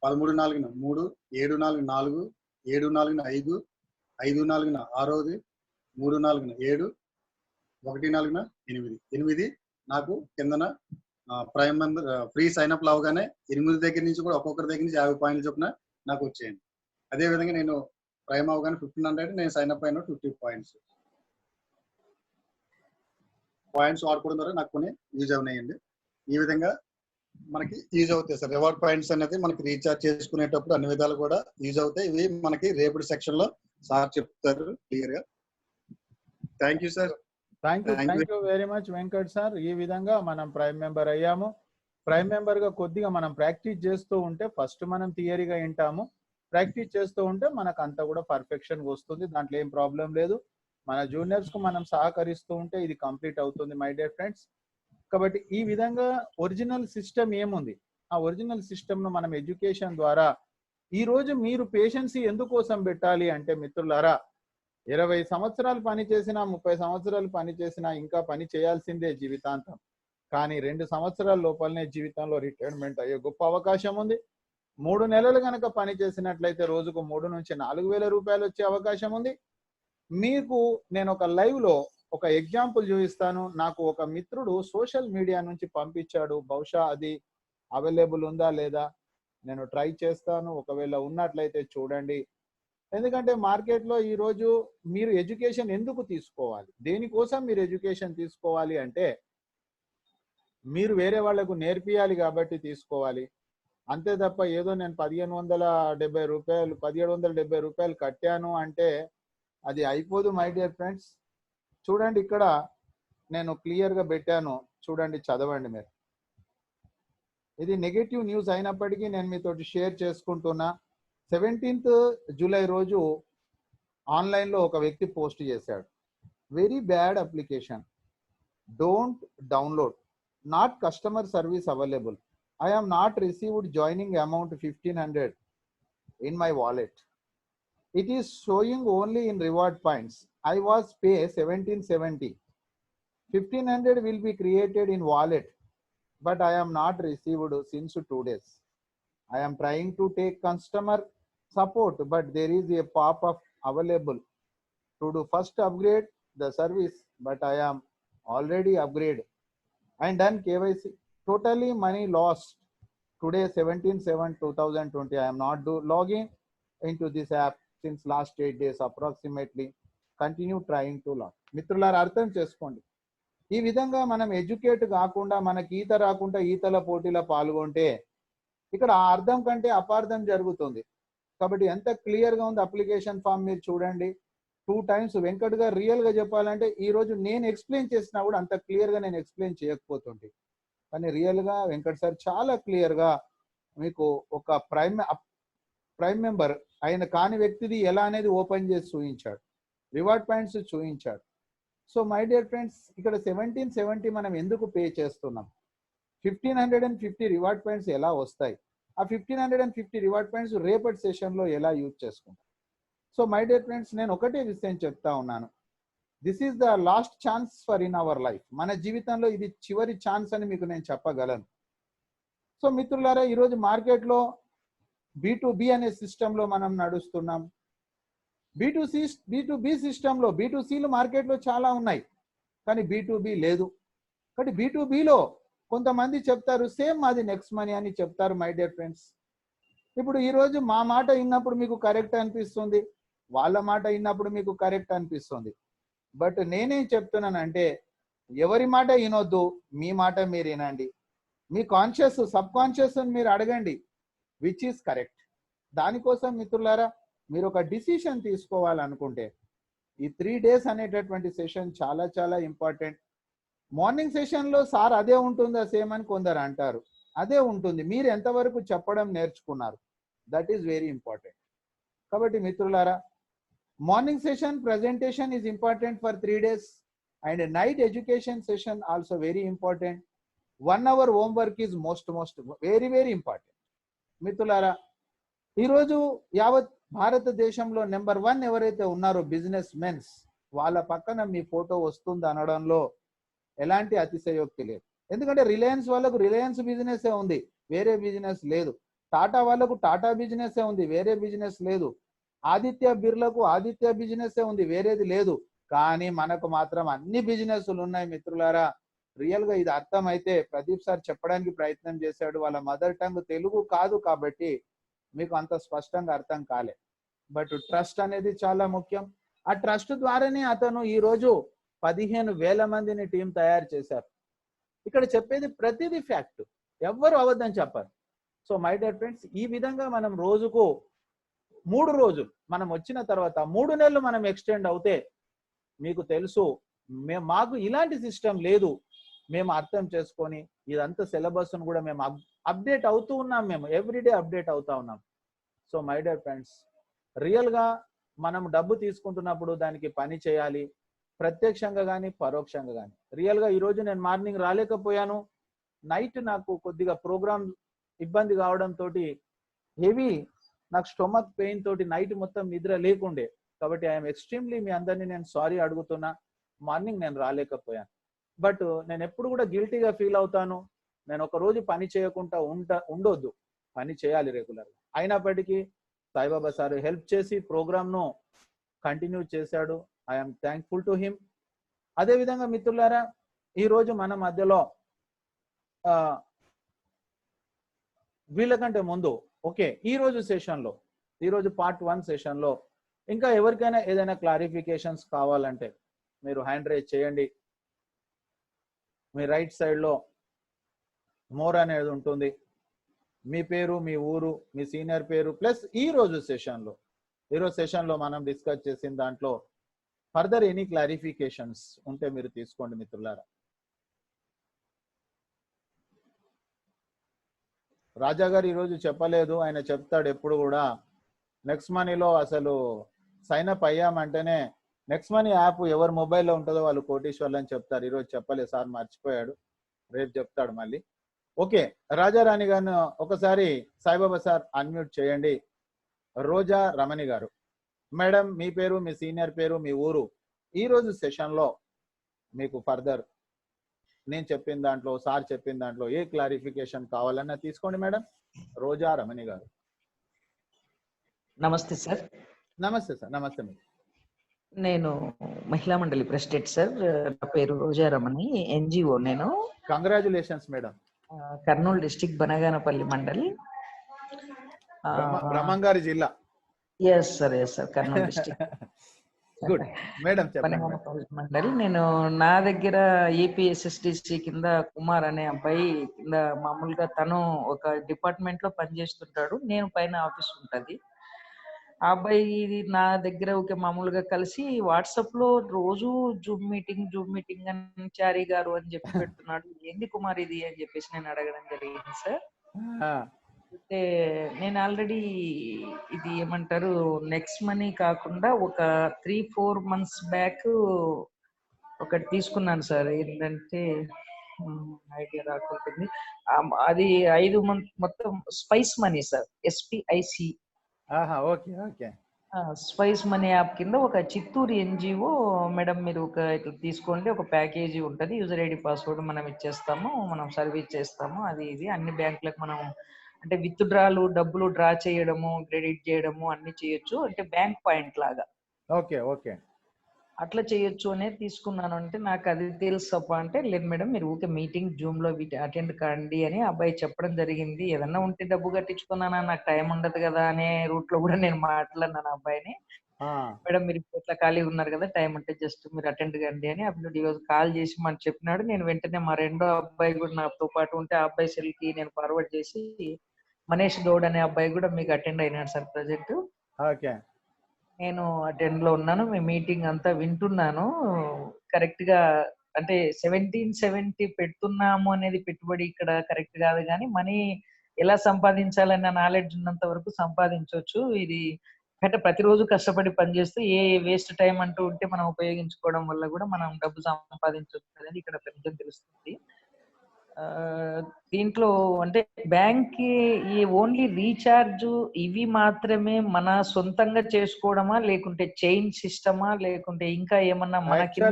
13/4 3, 7/4 4, 7/4 5, 5/4 6, 3/4 7, 1/4 8 నాకు కిందన ప్రైమ్ మెంబర్ ఫ్రీ సైన్అప్ అవగానే 8 దగ్గర నుంచి కూడా ఒక్కొక్కరి దగ్గర నుంచి 50 పాయింట్లు చొప్పున నాకు వచ్చేయండి. అదే విధంగా నేను ప్రైమ్ అవగానే 1500 నేను సైన్అప్ అయిన 50 పాయింట్స్ వాడుకోవడం ద్వారా నాకు కొన్ని యూజ్ అవునాయండి. ఈ విధంగా మనకి యూజ్ అవుతాయి సార్. రివార్డ్ పాయింట్స్ అనేది మనకి రీఛార్జ్ చేసుకునేటప్పుడు అన్ని విధాలు కూడా యూజ్ అవుతాయి. ఇవి మనకి రేపటి సెక్షన్ లో సార్ చెప్తారు క్లియర్ గా. Thank you sir. Thank you very much Venkat sir. ఈ విధంగా మనం ప్రైమ్ మెంబర్ అయ్యాము. ప్రైమ్ మెంబర్ గా కొద్దిగా మనం ప్రాక్టీస్ చేస్తూ ఉంటే ఫస్ట్ మనం థియరీగా వింటాము. ప్రాక్టీస్ చేస్తూ ఉంటే మనకు అంతా కూడా పర్ఫెక్షన్ వస్తుంది. దాంట్లో ఏం ప్రాబ్లం లేదు. మన జూనియర్స్ కు మనం సహకరిస్తూ ఉంటే ఇది కంప్లీట్ అవుతుంది మై డియర్ ఫ్రెండ్స్. కాబట్టి ఈ విధంగా ఒరిజినల్ సిస్టమ్ ఏముంది, ఆ ఒరిజినల్ సిస్టమ్ ను మనం ఎడ్యుకేషన్ ద్వారా ఈ రోజు మీరు పేషెన్సీ ఎందుకోసం పెట్టాలి అంటే మిత్రులారా, 20 సంవత్సరాలు పని చేసినా 30 సంవత్సరాలు పని చేసినా ఇంకా పని చేయాల్సిందే జీవితాంతం. కానీ 2 సంవత్సరాల లోపలనే జీవితంలో రిటైర్మెంట్ అయ్యే గొప్ప అవకాశం ఉంది. 3 నెలలు కనుక పని చేసినట్లయితే రోజుకు 3 నుంచి 4,000 రూపాయలు వచ్చే అవకాశం ఉంది. మీకు నేను ఒక లైవ్ లో ఒక ఎగ్జాంపుల్ చూపిస్తాను. నాకు ఒక మిత్రుడు సోషల్ మీడియా నుంచి పంపించాడు. బహుశా అది అవైలబుల్ ఉందా లేదా నేను ట్రై చేస్తాను. ఒకవేళ ఉన్నట్లయితే చూడండి. ఎందుకంటే మార్కెట్లో ఈరోజు మీరు ఎడ్యుకేషన్ ఎందుకు తీసుకోవాలి, దేనికోసం మీరు ఎడ్యుకేషన్ తీసుకోవాలి అంటే మీరు వేరే వాళ్లకు నేర్పియాలి కాబట్టి తీసుకోవాలి. అంతే తప్ప ఏదో నేను 1770 రూపాయలు కట్టాను అంటే అది అయిపోదు మై డియర్ ఫ్రెండ్స్. చూడండి, ఇక్కడ నేను క్లియర్గా పెట్టాను, చూడండి, చదవండి మీరు. ఇది నెగటివ్ న్యూస్ అయినప్పటికీ నేను మీతోటి షేర్ చేసుకుంటున్నా. 17th జూలై రోజు ఆన్లైన్లో ఒక వ్యక్తి పోస్ట్ చేశాడు, very bad application, don't download, not customer service available, I am not received joining amount 1500 in my wallet. It is showing only in reward points. I was pay 1770. 1500 will be created in wallet, but I am not received since 2 days. I am trying to take customer support, but there is a pop-up available to do first upgrade the service, but I am already upgraded and done KYC. Totally money lost. Today 17/7/2020. I am not logging into this app since last 8 days approximately. Continue trying to log. మిత్రులారా అర్థం చేసుకోండి. ఈ విధంగా మనం ఎడ్యుకేట్ కాకుండా మనకి ఈత రాకుండా ఈతల పోటీలో పాల్గొంటే ఇక్కడ ఆ అర్థం కంటే అపార్థం జరుగుతుంది. కాబట్టి ఎంత క్లియర్గా ఉంది అప్లికేషన్ ఫామ్ మీరు చూడండి. 2 times వెంకట్ గారు రియల్గా చెప్పాలంటే ఈ రోజు నేను ఎక్స్ప్లెయిన్ చేసినా కూడా అంత క్లియర్గా నేను ఎక్స్ప్లెయిన్ చేయకపోతుంటే, కానీ రియల్గా వెంకట్ సార్ చాలా క్లియర్గా మీకు ఒక ప్రైమ్ మెంబర్ ఆయన కాని వ్యక్తిది ఎలా అనేది ఓపెన్ చేసి చూపించాడు, రివార్డ్ పాయింట్స్ చూపించాడు. సో మై డియర్ ఫ్రెండ్స్, ఇక్కడ 1770 మనం ఎందుకు పే చేస్తున్నాం, 1550 రివార్డ్ పాయింట్స్ ఎలా వస్తాయి, ఆ 1550 రివార్డ్ పాయింట్స్ రేపటి సెషన్లో ఎలా యూజ్ చేసుకుంటాం. సో మై డియర్ ఫ్రెండ్స్, నేను ఒకటే విషయం చెప్తా ఉన్నాను, this is the last chance for in our life. మన జీవితంలో ఇది చివరి ఛాన్స్ అని మీకు నేను చెప్పగలను. సో మిత్రులారా, ఈరోజు మార్కెట్లో B2B అనే సిస్టంలో మనం నడుస్తున్నాం. B2B సిస్టంలో B2Cలు మార్కెట్లో చాలా ఉన్నాయి, కానీ B2B లేదు. కాబట్టి B2Bలో కొంతమంది చెప్తారు సేమ్ మాది నెక్స్ట్ మనీ అని చెప్తారు. మై డియర్ ఫ్రెండ్స్, ఇప్పుడు ఈరోజు మా మాట విన్నప్పుడు మీకు కరెక్ట్ అనిపిస్తుంది, వాళ్ళ మాట విన్నప్పుడు మీకు కరెక్ట్ అనిపిస్తుంది. బట్ నేనేం చెప్తున్నానంటే ఎవరి మాట వినొద్దు, మీ మాట మీరు వినండి. మీ కాన్షియస్ సబ్ కాన్షియస్ మీరు అడగండి విచ్ ఈస్ కరెక్ట్. దానికోసం మిత్రులారా మీరు ఒక డిసిషన్ తీసుకోవాలనుకుంటే ఈ 3 days అనేటటువంటి సెషన్ చాలా చాలా ఇంపార్టెంట్. మార్నింగ్ సెషన్లో సార్ అదే ఉంటుందా సేమ్ అని కొందరు అంటారు, అదే ఉంటుంది. మీరు ఎంతవరకు చెప్పడం నేర్చుకున్నారు, దట్ ఈస్ వెరీ ఇంపార్టెంట్. కాబట్టి మిత్రులారా, morning session presentation is important for 3 days and night education session also very important. 1 hour homework is most very important. మిత్రులారా, ఈరోజు యావత్ భారతదేశంలో నెంబర్ 1 ఎవరైతే ఉన్నారో బిజినెస్ మెన్స్, వాళ్ళ పక్కన మీ ఫోటో వస్తుంది అనడంలో ఎలాంటి అతిశయోక్తి లేదు. ఎందుకంటే రిలయన్స్ వాళ్ళకు రిలయన్స్ బిజినెస్ ఉంది, వేరే బిజినెస్ లేదు. టాటా వాళ్ళకు టాటా బిజినెస్ ఉంది, వేరే బిజినెస్ లేదు. ఆదిత్య బిర్లకు ఆదిత్య బిజినెస్ ఉంది, వేరేది లేదు. కానీ మనకు మాత్రం అన్ని బిజినెస్లు ఉన్నాయి. మిత్రులారా, రియల్ గా ఇది అర్థమైతే ప్రదీప్ సార్ చెప్పడానికి ప్రయత్నం చేశాడు, వాళ్ళ మదర్ టంగ్ తెలుగు కాదు కాబట్టి మీకు అంత స్పష్టంగా అర్థం కాలే. బట్ ట్రస్ట్ అనేది చాలా ముఖ్యం. ఆ ట్రస్ట్ ద్వారానే అతను ఈ రోజు 15,000 మందిని టీం తయారు చేశారు. ఇక్కడ చెప్పేది ప్రతిదీ ఫ్యాక్ట్, ఎవ్వరు అబద్ధం చెప్పారు. సో మై డియర్ ఫ్రెండ్స్, ఈ విధంగా మనం రోజుకు 3 రోజులు మనం వచ్చిన తర్వాత 3 నెలలు మనం ఎక్స్టెండ్ అవుతే మీకు తెలుసు మాకు ఇలాంటి సిస్టమ్ లేదు. మేము అర్థం చేసుకొని ఇదంతా సిలబస్ కూడా మేము అప్డేట్ అవుతూ ఉన్నాం, మేము ఎవ్రీడే అప్డేట్ అవుతా ఉన్నాం. సో మై డియర్ ఫ్రెండ్స్, రియల్గా మనం డబ్బు తీసుకుంటున్నప్పుడు దానికి పని చేయాలి, ప్రత్యక్షంగా కానీ పరోక్షంగా కానీ. రియల్గా ఈరోజు నేను మార్నింగ్ రాలేకపోయాను, నైట్ నాకు కొద్దిగా ప్రోగ్రామ్ ఇబ్బంది కావడంతో హెవీ నాకు స్టొమక్ పెయిన్ తోటి నైట్ మొత్తం నిద్ర లేకుండే. కాబట్టి ఐఎమ్ ఎక్స్ట్రీమ్లీ మీ అందరినీ నేను సారీ అడుగుతున్నా, మార్నింగ్ నేను రాలేకపోయాను. బట్ నేను ఎప్పుడు కూడా గిల్టీగా ఫీల్ అవుతాను. నేను ఒక రోజు పని చేయకుండా ఉండొద్దు. పని చేయాలి రెగ్యులర్. అయినప్పటికీ సాయిబాబా సార్ హెల్ప్ చేసి ప్రోగ్రామ్ను కంటిన్యూ చేశాడు. I'm thankful to him. అదేవిధంగా మిత్రులారా, ఈరోజు మన మధ్యలో వీళ్ళకంటే ముందు ఓకే ఈరోజు సెషన్లో, ఈరోజు పార్ట్ 1 సెషన్లో ఇంకా ఎవరికైనా ఏదైనా క్లారిఫికేషన్స్ కావాలంటే మీరు హ్యాండ్ రైజ్ చేయండి. మీ రైట్ సైడ్లో మోర్ అనేది ఉంటుంది. మీ పేరు, మీ ఊరు, మీ సీనియర్ పేరు ప్లస్ ఈరోజు సెషన్లో మనం డిస్కస్ చేసిన దాంట్లో ఫర్దర్ ఎనీ క్లారిఫికేషన్స్ ఉంటే మీరు తీసుకోండి మిత్రులారా. రాజా గారు ఈరోజు చెప్పలేదు, ఆయన చెప్తాడు ఎప్పుడు కూడా. నెక్స్ట్ మనీలో అసలు సైన్ అప్ అయ్యామంటేనే నెక్స్ట్ మనీ యాప్ ఎవరి మొబైల్లో ఉంటుందో వాళ్ళు కోటీశ్వర్లు అని చెప్తారు. ఈరోజు చెప్పలేదు సార్, మర్చిపోయాడు, రేపు చెప్తాడు మళ్ళీ. ఓకే, రాజారాణి గారిని ఒకసారి సాయిబాబా సార్ అన్మ్యూట్ చేయండి. రోజా రమణి గారు, మేడం మీ పేరు, మీ సీనియర్ పేరు, మీ ఊరు, ఈరోజు సెషన్లో మీకు ఫర్దర్ నేను చెప్పిన దాంట్లో, సార్ చెప్పిన దాంట్లో ఏ క్లారిఫికేషన్ కావాలన్నా తీసుకోండి మేడం. రోజా రమణి గారు. నమస్తే సార్. నమస్తే సార్. నమస్తే మేడం. నేను మహిళా మండలి ప్రెసిడెంట్ సార్. నా పేరు రోజా రమణి, ఎన్జిఓ. నేను congratulations madam. Kurnool district Banaganapalle మండలి, బ్రహ్మంగారి జిల్లా. Yes sir, Kurnool district. Good madam, Banaganapalle మండలి. నేను నా దగ్గర ఏపీఎస్ఎస్డిసి కింద కుమార్ అనే అబ్బాయి కింద మామూలుగా తను ఒక డిపార్ట్మెంట్ లో పనిచేస్తుంటాడు, నేను పైన ఆఫీస్ ఉంటది. ఆ అబ్బాయి నా దగ్గర ఒక మామూలుగా కలిసి వాట్సాప్ లో రోజు జూమ్ మీటింగ్ అని చారీ గారు అని చెప్పి పెడుతున్నాడు. ఏంది కుమార్ ఇది అని చెప్పేసి నేను అడగడం జరిగింది సార్. అయితే నేను ఆల్రెడీ ఇది ఏమంటారు నెక్స్ట్ మనీ కాకుండా ఒక 3-4 months బ్యాక్ ఒకటి తీసుకున్నాను సార్. ఏంటంటే ఐడియా రాకుంటుంది, అది 5 months మొత్తం spice money sir, SPIC. Spice money app కింద ఒక చిత్తూరు ఎన్జిఓ మేడం మీరు ఒక ఇట్లా తీసుకోండి, ఒక ప్యాకేజీ ఉంటుంది, యూజర్ ఐడి పాస్వర్డ్ మనం ఇచ్చేస్తాము, మనం సర్వీస్ చేస్తాము, అది ఇది అన్ని బ్యాంకులకు మనం అంటే విత్ డ్రాలు, డబ్బులు డ్రా చేయడము, క్రెడిట్ చేయడము అన్ని చేయొచ్చు, అంటే బ్యాంక్ పాయింట్ లాగా. ఓకే ఓకే, అట్లా చేయొచ్చు అనేది తీసుకున్నాను. అంటే నాకు అది తెలుసప్ప అంటే, లేదు మేడం మీరు ఊకే మీటింగ్ జూమ్ లో అటెండ్ కాండి అని అబ్బాయి చెప్పడం జరిగింది. ఏదన్నా ఉంటే డబ్బు కట్టించుకున్నానా, నాకు టైం ఉండదు కదా అనే రూట్ లో కూడా నేను మాట్లాడినాను అబ్బాయిని. మేడం మీరు ఇట్లా ఖాళీగా ఉన్నారు కదా, టైం ఉంటే జస్ట్ మీరు అటెండ్ కండి అని అప్పుడు ఈరోజు కాల్ చేసి మనం చెప్పినాడు. నేను వెంటనే మా రెండో అబ్బాయి కూడా నాతో పాటు ఉంటే ఆ అబ్బాయి సెల్ కి నేను ఫార్వర్డ్ చేసి మనీష్ గౌడ్ అనే అబ్బాయి కూడా మీకు అటెండ్ అయినాడు సార్ ప్రజెంట్. నేను అటెండ్ లో ఉన్నాను, మీ మీటింగ్ అంతా వింటున్నాను. కరెక్ట్ గా అంటే 1770 పెడుతున్నాము అనేది పెట్టుబడి ఇక్కడ కరెక్ట్ కాదు, కానీ మనీ ఎలా సంపాదించాలన్న నాలెడ్జ్ ఉన్నంత వరకు సంపాదించవచ్చు. ఇది అంటే ప్రతిరోజు కష్టపడి పనిచేస్తూ ఏ వేస్ట్ టైం అంటూ ఉంటే మనం ఉపయోగించుకోవడం వల్ల కూడా మనం డబ్బు సంపాదించవచ్చు అనేది ఇక్కడ పెద్ద తెలుస్తుంది. దీంట్లో అంటే బ్యాంక్ ఈ ఓన్లీ రీఛార్జ్ ఇవి మాత్రమే మన సొంతంగా చేసుకోవడమా, లేకుంటే చైన్ సిస్టమా, లేకుంటే ఇంకా ఏమన్నా మన కింద?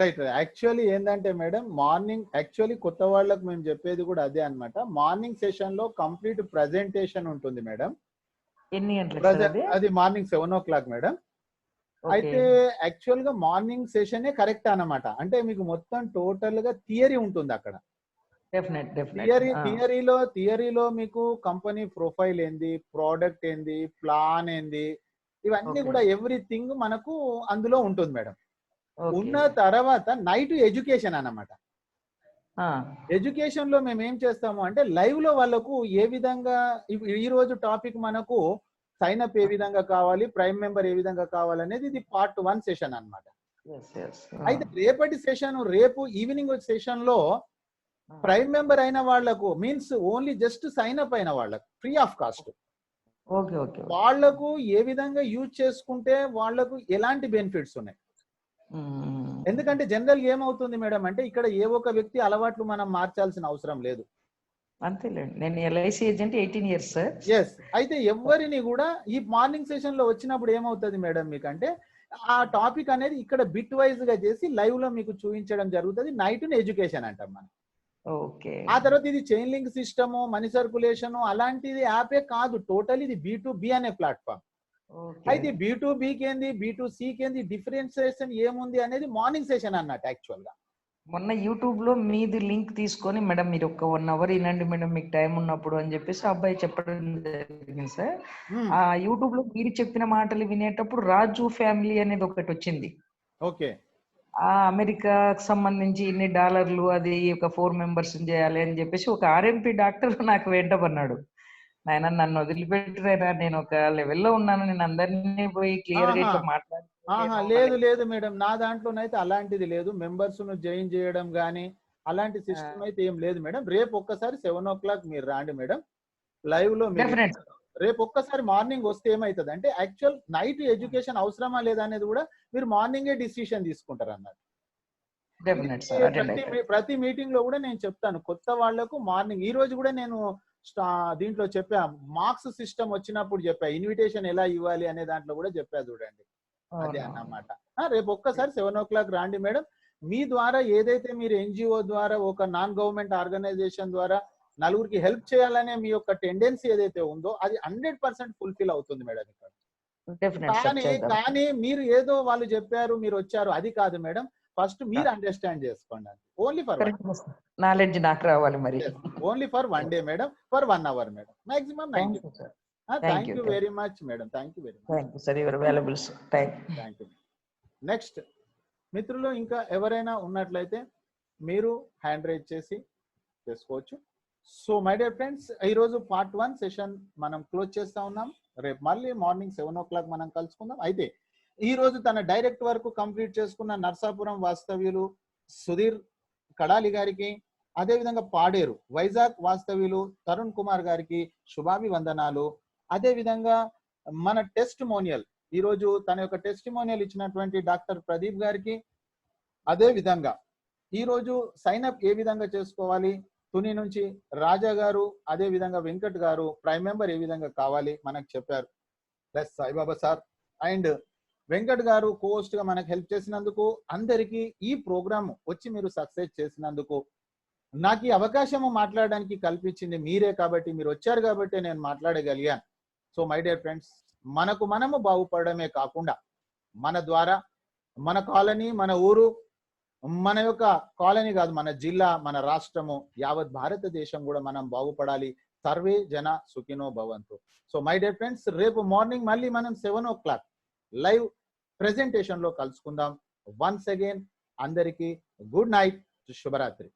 రైట్, యాక్చువల్లీ ఏంటంటే మేడం, మార్నింగ్ యాక్చువల్లీ కొత్త వాళ్ళకి మేము చెప్పేది కూడా అదే అన్నమాట. మార్నింగ్ సెషన్ లో కంప్లీట్ ప్రెజెంటేషన్ ఉంటుంది మేడం. ఎన్ని గంటలకు? అది మార్నింగ్ 7 o'clock మేడం. అయితే యాక్చువల్ గా మార్నింగ్ సెషనే కరెక్ట్ అన్నమాట. అంటే మీకు మొత్తం టోటల్ గా థియరీ ఉంటుంది అక్కడ. థియరీలో మీకు కంపెనీ ప్రొఫైల్ ఏంది, ప్రోడక్ట్ ఏంది, ప్లాన్ ఏంది, ఇవన్నీ కూడా ఎవ్రీథింగ్ మనకు అందులో ఉంటుంది మేడం. ఉన్న తర్వాత నైట్ ఎడ్యుకేషన్ అన్నమాట. ఎడ్యుకేషన్ లో మేము ఏం చేస్తాము అంటే లైవ్ లో వాళ్ళకు ఏ విధంగా ఈ రోజు టాపిక్ మనకు సైన్ అప్ ఏ విధంగా కావాలి, ప్రైమ్ మెంబర్ ఏ విధంగా కావాలనేది ఇది పార్ట్ 1 సెషన్ అన్నమాట. అయితే రేపటి సెషన్, రేపు ఈవినింగ్ సెషన్ లో ప్రైమ్ మెంబర్ అయిన వాళ్లకు means only just sign up అయిన వాళ్ళకు ఫ్రీ ఆఫ్ కాస్ట్ వాళ్లకు ఏ విధంగా యూజ్ చేసుకుంటే వాళ్లకు ఎలాంటి బెనిఫిట్స్ ఉన్నాయి. ఎందుకంటే జనరల్ ఏమవుతుంది మేడం అంటే ఇక్కడ ఏ ఒక్క వ్యక్తి అలవాట్లు మనం మార్చాల్సిన అవసరం లేదు. అంతేలేండి, నేను LIC agent 18 years sir. Yes, అయితే ఎవరిని కూడా ఈ మార్నింగ్ సెషన్ లో వచ్చినప్పుడు ఏమవుతుంది మేడం మీకంటే ఆ టాపిక్ అనేది ఇక్కడ బిట్ వైజ్ గా చేసి లైవ్ లో మీకు చూపించడం జరుగుతుంది. నైట్ ఎడ్యుకేషన్ అంటాం మనం. ఓకే. ఆ తర్వాత ఇది chain link system, money circulation అలాంటిది యాపే కాదు. టోటల్ ఇది B2B అనే ప్లాట్ఫామ్. ఓకే. అయితే B2Bకి ఏంది, B2Cకి ఏంది, డిఫరెన్సియేషన్ ఏముంది అనేది మార్నింగ్ సెషన్ అన్నట్టు యాక్చువల్ గా. మొన్న యూట్యూబ్ లో మీది లింక్ తీసుకొని మేడం మీరు ఒక 1 అవర్ వినండి మేడం మీకు టైం ఉన్నప్పుడు అని చెప్పేసి ఆ అబ్బాయి చెప్పడం జరిగింది సార్. ఆ యూట్యూబ్ లో మీరు చెప్పిన మాటలు వినేటప్పుడు రాజు ఫ్యామిలీ అనేది ఒకటి వచ్చింది. ఓకే. ఆ అమెరికాకు సంబంధించి ఇన్ని డాలర్లు అది ఒక 4 మెంబర్స్ చేయాలి అని చెప్పేసి ఒక ఆర్ఎంపీ డాక్టర్ నాకు వెంటబన్నాడు. నాయన నన్ను వదిలిపెట్టురైనా, నేను ఒక లెవెల్లో ఉన్నాను, నేను అందరినీ పోయి క్లియర్ గా ఇట్లా లేదు లేదు మేడం, నా దాంట్లోనైతే అలాంటిది లేదు. మెంబర్స్ ను జాయిన్ చేయడం గానీ అలాంటి సిస్టమ్ అయితే ఏం లేదు మేడం. రేపు ఒక్కసారి 7 o'clock మీరు రాండి మేడం, లైవ్ లో మీరు. డెఫినెట్ రేపు ఒక్కసారి మార్నింగ్ వస్తే ఏమైతుంది అంటే యాక్చువల్ నైట్ ఎడ్యుకేషన్ అవసరమా లేదా అనేది కూడా మీరు మార్నింగే డిసిషన్ తీసుకుంటారు అన్నట్టు. డెఫినెట్ సార్ అటెండ్ ప్రతి మీటింగ్ లో కూడా నేను చెప్తాను కొత్త వాళ్లకు మార్నింగ్. ఈ రోజు కూడా నేను దీంట్లో చెప్పా, మార్క్స్ సిస్టమ్ వచ్చినప్పుడు చెప్పా, ఇన్విటేషన్ ఎలా ఇవ్వాలి అనే దాంట్లో కూడా చెప్పా చూడండి. అదే అన్నమాట. రేపు ఒక్కసారి 7 o'clock రాండి మేడం. మీ ద్వారా ఏదైతే మీరు ఎన్జిఓ ద్వారా ఒక నాన్ గవర్నమెంట్ ఆర్గనైజేషన్ ద్వారా నలుగురికి హెల్ప్ చేయాలనే మీ యొక్క టెండెన్సీ ఏదైతే ఉందో అది 100% ఫుల్ఫిల్ అవుతుంది మేడం ఇక్కడ. కానీ మీరు ఏదో వాళ్ళు చెప్పారు మీరు వచ్చారు అది కాదు మేడం. ఫస్ట్ మీరు అండర్స్టాండ్ చేసుకోండి. ఓన్లీ ఫర్ నాలెడ్జ్ నాకు రావాలి మరి. Only for 1 day madam, for 1 hour madam, maximum 90. Thank you very much madam. Thank you very much. Thank you. Next మిత్రులు ఇంకా ఎవరైనా ఉన్నట్లయితే మీరు హ్యాండ్ రైజ్ చేసి చేసుకోవచ్చు. సో మై డియర్ ఫ్రెండ్స్, ఈరోజు part 1 సెషన్ మనం క్లోజ్ చేస్తా ఉన్నాం. రేపు మళ్ళీ మార్నింగ్ 7 o'clock మనం కలుసుకుందాం. అయితే ఈ రోజు తన డైరెక్ట్ వర్క్ కంప్లీట్ చేసుకున్న నర్సాపురం వాస్తవ్యులు సుధీర్ కడాలి గారికి, అదేవిధంగా పాడేరు వైజాగ్ వాస్తవ్యులు తరుణ్ కుమార్ గారికి శుభాభివందనాలు. అదేవిధంగా మన టెస్టిమోనియల్ ఈరోజు తన యొక్క టెస్టిమోనియల్ ఇచ్చినటువంటి డాక్టర్ ప్రదీప్ గారికి, అదేవిధంగా ఈరోజు సైన్అప్ ఏ విధంగా చేసుకోవాలి తుని నుంచి రాజా గారు, అదేవిధంగా వెంకట్ గారు ప్రైమ్ మెంబర్ ఏ విధంగా కావాలి మనకు చెప్పారు. Plus Saibaba sir and Venkat గారు కోస్ట్ గా మనకు హెల్ప్ చేసినందుకు, అందరికీ ఈ ప్రోగ్రామ్ వచ్చి మీరు సక్సెస్ చేసినందుకు, నాకు ఈ అవకాశము మాట్లాడడానికి కల్పించింది మీరే కాబట్టి, మీరు వచ్చారు కాబట్టి నేను మాట్లాడగలిగాను. సో మై డియర్ ఫ్రెండ్స్, మనము బాగుపడమే కాకుండా మన ద్వారా మన కాలనీ, మన ఊరు, మన యొక్క కాలనీ కాదు మన జిల్లా, మన రాష్ట్రము, యావత్ భారతదేశం కూడా మనం బాగుపడాలి. సర్వే జన సుఖినో భవంతు. సో మై డియర్ ఫ్రెండ్స్, రేపు మార్నింగ్ మళ్ళీ మనం 7 o'clock లైవ్ ప్రెజెంటేషన్ లో కలుసుకుందాం. వన్స్ అగైన్ అందరికీ గుడ్ నైట్, శుభరాత్రి.